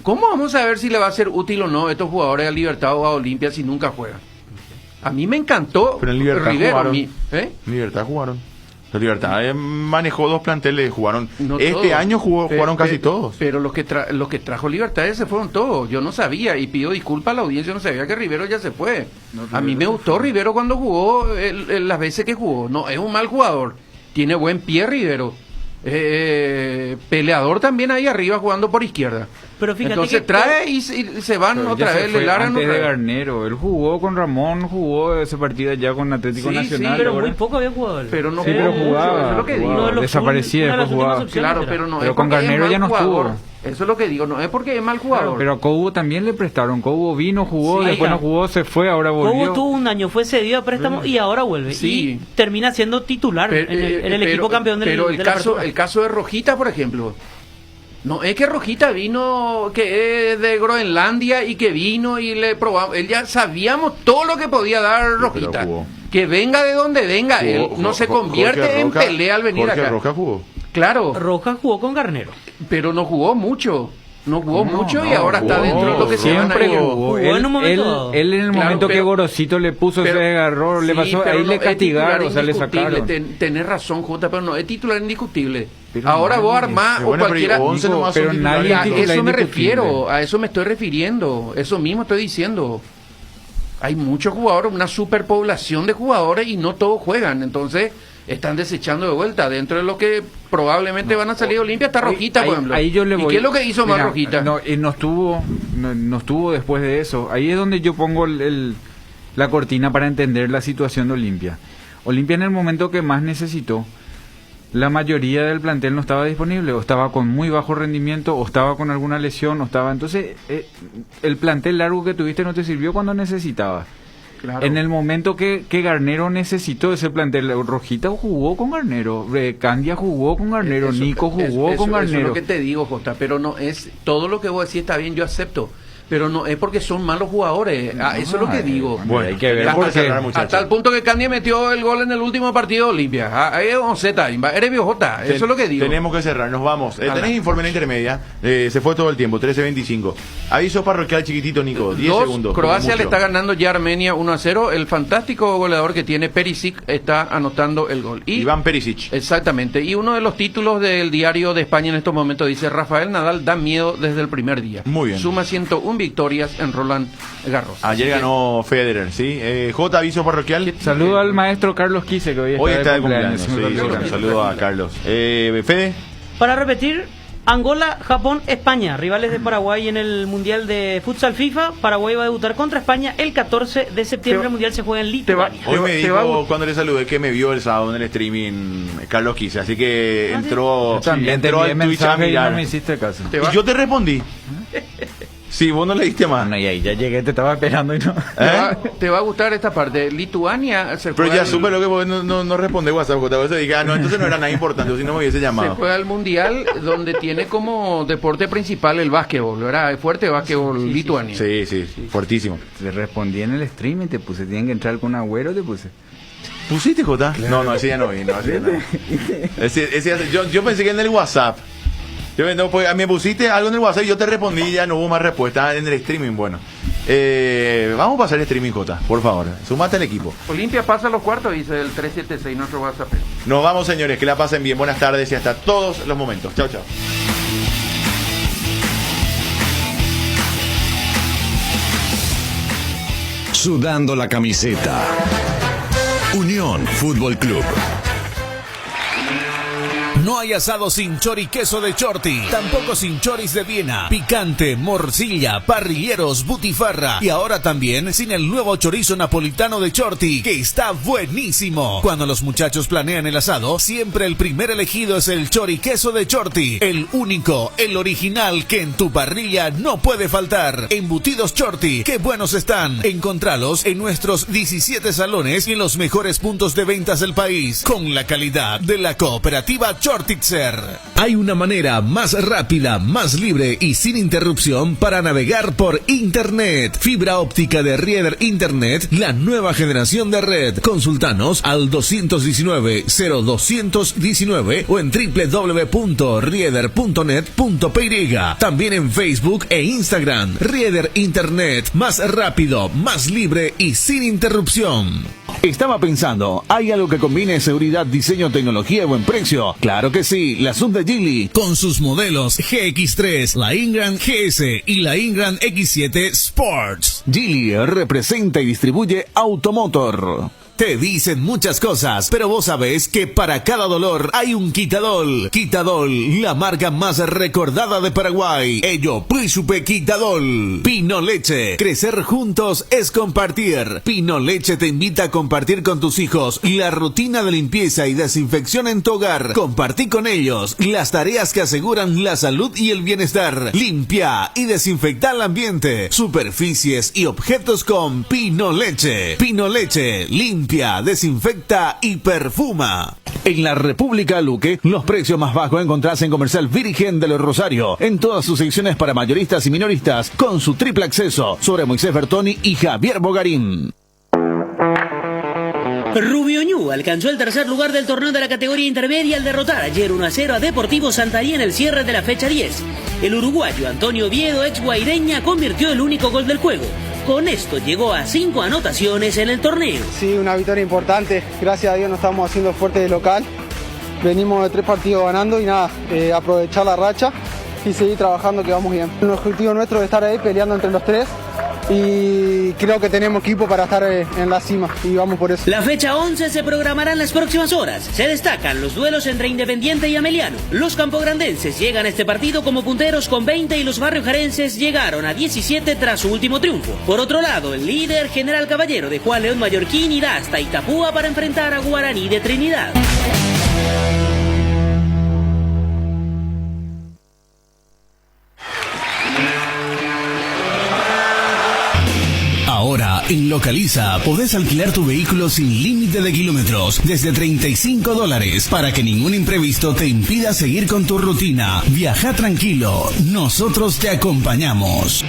¿Cómo vamos a ver si le va a ser útil o no a estos jugadores a Libertad o a Olimpia si nunca juegan? A mí me encantó. Pero en Libertad Rivero, jugaron. En Libertad jugaron. La Libertad manejó 2 planteles, jugaron. No este todos. Año jugaron casi todos. Pero los que trajo Libertad se fueron todos. Yo no sabía y pido disculpas a la audiencia, no sabía que Rivero ya se fue. A mí me gustó Rivero cuando jugó, las veces que jugó. No, es un mal jugador. Tiene buen pie Rivero. Peleador también ahí arriba jugando por izquierda. Pero fíjate entonces que trae y se van Pero otra ya se vez, fue le largan antes otra de vez. Garnero. Él jugó con Ramón, jugó ese partido ya con Atlético Sí, Nacional. sí, pero ahora. muy poco había jugado él. Pero no Sí, pero jugaba, eso es lo que digo. jugaba, desaparecía, una de las después jugaba. últimas opciones Claro, era. pero no Pero es con porque Garnero es mal ya no jugador. estuvo. Eso es lo que digo, no es porque es mal jugador. Pero a Cobo también le prestaron. Cobo vino, jugó, Sí, después ya. no jugó, se fue, ahora volvió. Cobo tuvo un año, fue cedido a préstamo y ahora vuelve. Sí. Y termina siendo titular en el equipo campeón del Pero de la apertura. el caso de Rojita, por ejemplo. No es que Rojita vino, que es de Groenlandia y que vino y le probamos. Él ya sabíamos todo lo que podía dar Rojita. Que venga de donde venga, él no se convierte en pelea al venir Jorge acá. Roca jugó. Claro. Roja jugó con Garnero. Pero no jugó mucho. No jugó mucho y no, ahora está jugó, dentro de lo que se van a Siempre ir. jugó. Jugó en un momento dado. Él en el Claro, momento que pero- Gorosito le puso, pero- se agarró, le Sí, pasó, pero ahí no le es castigaron, titular o sea, le indiscutible. sacaron. Tenés razón, Jota, pero no es titular indiscutible. Pero Ahora vos nadie- armás o Bueno, pero cualquiera. 11 nomás pero son nadie titulares. A titular eso me indiscutible. refiero, a eso me estoy refiriendo. Eso mismo estoy diciendo. Hay muchos jugadores, una superpoblación de jugadores y no todos juegan. Entonces están desechando de vuelta. Dentro de lo que probablemente van a salir Olimpia está Rojita, por ejemplo. Ahí yo le voy. ¿Y qué es lo que hizo más Mira, Rojita? No estuvo después de eso. Ahí es donde yo pongo la cortina para entender la situación de Olimpia. Olimpia en el momento que más necesitó, la mayoría del plantel no estaba disponible, o estaba con muy bajo rendimiento, o estaba con alguna lesión, o estaba... Entonces, el plantel largo que tuviste no te sirvió cuando necesitabas. Claro. En el momento que Garnero necesitó ese plantel, Rojita jugó con Garnero, Candia jugó con Garnero, Nico jugó con Eso es Garnero. lo que te digo, Jota, pero no es todo lo que vos decís está bien, yo acepto. Pero no es porque son malos jugadores. Eso es lo que digo. Bueno, hay que ver hasta, porque hasta el punto que Candia metió el gol en el último partido de Olimpia. Ahí es Onceta, eres Biojota. Eso es lo que digo. Tenemos que cerrar, nos vamos. Tenés informe en la intermedia. Se fue todo el tiempo, 13:25. Aviso parroquial chiquitito, Nico. 10 segundos. Croacia mucho. le está ganando ya a Armenia 1-0. El fantástico goleador que tiene Perisic está anotando el gol. Iván Perisic. Exactamente. Y uno de los títulos del diario de España en estos momentos dice: Rafael Nadal da miedo desde el primer día. Muy bien. Suma 101 victorias en Roland Garros. Ayer ganó Federer, ¿sí? J, aviso parroquial. Saludo al maestro Carlos Quise, que hoy está de cumpleaños. Sí, un saludo a Carlos. Fede. Para repetir, Angola, Japón, España, rivales de Paraguay en el Mundial de Futsal FIFA. Paraguay va a debutar contra España el 14 de septiembre. El Mundial se juega en Lituania. Hoy me dijo cuando le saludé que me vio el sábado en el streaming Carlos Quise, así que entró, entró al Twitch a mirar. No me hiciste caso. Y yo te respondí. Sí, vos no le diste más. No, y ahí ya llegué, te estaba esperando y no. Te va a gustar esta parte. Lituania se Pero juega ya supe lo que vos no responde WhatsApp, J. Por eso dije, no, entonces no era nada importante, si no me hubiese se llamado. juega el mundial donde tiene como deporte principal el básquetbol, ¿verdad? Es fuerte básquetbol Lituania. Sí, fuertísimo. Le respondí en el stream y te puse, tienen que entrar con Agüero, te puse. ¿Pusiste, J? Claro. No, ese ya no vi, no, ese ya no. Yo pensé que en el WhatsApp. Me pusiste algo en el WhatsApp y yo te respondí y ya no hubo más respuesta en el streaming. Bueno, vamos a pasar el streaming, J, por favor. Sumate al equipo. Olimpia pasa a los cuartos, dice el 376, nuestro WhatsApp. Nos vamos, señores, que la pasen bien. Buenas tardes y hasta todos los momentos. Chao, chao. Sudando la camiseta. Unión Fútbol Club. No hay asado sin chori queso de Chorti, tampoco sin choris de Viena, picante, morcilla, parrilleros, butifarra y ahora también sin el nuevo chorizo napolitano de Chorti, que está buenísimo. Cuando los muchachos planean el asado, siempre el primer elegido es el chori queso de Chorti, el único, el original que en tu parrilla no puede faltar. Embutidos Chorti, qué buenos están. Encontralos en nuestros 17 salones y en los mejores puntos de ventas del país, con la calidad de la cooperativa Chortitzer. Hay una manera más rápida, más libre y sin interrupción para navegar por Internet. Fibra óptica de Rieder Internet, la nueva generación de red. Consultanos al 219-0219 o en www.rieder.net.py. También en Facebook e Instagram. Rieder Internet, más rápido, más libre y sin interrupción. Estaba pensando, ¿hay algo que combine seguridad, diseño, tecnología y buen precio? Claro que sí, la sub de Geely, con sus modelos GX3, la Ingram GS y la Ingram X7 Sports. Geely representa y distribuye Automotor. Te dicen muchas cosas, pero vos sabés que para cada dolor hay un Quitadol. Quitadol, la marca más recordada de Paraguay. Ello, Príncipe Quitadol. Pino Leche, crecer juntos es compartir. Pino Leche te invita a compartir con tus hijos la rutina de limpieza y desinfección en tu hogar. Compartí con ellos las tareas que aseguran la salud y el bienestar. Limpia y desinfecta el ambiente, superficies y objetos con Pino Leche. Pino Leche, limpia, desinfecta y perfuma. En la República Luque, los precios más bajos encontrás en Comercial Virgen del Rosario, en todas sus secciones para mayoristas y minoristas, con su triple acceso sobre Moisés Bertoni y Javier Bogarín. Rubio Ñu alcanzó el tercer lugar del torneo de la categoría intermedia al derrotar ayer 1-0 a Deportivo Santarí en el cierre de la fecha 10. El uruguayo Antonio Oviedo, ex guaireña, convirtió el único gol del juego. Con esto llegó a 5 anotaciones en el torneo. Sí, una victoria importante. Gracias a Dios nos estamos haciendo fuerte de local. Venimos de 3 partidos ganando y nada, aprovechar la racha y seguir trabajando, que vamos bien. El objetivo nuestro es estar ahí peleando entre los 3 y creo que tenemos equipo para estar en la cima y vamos por eso. La fecha 11 se programará en las próximas horas. Se destacan los duelos entre Independiente y Ameliano. Los campograndenses llegan a este partido como punteros con 20 y los barriojarenses llegaron a 17 tras su último triunfo. Por otro lado, el líder General Caballero de Juan León Mallorquín irá hasta Itapúa para enfrentar a Guaraní de Trinidad. Ahora, en Localiza, podés alquilar tu vehículo sin límite de kilómetros, desde $35, para que ningún imprevisto te impida seguir con tu rutina. Viaja tranquilo, nosotros te acompañamos.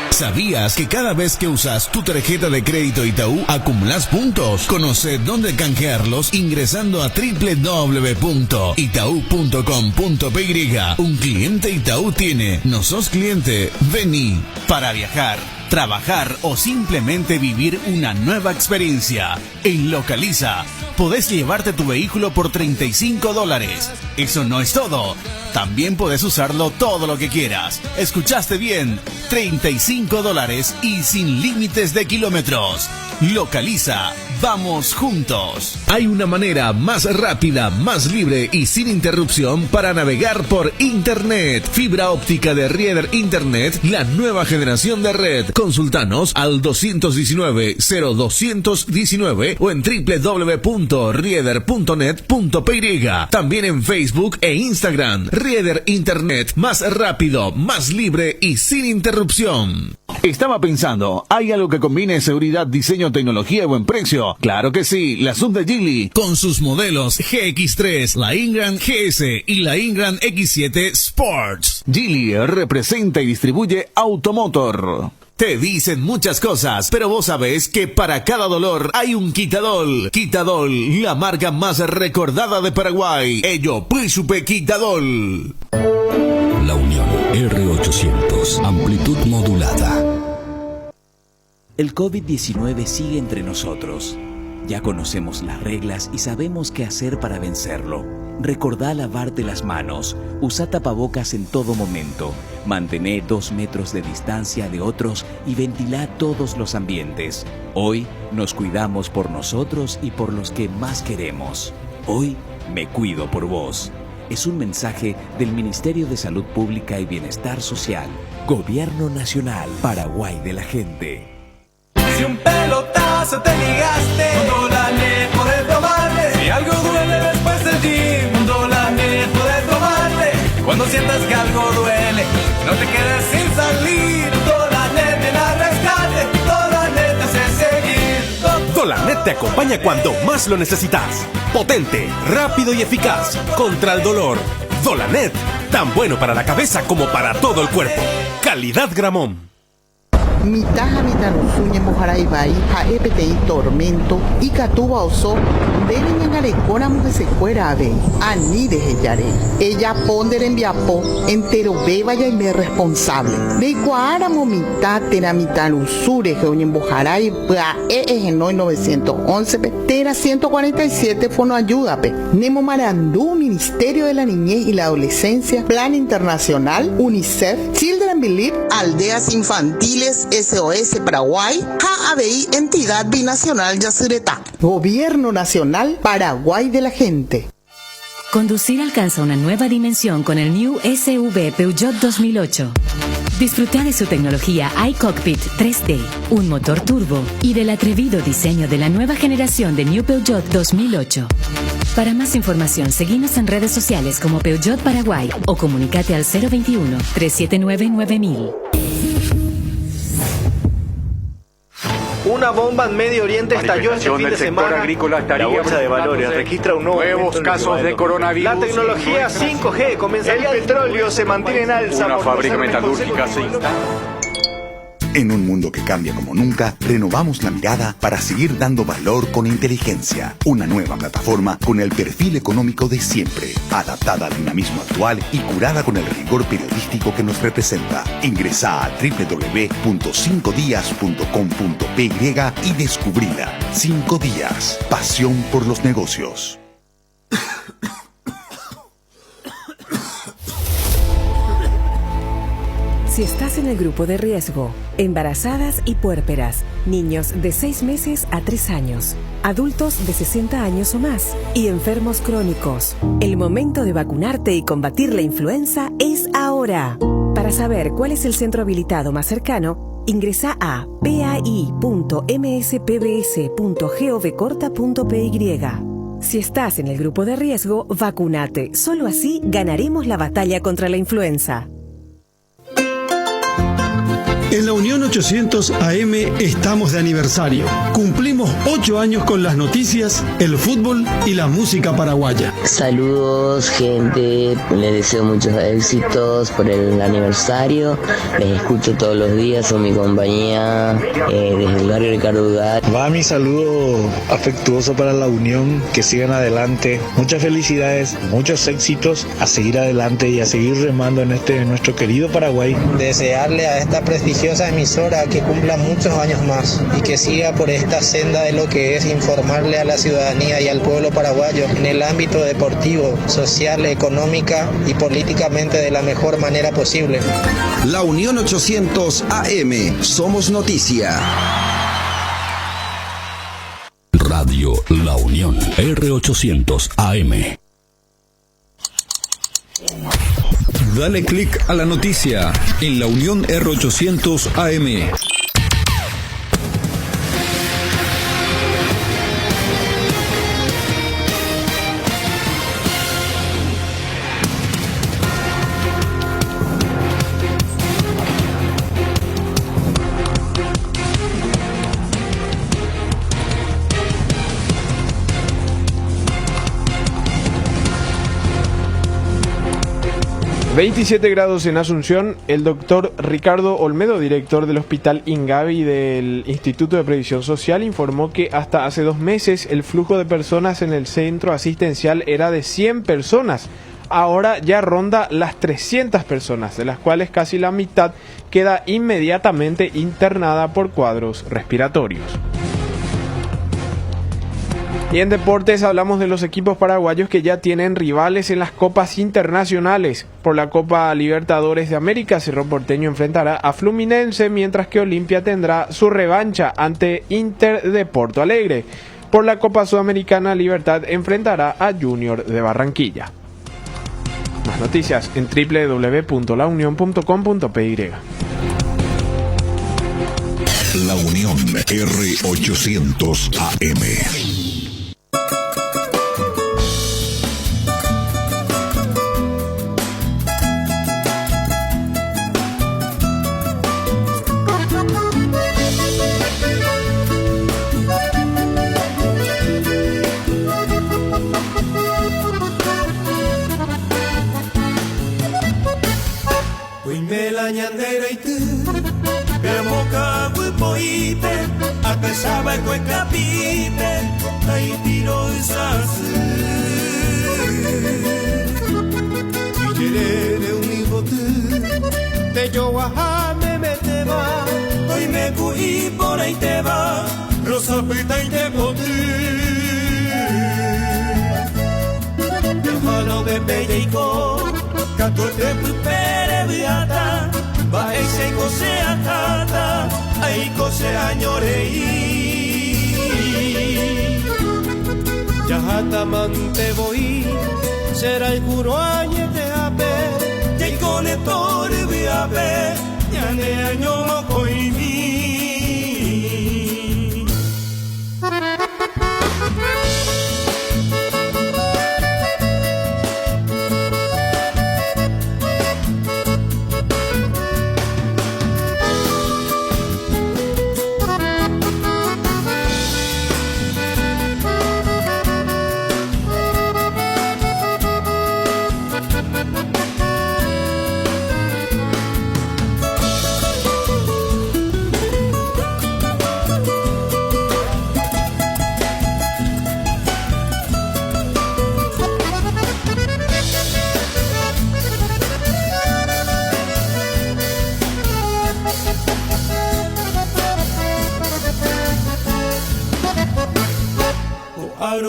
¿Sabías que cada vez que usas tu tarjeta de crédito Itaú acumulas puntos? Conoce dónde canjearlos ingresando a www.itau.com.py. Un cliente Itaú tiene. ¿No sos cliente? Vení. Para viajar, trabajar o simplemente vivir una nueva experiencia. En Localiza, podés llevarte tu vehículo por $35. Eso no es todo. También podés usarlo todo lo que quieras. ¿Escuchaste bien? $35 y sin límites de kilómetros. Localiza. Vamos juntos. Hay una manera más rápida, más libre y sin interrupción para navegar por Internet. Fibra óptica de Rieder Internet, la nueva generación de red. Consultanos al 219-0219 o en www.rieder.net.py. También en Facebook e Instagram. Rieder Internet, más rápido, más libre y sin interrupción. Estaba pensando, ¿hay algo que combine seguridad, diseño, tecnología y buen precio? Claro que sí, la sub de Geely, con sus modelos GX3, la Ingram GS y la Ingram X7 Sports. Geely representa y distribuye Automotor. Te dicen muchas cosas, pero vos sabés que para cada dolor hay un Quitadol. Quitadol, la marca más recordada de Paraguay. Ello, Príncipe Quitadol. La Unión R800, amplitud modulada. El COVID-19 sigue entre nosotros. Ya conocemos las reglas y sabemos qué hacer para vencerlo. Recordá lavarte las manos, usa tapabocas en todo momento, mantené 2 metros de distancia de otros y ventilá todos los ambientes. Hoy nos cuidamos por nosotros y por los que más queremos. Hoy me cuido por vos. Es un mensaje del Ministerio de Salud Pública y Bienestar Social. Gobierno Nacional, Paraguay de la gente. Si un pelotazo te ligaste, un Dolanet podés tomarle. Si algo duele después del gym, un Dolanet podés tomarle. Cuando sientas que algo duele, no te quedes sin salir. Dolanet ven a rescate, Dolanet te hace seguir. Dolanet te acompaña cuando más lo necesitas. Potente, rápido y eficaz contra el dolor. Dolanet, tan bueno para la cabeza como para todo el cuerpo. Calidad Gramón. Mitaja mitanusuña mojaraibai, jaepetei tormento, y catuba oso, deben engarecona mujesecuera ave, ani de heyare. Ella ponder en viapo, entero beba y me responsable. De cuara momita tera mitanusure, geoñen bojarai, pa genoi 911, tera 147 fono ayuda, pe. Nemo marandú, Ministerio de la Niñez y la Adolescencia, Plan Internacional, UNICEF, Children Believe, Aldeas Infantiles, SOS Paraguay, ABI Entidad Binacional Yacyretá. Gobierno Nacional Paraguay de la Gente. Conducir alcanza una nueva dimensión con el New SUV Peugeot 2008. Disfruta de su tecnología iCockpit 3D, un motor turbo y del atrevido diseño de la nueva generación de New Peugeot 2008. Para más información, seguinos en redes sociales como Peugeot Paraguay o comunicate al 021-379-9000. Una bomba en Medio Oriente estalló este fin de semana. La bolsa de valores registra un nuevos casos de coronavirus. La tecnología 5G comenzaría. El petróleo se mantiene en alza. Una fábrica metalúrgica se instala. En un mundo que cambia como nunca, renovamos la mirada para seguir dando valor con inteligencia. Una nueva plataforma con el perfil económico de siempre, adaptada al dinamismo actual y curada con el rigor periodístico que nos representa. Ingresá a www.5dias.com.py y descubrila. 5 días. Pasión por los negocios. Si estás en el grupo de riesgo, embarazadas y puérperas, niños de 6 meses a 3 años, adultos de 60 años o más y enfermos crónicos, el momento de vacunarte y combatir la influenza es ahora. Para saber cuál es el centro habilitado más cercano, ingresa a pai.mspbs.govcorta.py. Si estás en el grupo de riesgo, vacunate. Solo así ganaremos la batalla contra la influenza. En la Unión 800 AM estamos de aniversario. Cumplimos 8 años con las noticias, el fútbol y la música paraguaya. Saludos, gente. Les deseo muchos éxitos por el aniversario. Les escucho todos los días, son mi compañía desde el barrio Ricardo Ugar. Va mi saludo afectuoso para la Unión. Que sigan adelante. Muchas felicidades, muchos éxitos. A seguir adelante y a seguir remando en nuestro querido Paraguay. Desearle a esta prestigiosa emisora que cumpla muchos años más y que siga por esta senda de lo que es informarle a la ciudadanía y al pueblo paraguayo en el ámbito deportivo, social, económica y políticamente de la mejor manera posible. La Unión 800 AM, somos noticia. Radio La Unión, R800 AM. Dale click a la noticia en La Unión R800 AM. ...27 grados en Asunción. El doctor Ricardo Olmedo, director del Hospital Ingavi del Instituto de Previsión Social, informó que hasta hace 2 meses el flujo de personas en el centro asistencial era de 100 personas. Ahora ya ronda las 300 personas, de las cuales casi la mitad queda inmediatamente internada por cuadros respiratorios. Y en deportes hablamos de los equipos paraguayos que ya tienen rivales en las copas internacionales. Por la Copa Libertadores de América, Cerro Porteño enfrentará a Fluminense, mientras que Olimpia tendrá su revancha ante Inter de Porto Alegre. Por la Copa Sudamericana, Libertad enfrentará a Junior de Barranquilla. Más noticias en www.launion.com.py. La Unión R800 AM. Ñandera y tú, pero moca huepoite, acá sabe cuecapite, ahí tiro esas. Y querer un hijo tú, te yo me mete va, hoy me cuí por ahí te va, rosa pita y te boté. Déjalo de bella y con, cato te prepare viata. Va ese cosa a Matamante voy, será el curoañe te ape, y con el tore vi ape, ya ne año mocoimi.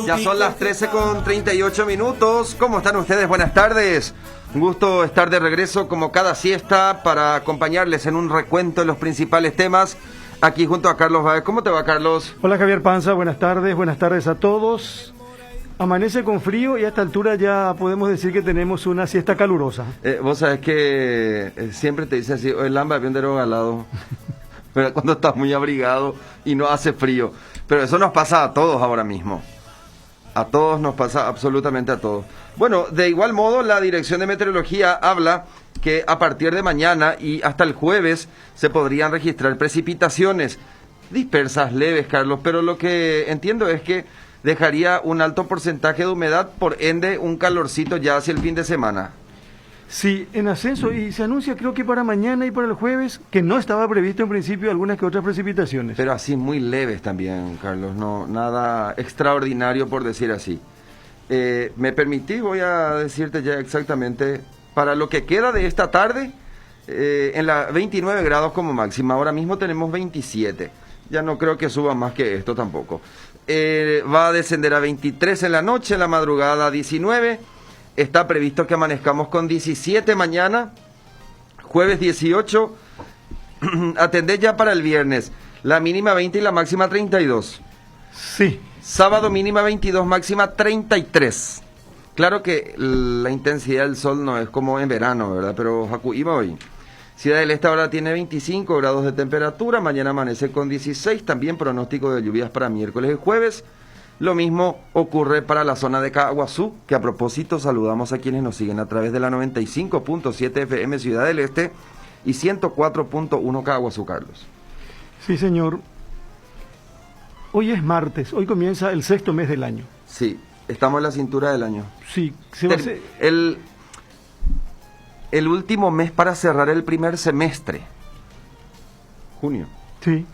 Ya son las 13:38. ¿Cómo están ustedes? Buenas tardes. Un gusto estar de regreso como cada siesta para acompañarles en un recuento de los principales temas aquí junto a Carlos Báez. ¿Cómo te va, Carlos? Hola, Javier Panza. Buenas tardes a todos. Amanece con frío y a esta altura ya podemos decir que tenemos una siesta calurosa. Vos sabés que siempre te dice así, el lamba bien galado, pero cuando estás muy abrigado y no hace frío. Pero eso nos pasa a todos ahora mismo. A todos nos pasa, absolutamente a todos. Bueno, de igual modo, la Dirección de Meteorología habla que a partir de mañana y hasta el jueves se podrían registrar precipitaciones dispersas, leves, Carlos, pero lo que entiendo es que dejaría un alto porcentaje de humedad, por ende un calorcito ya hacia el fin de semana. Sí, en ascenso, y se anuncia creo que para mañana y para el jueves, que no estaba previsto en principio algunas que otras precipitaciones. Pero así muy leves también, Carlos, no nada extraordinario por decir así. Me permití, voy a decirte ya exactamente, para lo que queda de esta tarde, en la 29 grados como máxima, ahora mismo tenemos 27, ya no creo que suba más que esto tampoco. Va a descender a 23 en la noche, en la madrugada 19. Está previsto que amanezcamos con 17 mañana, jueves 18, atendé ya para el viernes, la mínima 20 y la máxima 32. Sí. Sábado mínima 22, máxima 33. Claro que la intensidad del sol no es como en verano, ¿verdad? Pero Jacuíba hoy. Ciudad del Este ahora tiene 25 grados de temperatura, mañana amanece con 16, también pronóstico de lluvias para miércoles y jueves. Lo mismo ocurre para la zona de Caguazú, que a propósito saludamos a quienes nos siguen a través de la 95.7 FM Ciudad del Este y 104.1 Caguazú, Carlos. Sí, señor. Hoy es martes, hoy comienza el 6º mes del año. Sí, estamos en la cintura del año. Sí, se va a hacer... el último mes para cerrar el primer semestre, junio. Sí.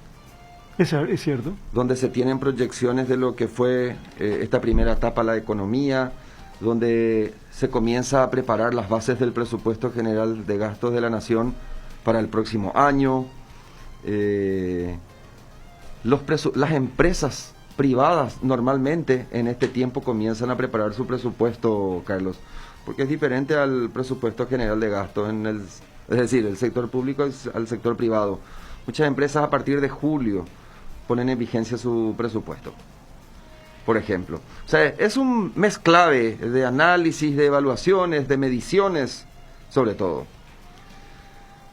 Es cierto. Donde se tienen proyecciones de lo que fue esta primera etapa de la economía, donde se comienza a preparar las bases del presupuesto general de gastos de la nación para el próximo año. Las empresas privadas normalmente en este tiempo comienzan a preparar su presupuesto, Carlos, porque es diferente al presupuesto general de gastos, es decir, el sector público al sector privado. Muchas empresas a partir de julio ponen en vigencia su presupuesto, por ejemplo. O sea, es un mes clave de análisis, de evaluaciones, de mediciones, sobre todo.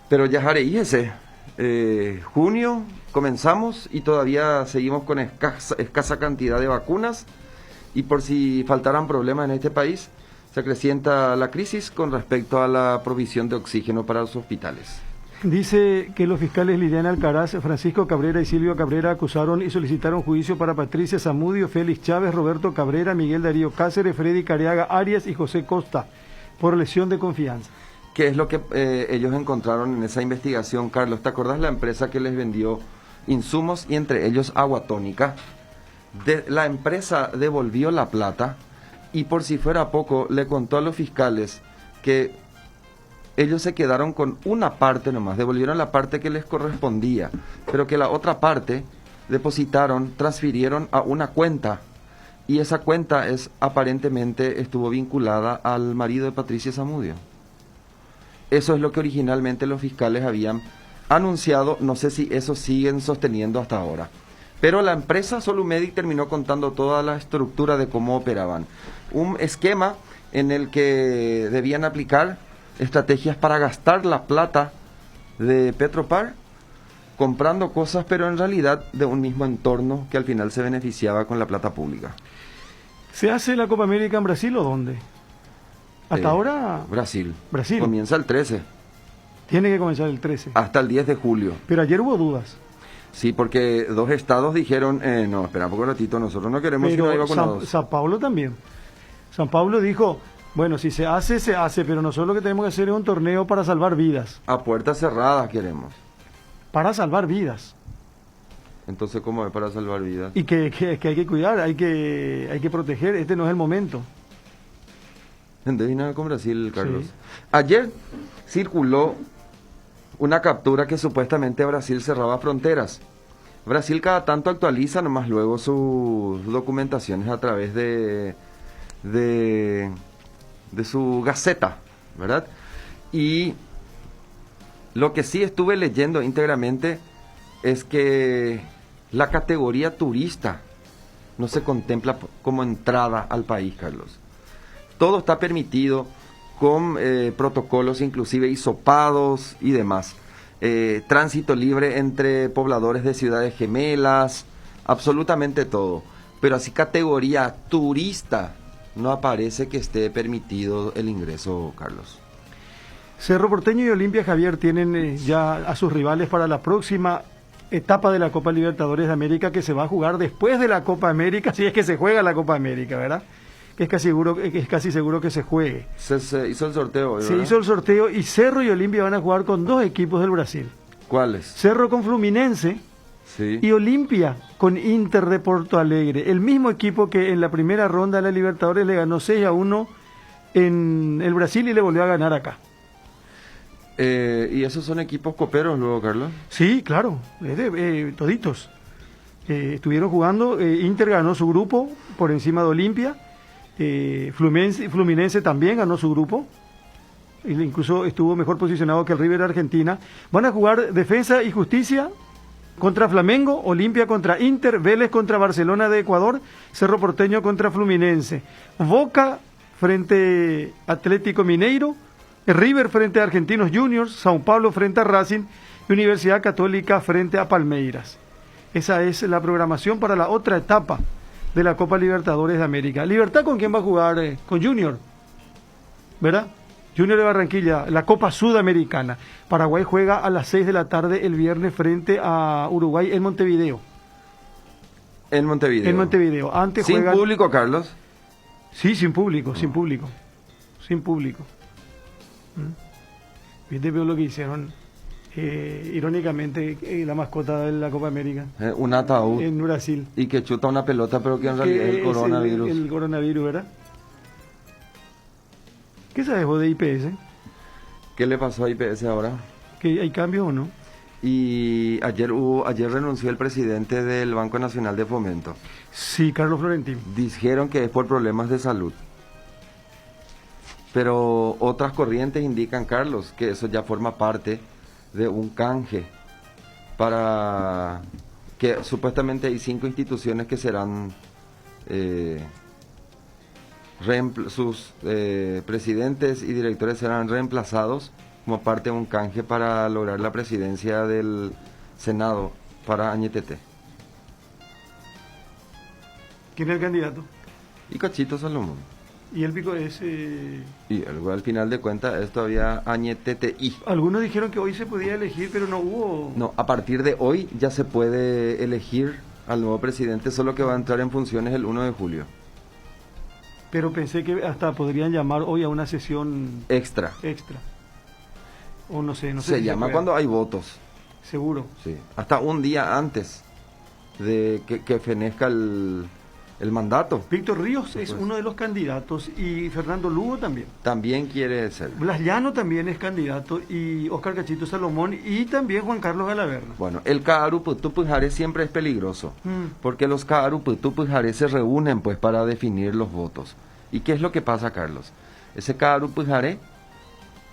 Pero ya jareíese, junio comenzamos y todavía seguimos con escasa cantidad de vacunas, y por si faltaran problemas en este país, se acrecienta la crisis con respecto a la provisión de oxígeno para los hospitales. Dice que los fiscales Liliana Alcaraz, Francisco Cabrera y Silvio Cabrera acusaron y solicitaron juicio para Patricia Zamudio, Félix Chávez, Roberto Cabrera, Miguel Darío Cáceres, Freddy Careaga Arias y José Costa por lesión de confianza. ¿Qué es lo que ellos encontraron en esa investigación, Carlos? ¿Te acordás la empresa que les vendió insumos y entre ellos agua tónica? La empresa devolvió la plata y por si fuera poco le contó a los fiscales que ellos se quedaron con una parte nomás, devolvieron la parte que les correspondía, pero que la otra parte depositaron, transfirieron a una cuenta, y esa cuenta aparentemente estuvo vinculada al marido de Patricia Zamudio. Eso es lo que originalmente los fiscales habían anunciado, no sé si eso siguen sosteniendo hasta ahora, Pero la empresa Solumedic terminó contando toda la estructura de cómo operaban. Un esquema en el que debían aplicar estrategias para gastar la plata de Petropar, comprando cosas, pero en realidad de un mismo entorno que al final se beneficiaba con la plata pública. ¿Se hace la Copa América en Brasil o dónde? Hasta ahora... Brasil. Brasil. Comienza el 13. Tiene que comenzar el 13. Hasta el 10 de julio. Pero ayer hubo dudas. Sí, porque 2 estados dijeron, no, espera un poco ratito, nosotros no queremos ir ahí vacunados. San Pablo también. San Pablo dijo, bueno, si se hace, pero nosotros lo que tenemos que hacer es un torneo para salvar vidas. A puertas cerradas queremos. Para salvar vidas. Entonces, ¿cómo es para salvar vidas? Y que hay que cuidar, hay que proteger, este no es el momento. ¿Dónde vino con Brasil, Carlos? Sí. Ayer circuló una captura que supuestamente Brasil cerraba fronteras. Brasil cada tanto actualiza nomás luego sus documentaciones a través de su gaceta, ¿verdad? Y lo que sí estuve leyendo íntegramente es que la categoría turista no se contempla como entrada al país, Carlos. Todo está permitido con protocolos inclusive hisopados y demás. Tránsito libre entre pobladores de ciudades gemelas, absolutamente todo. Pero así categoría turista no aparece que esté permitido el ingreso, Carlos. Cerro Porteño y Olimpia, Javier, tienen ya a sus rivales para la próxima etapa de la Copa Libertadores de América, que se va a jugar después de la Copa América, si es que se juega la Copa América, ¿verdad? Que es casi seguro que se juegue. Se hizo el sorteo hoy, ¿verdad? Se hizo el sorteo y Cerro y Olimpia van a jugar con 2 equipos del Brasil. ¿Cuáles? Cerro con Fluminense, sí, y Olimpia con Inter de Porto Alegre. El mismo equipo que en la primera ronda de la Libertadores le ganó 6-1 en el Brasil y le volvió a ganar acá. ¿Y esos son equipos coperos luego, Carlos? Sí, claro, toditos. Estuvieron jugando, Inter ganó su grupo por encima de Olimpia. Fluminense también ganó su grupo, incluso estuvo mejor posicionado que el River Argentina. Van a jugar Defensa y Justicia contra Flamengo, Olimpia contra Inter, Vélez contra Barcelona de Ecuador, Cerro Porteño contra Fluminense, Boca frente a Atlético Mineiro, River frente a Argentinos Juniors, São Paulo frente a Racing y Universidad Católica frente a Palmeiras. Esa es la programación para la otra etapa de la Copa Libertadores de América. Libertad, ¿con quién va a jugar? Con Junior, ¿verdad? Junior de Barranquilla, la Copa Sudamericana. Paraguay juega a las 6 de la tarde el viernes frente a Uruguay en Montevideo. En Montevideo. En Montevideo. Antes ¿Sin juegan... público, Carlos? Sí, sin público, sin público. Sin público. Viste lo que hicieron, irónicamente, la mascota de la Copa América. Un ataúd. En Brasil. Y que chuta una pelota, pero que en realidad es el coronavirus. El coronavirus, ¿verdad? ¿Qué sabes vos de IPS? ¿Qué le pasó a IPS ahora? ¿Que hay cambio o no? Y ayer renunció el presidente del Banco Nacional de Fomento. Sí, Carlos Florentín. Dijeron que es por problemas de salud. Pero otras corrientes indican, Carlos, que eso ya forma parte de un canje para que supuestamente hay 5 instituciones que serán sus presidentes y directores serán reemplazados como parte de un canje para lograr la presidencia del Senado para Añetete. ¿Quién es el candidato? Y Cachito Salomón. Y el pico es... Y luego al final de cuentas es todavía Añetete-I. Algunos dijeron que hoy se podía elegir, pero no hubo... No, a partir de hoy ya se puede elegir al nuevo presidente, solo que va a entrar en funciones el 1 de julio. Pero pensé que hasta podrían llamar hoy a una sesión... Extra. O no sé se llama si cuando hay votos. Seguro. Sí, hasta un día antes de que fenezca el mandato. Víctor Ríos es uno de los candidatos y Fernando Lugo también. También quiere ser. Blas Llano también es candidato y Oscar Cachito Salomón y también Juan Carlos Galaverna. Bueno, el Ka'aruputupujare siempre es peligroso porque los Ka'aruputupujare se reúnen pues para definir los votos. ¿Y qué es lo que pasa, Carlos? Ese Ka'arupujare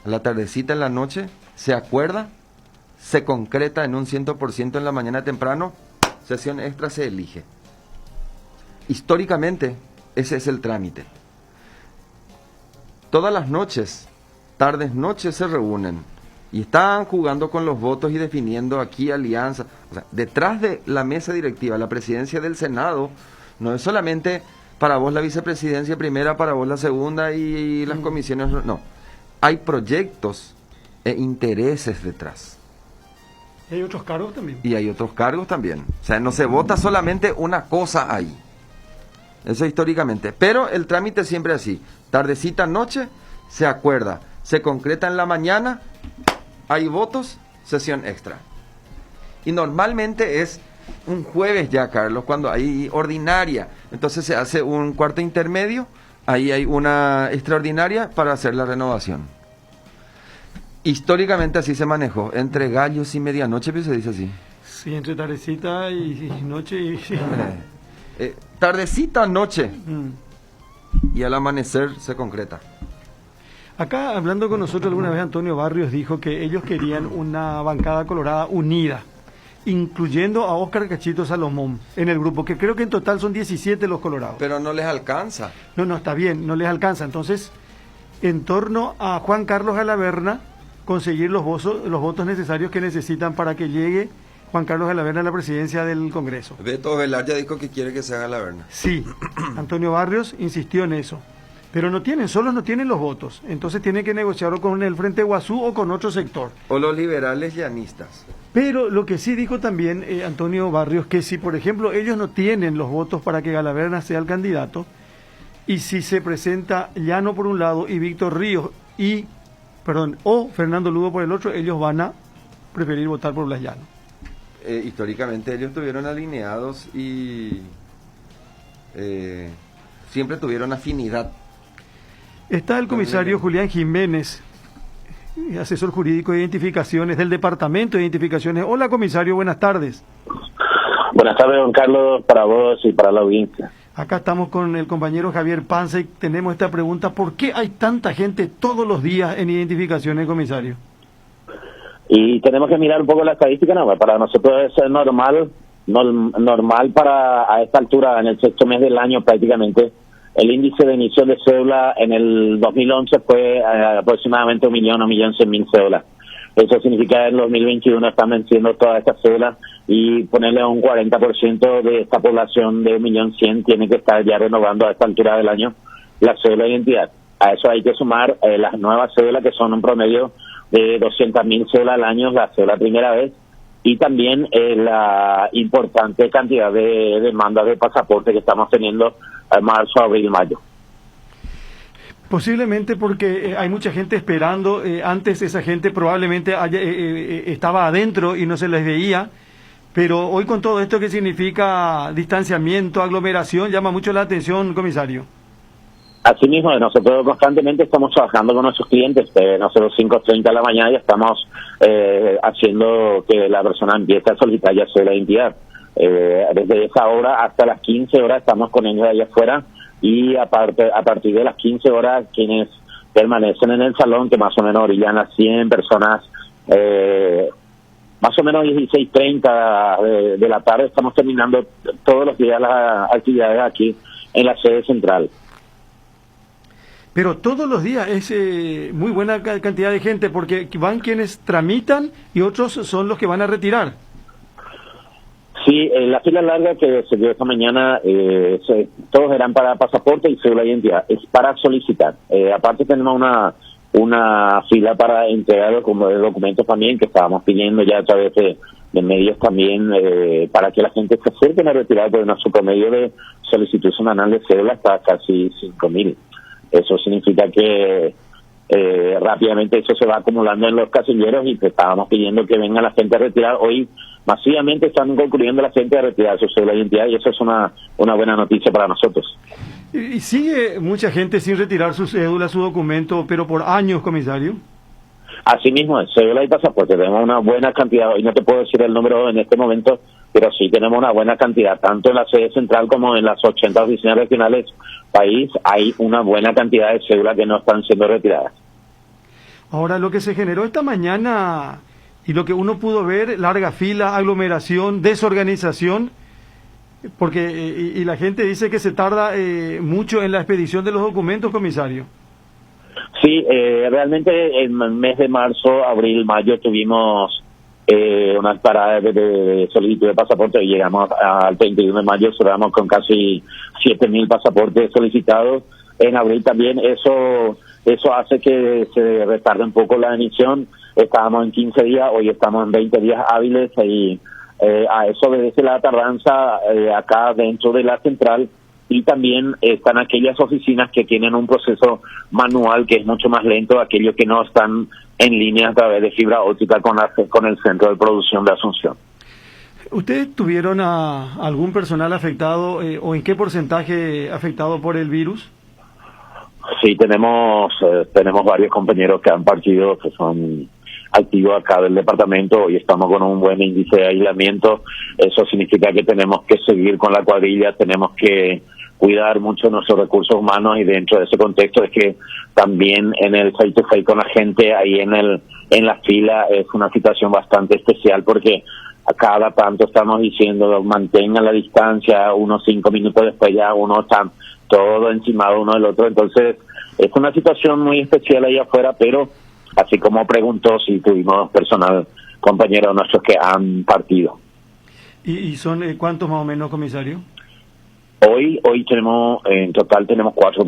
a la tardecita en la noche se acuerda, se concreta en un 100% en la mañana temprano, sesión extra se elige. Históricamente, ese es el trámite. Todas las noches, tardes, noches se reúnen y están jugando con los votos y definiendo aquí alianzas. O sea, detrás de la mesa directiva, la presidencia del Senado, no es solamente para vos la vicepresidencia primera, para vos la segunda y las comisiones, no. Hay proyectos e intereses detrás. ¿Y hay otros cargos también? Y hay otros cargos también. O sea, no se vota solamente una cosa ahí. Eso históricamente. Pero el trámite siempre así. Tardecita, noche, se acuerda. Se concreta en la mañana, hay votos, sesión extra. Y normalmente es un jueves ya, Carlos, cuando hay ordinaria. Entonces se hace un cuarto intermedio, ahí hay una extraordinaria para hacer la renovación. Históricamente así se manejó, entre gallos y medianoche, pues se dice así. Sí, entre tardecita y noche y... tardecita, noche. Y al amanecer se concreta. Acá, hablando con nosotros alguna vez, Antonio Barrios dijo que ellos querían una bancada colorada unida, incluyendo a Óscar Cachito Salomón en el grupo, que creo que en total son 17 los colorados. Pero no les alcanza. No, está bien, no les alcanza. Entonces, en torno a Juan Carlos Alaverna, conseguir los votos necesarios que necesitan para que llegue Juan Carlos Alaverna a la presidencia del Congreso. Beto Velar ya dijo que quiere que se haga Alaverna. Sí, Antonio Barrios insistió en eso. Pero no tienen los votos. Entonces tienen que negociarlo con el Frente Guazú o con otro sector. O los liberales llanistas. Pero lo que sí dijo también Antonio Barrios, que si por ejemplo ellos no tienen los votos para que Alaverna sea el candidato, y si se presenta Llano por un lado y Víctor Ríos o Fernando Lugo por el otro, ellos van a preferir votar por Blas Llano. Históricamente ellos estuvieron alineados y siempre tuvieron afinidad. Está el comisario Julián Jiménez, asesor jurídico de identificaciones del Departamento de Identificaciones. Hola, comisario, buenas tardes. Buenas tardes, don Carlos, para vos y para la audiencia. Acá estamos con el compañero Javier Panza y tenemos esta pregunta: ¿por qué hay tanta gente todos los días en identificaciones, comisario? Y tenemos que mirar un poco la estadística, ¿no? Para nosotros es normal para a esta altura, en el sexto mes del año prácticamente. El índice de emisión de cédula en el 2011 fue aproximadamente 1.100.000 cédulas. Eso significa que en el 2021 están venciendo todas estas cédulas y ponerle a un 40% de esta población de 1.100.000 tiene que estar ya renovando a esta altura del año la cédula de identidad. A eso hay que sumar las nuevas cédulas, que son un promedio de 200.000 cédulas al año, la cédula primera vez, y también la importante cantidad de demandas de pasaporte que estamos teniendo en marzo, abril, mayo. Posiblemente porque hay mucha gente esperando. Antes esa gente probablemente estaba adentro y no se les veía, pero hoy con todo esto que significa distanciamiento, aglomeración, llama mucho la atención, comisario. Asimismo, nosotros constantemente estamos trabajando con nuestros clientes. Nosotros 5:30 de la mañana ya estamos haciendo que la persona empiece a solicitar ya su identidad. Desde esa hora hasta las 15 horas estamos con ellos allá afuera, y a partir de las 15 horas quienes permanecen en el salón, que más o menos orillan a 100 personas, más o menos 16:30 de la tarde, estamos terminando todos los días las actividades aquí en la sede central. Pero todos los días es muy buena cantidad de gente, porque van quienes tramitan y otros son los que van a retirar. Sí, la fila larga que se dio esta mañana, todos eran para pasaporte y cédula de identidad, es para solicitar. Aparte tenemos una fila para entregar documentos también, que estábamos pidiendo ya a través de medios también, para que la gente se acerque a retirar, porque nuestro promedio de solicitud semanal de cédula está casi 5.000. Eso significa que rápidamente eso se va acumulando en los casilleros, y estábamos pidiendo que venga la gente a retirar. Hoy masivamente están concluyendo la gente a retirar su cédula de identidad, y eso es una buena noticia para nosotros. ¿Y sigue mucha gente sin retirar su cédula, su documento, pero por años, comisario? Así mismo, cédula y pasaporte, tenemos una buena cantidad. Hoy no te puedo decir el número en este momento, pero sí tenemos una buena cantidad, tanto en la sede central como en las 80 oficinas regionales país, hay una buena cantidad de cédulas que no están siendo retiradas. Ahora, lo que se generó esta mañana Y lo que uno pudo ver, larga fila, aglomeración, desorganización, porque y la gente dice que se tarda mucho en la expedición de los documentos, comisario. Sí, realmente en el mes de marzo, abril, mayo tuvimos unas paradas de solicitud de pasaporte y llegamos al 31 de mayo, cerramos con casi 7.000 pasaportes solicitados. En abril también eso hace que se retarde un poco la emisión. Estábamos en 15 días, hoy estamos en 20 días hábiles y a eso obedece la tardanza acá dentro de la central. Y también están aquellas oficinas que tienen un proceso manual que es mucho más lento, aquellos que no están en línea a través de fibra óptica con el centro de producción de Asunción. ¿Ustedes tuvieron a algún personal afectado o en qué porcentaje afectado por el virus? Sí, tenemos varios compañeros que han partido, que son activos acá del departamento y estamos con un buen índice de aislamiento. Eso significa que tenemos que seguir con la cuadrilla, tenemos que cuidar mucho nuestros recursos humanos y dentro de ese contexto es que también en el face to face con la gente ahí en la fila es una situación bastante especial porque a cada tanto estamos diciendo mantengan la distancia, unos 5 minutos después ya uno está todo encimado uno del otro, entonces es una situación muy especial ahí afuera, pero así como preguntó si tuvimos personal, compañeros nuestros que han partido. ¿Y son cuántos más o menos, comisario? Hoy en total tenemos 4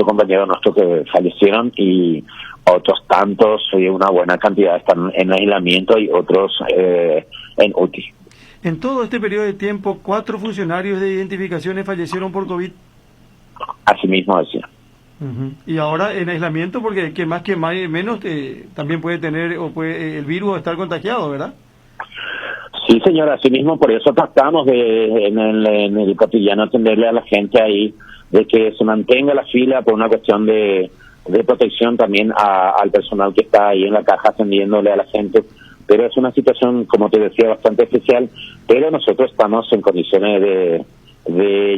compañeros nuestros que fallecieron y otros tantos, una buena cantidad están en aislamiento y otros en UTI. En todo este periodo de tiempo, 4 funcionarios de identificaciones fallecieron por COVID. Así mismo decía. Y ahora en aislamiento porque que más menos también puede tener o puede el virus estar contagiado, ¿verdad? Sí, señora, así mismo, por eso tratamos en el cotidiano atenderle a la gente ahí, de que se mantenga la fila por una cuestión de protección también al personal que está ahí en la caja atendiéndole a la gente, pero es una situación, como te decía, bastante especial, pero nosotros estamos en condiciones de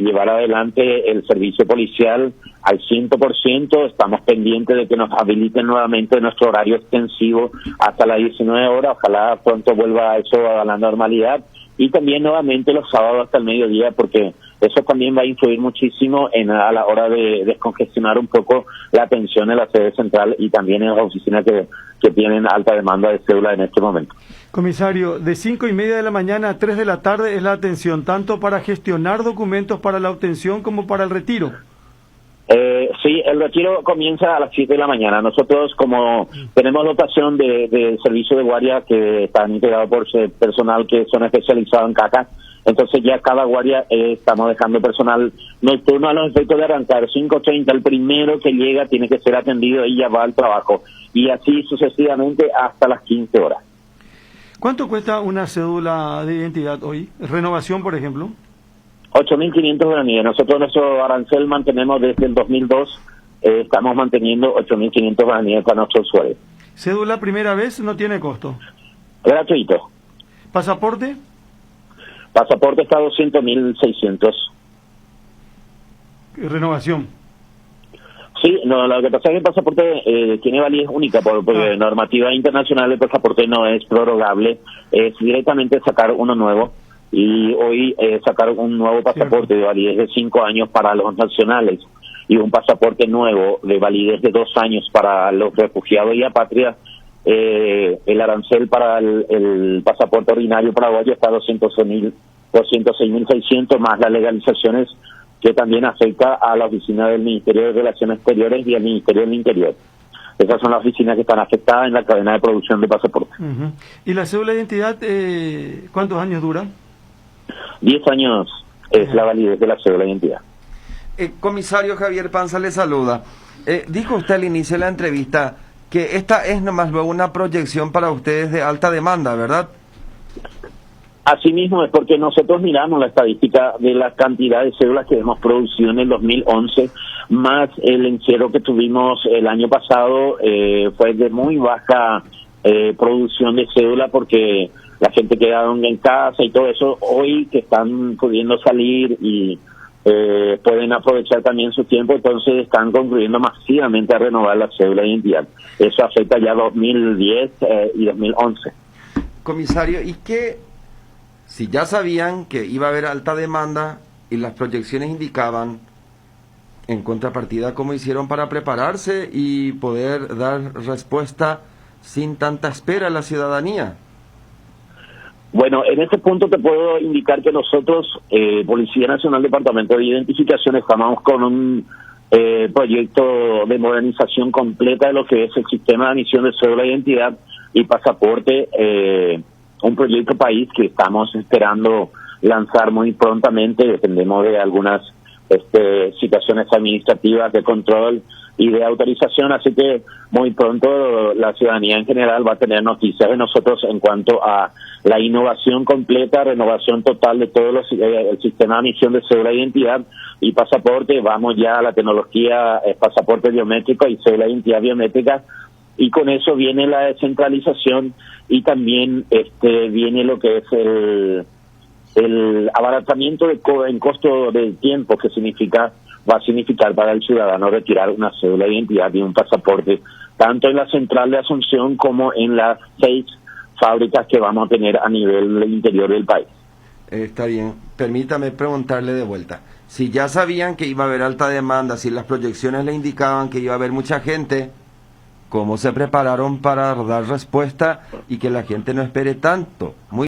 llevar adelante el servicio policial al 100%, estamos pendientes de que nos habiliten nuevamente nuestro horario extensivo hasta las 19 horas, ojalá pronto vuelva eso a la normalidad, y también nuevamente los sábados hasta el mediodía, porque eso también va a influir muchísimo a la hora de descongestionar un poco la atención en la sede central y también en las oficinas que tienen alta demanda de cédula en este momento. Comisario, de 5:30 de la mañana a 3 de la tarde es la atención, tanto para gestionar documentos para la obtención como para el retiro. Sí, el retiro comienza a las 7 de la mañana. Nosotros, como tenemos dotación de servicio de guardia que están integrados por personal que son especializados en caja, entonces ya cada guardia estamos dejando personal nocturno a los efectos de arrancar 5:30. El primero que llega tiene que ser atendido y ya va al trabajo. Y así sucesivamente hasta las 15 horas. ¿Cuánto cuesta una cédula de identidad hoy? ¿Renovación, por ejemplo? 8.500 guaraníes. Nosotros nuestro arancel mantenemos desde el 2002, estamos manteniendo 8.500 guaraníes para nuestros usuarios. ¿Cédula primera vez no tiene costo? Gratuito. ¿Pasaporte? Pasaporte está a 200.600. ¿Renovación? Sí, no, lo que pasa es que el pasaporte tiene validez única, porque normativa internacional el pasaporte no es prorrogable, es directamente sacar uno nuevo. Y hoy sacar un nuevo pasaporte de validez de 5 años para los nacionales y un pasaporte nuevo de validez de 2 años para los refugiados y apátridas, el arancel para el pasaporte ordinario paraguayo está a 206.600 más las legalizaciones que también afecta a la oficina del Ministerio de Relaciones Exteriores y al Ministerio del Interior. Esas son las oficinas que están afectadas en la cadena de producción de pasaporte. ¿Y la cédula de identidad cuántos años dura? 10 años es la validez de la cédula de identidad. Comisario Javier Panza le saluda. Dijo usted al inicio de la entrevista que esta es nomás luego una proyección para ustedes de alta demanda, ¿verdad? Así mismo es porque nosotros miramos la estadística de la cantidad de cédulas que hemos producido en el 2011, más el encierro que tuvimos el año pasado, fue de muy baja producción de cédula porque la gente quedaron en casa y todo eso. Hoy que están pudiendo salir y pueden aprovechar también su tiempo, entonces están concluyendo masivamente a renovar la cédula de identidad. Eso afecta ya 2010 y 2011. comisario, y que si ya sabían que iba a haber alta demanda y las proyecciones indicaban, en contrapartida, ¿cómo hicieron para prepararse y poder dar respuesta sin tanta espera a la ciudadanía? Bueno, en este punto te puedo indicar que nosotros, Policía Nacional, Departamento de Identificación, estamos con un proyecto de modernización completa de lo que es el sistema de emisión de cédula de identidad y pasaporte, un proyecto país que estamos esperando lanzar muy prontamente. Dependemos de algunas situaciones administrativas de control y de autorización, así que muy pronto la ciudadanía en general va a tener noticias de nosotros en cuanto a la innovación completa, renovación total de todo el sistema de emisión de cédula de identidad y pasaporte. Vamos ya a la tecnología pasaporte biométrico y cédula de identidad biométrica, y con eso viene la descentralización y también viene lo que es el abaratamiento en costo del tiempo que va a significar para el ciudadano retirar una cédula de identidad y un pasaporte, tanto en la central de Asunción como en las 6 fábricas que vamos a tener a nivel interior del país. Está bien. Permítame preguntarle de vuelta. Si ya sabían que iba a haber alta demanda, si las proyecciones le indicaban que iba a haber mucha gente, ¿cómo se prepararon para dar respuesta y que la gente no espere tanto? Muy